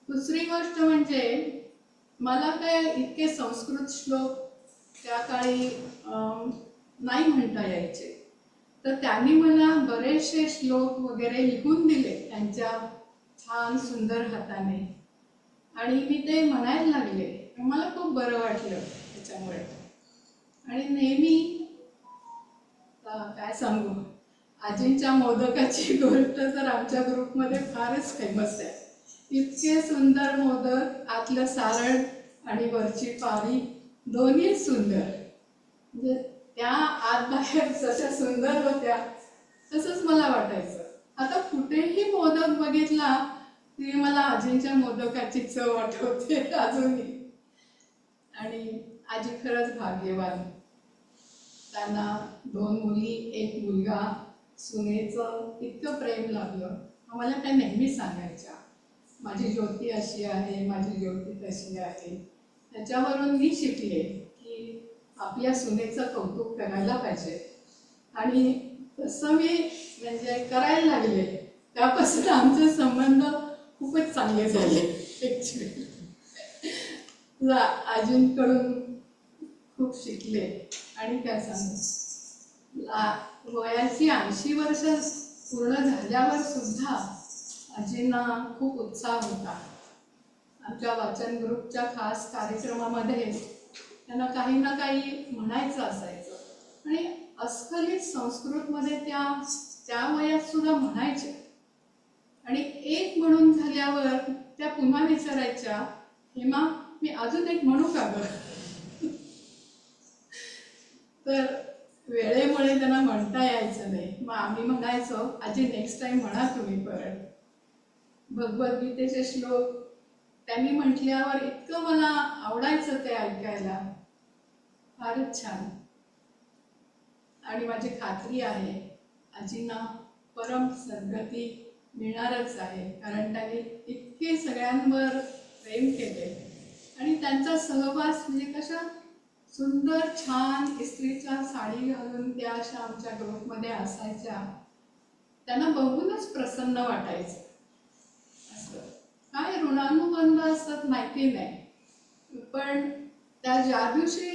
दुसरी गोष्ट म्हणजे मला काय इतके संस्कृत श्लोक त्या काळी नाही म्हणता यायचे, तर त्यांनी मला बरेचसे श्लोक वगैरे लिहून दिले त्यांच्या छान सुंदर हाताने आणि मी ते म्हणायला लागले. मला खूप बरं वाटलं त्याच्यामुळे. आणि नेहमी काय सांगू, आजींच्या मोदकाची गोष्ट तर आमच्या ग्रुपमध्ये फारच फेमस आहे. इतके सुंदर मोदक, आतलं सारण आणि वरची पारी दोन्ही सुंदर. म्हणजे त्या आत बाहेर जशा सुंदर होत्या तसंच मला वाटायचं. आता कुठेही मोदक बघितला तरी मला आजींच्या मोदकाची चव आठवते अजूनही. आणि आजी खरंच भाग्यवान. त्यांना 2 मुली 1 मुलगा, सुनेचं इतकं प्रेम लाभलं. आम्हाला त्या नेहमी सांगायच्या, माझी ज्योती अशी आहे, माझी ज्योती तशी आहे. त्याच्यावरून मी शिकले की आपल्या सुनेचं कौतुक करायला पाहिजे आणि तसं मी म्हणजे करायला लागले. त्यापासून आमचे संबंध खूपच चांगले झाले ॲक्च्युली. आजींकडून खूप शिकले. आणि काय सांगू, वयाची 80 वर्ष पूर्ण झाल्यावर सुद्धा आजींना खूप उत्साह होता. आमच्या वाचन ग्रुपच्या खास कार्यक्रमामध्ये त्यांना काही ना काही म्हणायचं असायचं आणि अस्खलित संस्कृतमध्ये त्या वयात सुद्धा म्हणायच्या. आणि एक म्हणून झाल्यावर त्या पुन्हा विचारायच्या, हेमा मी अजून एक म्हणू का गं? तर वेळेमुळे त्यांना म्हणता यायचं नाही. मग आम्ही म्हणायचो, आजी नेक्स्ट टाइम म्हणा तुम्ही परत. भगवद्गीतेचे श्लोक त्यांनी म्हटल्यावर इतकं मला आवडायचं ते ऐकायला. फारच छान. आणि माझी खात्री आहे आजींना परम सद्गती मिळणारच आहे, कारण त्यांनी इतके सगळ्यांवर प्रेम केले. आणि त्यांचा सहवास म्हणजे कशा सुंदर छान इस्त्रीच्या साडी घालून त्या अशा आमच्या ग्रुपमध्ये असायच्या. त्यांना बघूनच प्रसन्न वाटायचं. असं काय ऋणानुबंध असतात माहिती नाही, पण त्या ज्या दिवशी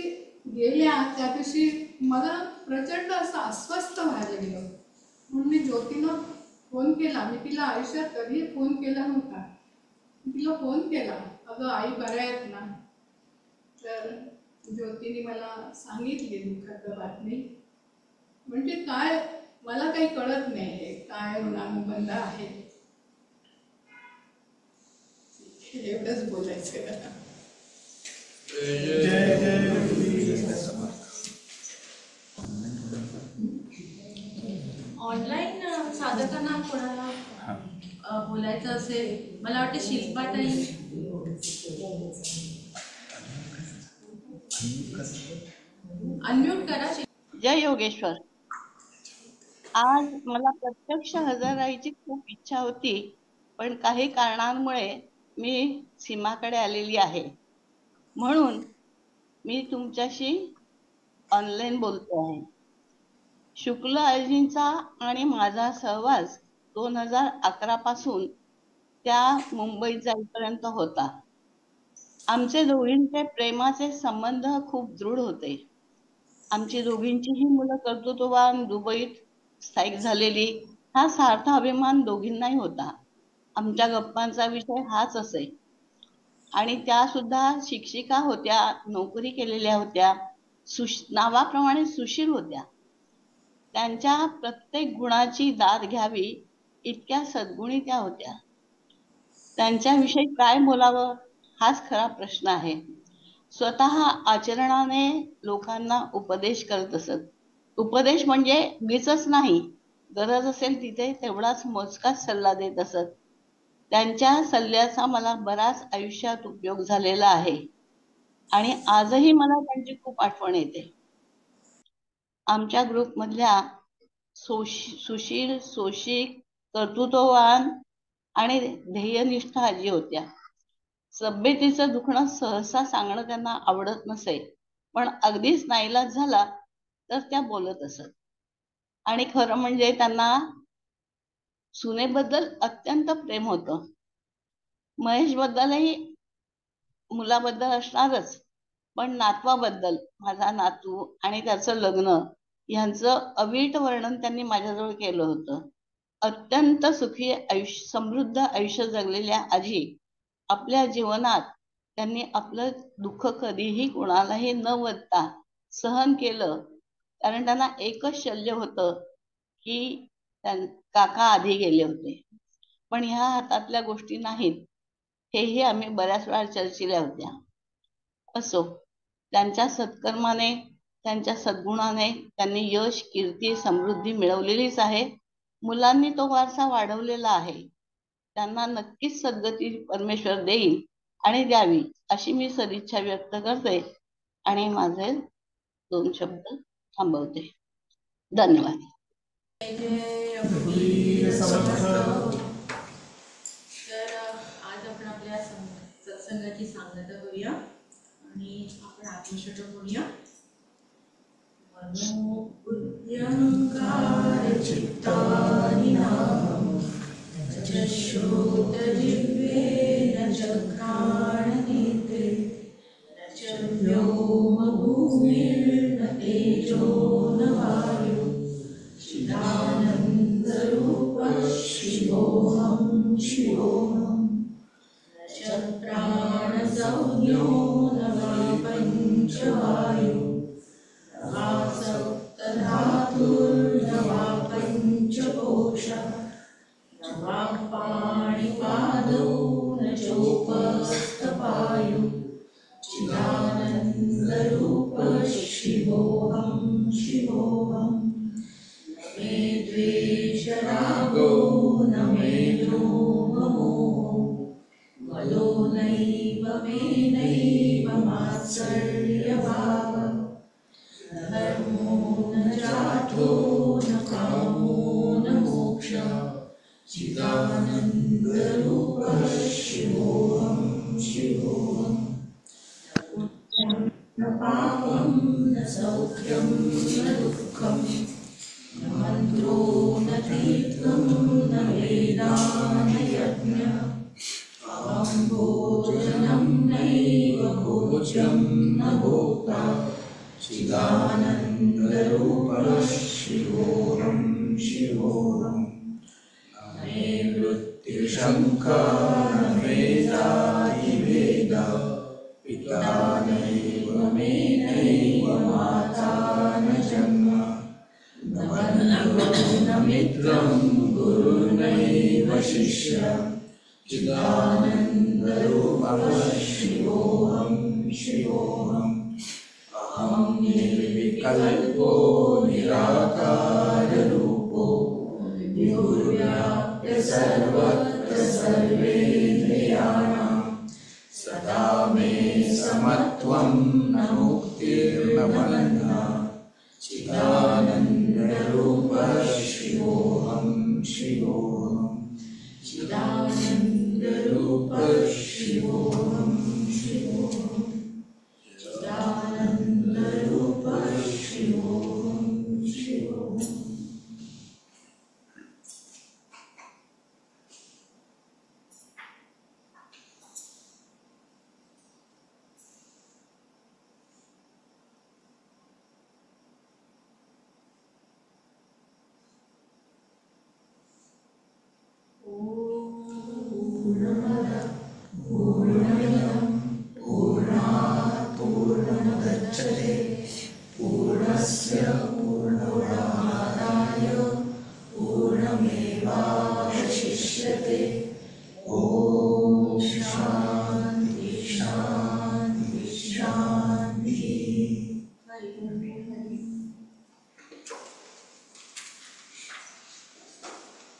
गेल्या त्या दिवशी मला प्रचंड असं अस्वस्थ व्हायला गेलं. म्हणून मी ज्योतीला फोन केला. मी तिला आयुष्यात कधीही फोन केला नव्हता. तिला फोन केला, अगं आई बऱ्या आहेत ना? तर ज्योतीने मला सांगितली दुःखद बातमी. म्हणजे काय मला काही कळत नाही काय ऋणानुबंध आहे. एवढंच बोलायचं. ऑनलाईन साधकांना कोणाला बोलायचं असेल, मला वाटतं शिल्पाताई. अनम्यूट करा. जय योगेश्वर. आज मला प्रत्यक्ष हजर राहायची खूप इच्छा होती, पण काही कारणांमुळे मी सीमाकडे आलेली आहे, म्हणून मी तुमच्याशी ऑनलाईन बोलतो आहे. शुक्ल आजींचा आणि माझा सहवास 2011 पासून त्या मुंबईत जाईपर्यंत होता. आमचे दोघींचे प्रेमाचे संबंध खूप दृढ होते. आमची दोघींचीही मुलं कर्तृत्ववान, दुबईत स्थायिक झालेली, हा सार्थ अभिमान दोघींनाही होता. आमच्या गप्पांचा विषय हाच असे. आणि त्या सुद्धा शिक्षिका होत्या, नोकरी केलेल्या होत्या, नावाप्रमाणे सुशील होत्या. त्यांच्या प्रत्येक गुणाची दाद घ्यावी इतक्या सद्गुणी त्या होत्या. त्यांच्याविषयी काय बोलावं हाच खरा प्रश्न आहे. स्वतः आचरणाने लोकांना उपदेश करत असत. उपदेश म्हणजे उगीचच नाही, गरज असेल तिथे तेवढाच मोजकाच सल्ला देत असत. त्यांच्या सल्ल्याचा मला बराच आयुष्यात उपयोग झालेला आहे आणि आजही मला त्यांची खूप आठवण येते. आमच्या ग्रुपमधल्या सुशील, सोशिक, कर्तृत्ववान आणि ध्येयनिष्ठ आजी होत्या. सभ्यतेचं दुखणं सहसा सांगणं त्यांना आवडत नसे, पण अगदीच नाईलाज झाला तर त्या बोलत असत. आणि खरं म्हणजे त्यांना सुनेबद्दल अत्यंत प्रेम होतं. महेश बद्दलही मुलाबद्दल असणारच, पण नातवाबद्दल, माझा नातू आणि त्याचं लग्न यांचं अवीट वर्णन त्यांनी माझ्याजवळ केलं होतं. अत्यंत सुखी आयुष्य, समृद्ध आयुष्य जगलेल्या आजी आपल्या जीवनात त्यांनी आपलं दुःख कधीही कोणालाही न वदता सहन केलं, कारण त्यांना एकच शल्य होतं की काका आधी गेले होते. पण ह्या हातातल्या गोष्टी नाहीत, हेही आम्ही बऱ्याच वेळा चर्चिल्या होत्या. असो, त्यांच्या सत्कर्माने, त्यांच्या सद्गुणाने त्यांनी यश, कीर्ती, समृद्धी मिळवलेलीच आहे. मुलांनी तो वारसा वाढवलेला आहे. त्यांना नक्कीच सद्गती परमेश्वर देईल आणि द्यावी अशी मी सदिच्छा व्यक्त करते आणि माझे 2 शब्द थांबवते. धन्यवाद. तर आज आपण आपल्या सत्संगाची सांगता करूया आणि आपण आत्मशतक बोलूया. मनोबुद्ध्यंकार चित्तानिनाहं न श्रोतजिह्वेन चघ्राणनेत्रे न च व्योमभूमिर्न तेजो न वायुः चिदानन्दरूपः शिवोऽहं शिवोऽहं न च प्राणसंज्ञो न वा पञ्चवायुः न वा सप्तधातुर्न वा पञ्चकोशः न वा पाणिपादौ न चोपस्थपायुः चिदानन्दरूपः शिवोऽहं शिवोऽहं न मे द्वेषरागो न मे लोभमोहो मलो नैव मे नैव मात्सर्यभावः न धर्मो न जातो न कामो न मोक्षः चिदानन्दरूपः शिवोऽहं शिवोऽहं न पापं न सौख्यं न दुःखं न मन्त्रो न तीर्थं न वेदा न यज्ञः अहं भोजनं नैव भोज्यं न भोक्ता चिदानन्दरूपः शिवोऽहं शिवोऽहं न मे मृत्युशङ्का न मे जातिभेदः पिता नैव मे नैव माता न जन्म न बन्धुः न मित्रं गुरुर्नैव शिष्यः चिदानन्दरूपः शिवोऽहं शिवोऽहम् अहं निर्विकल्पो निराकाररूपो विभुर्व्याप्य सर्वत्र सर्वेन्द्रियाणां सदा मे समत्वं न मुक्तिर्न बन्धः चिदानन्दरूपः शिवोऽहं शिवोऽहम् चिदानन्दरूपः शिवोऽहं शिवोऽहम् चिदानन्दरूपः शिवोऽहं शिवोऽहम् पूर्णमुदच्यते पूर्णस्य पूर्णमादाय पूर्णमेवावशिष्यते ॐ शान्ति शान्ति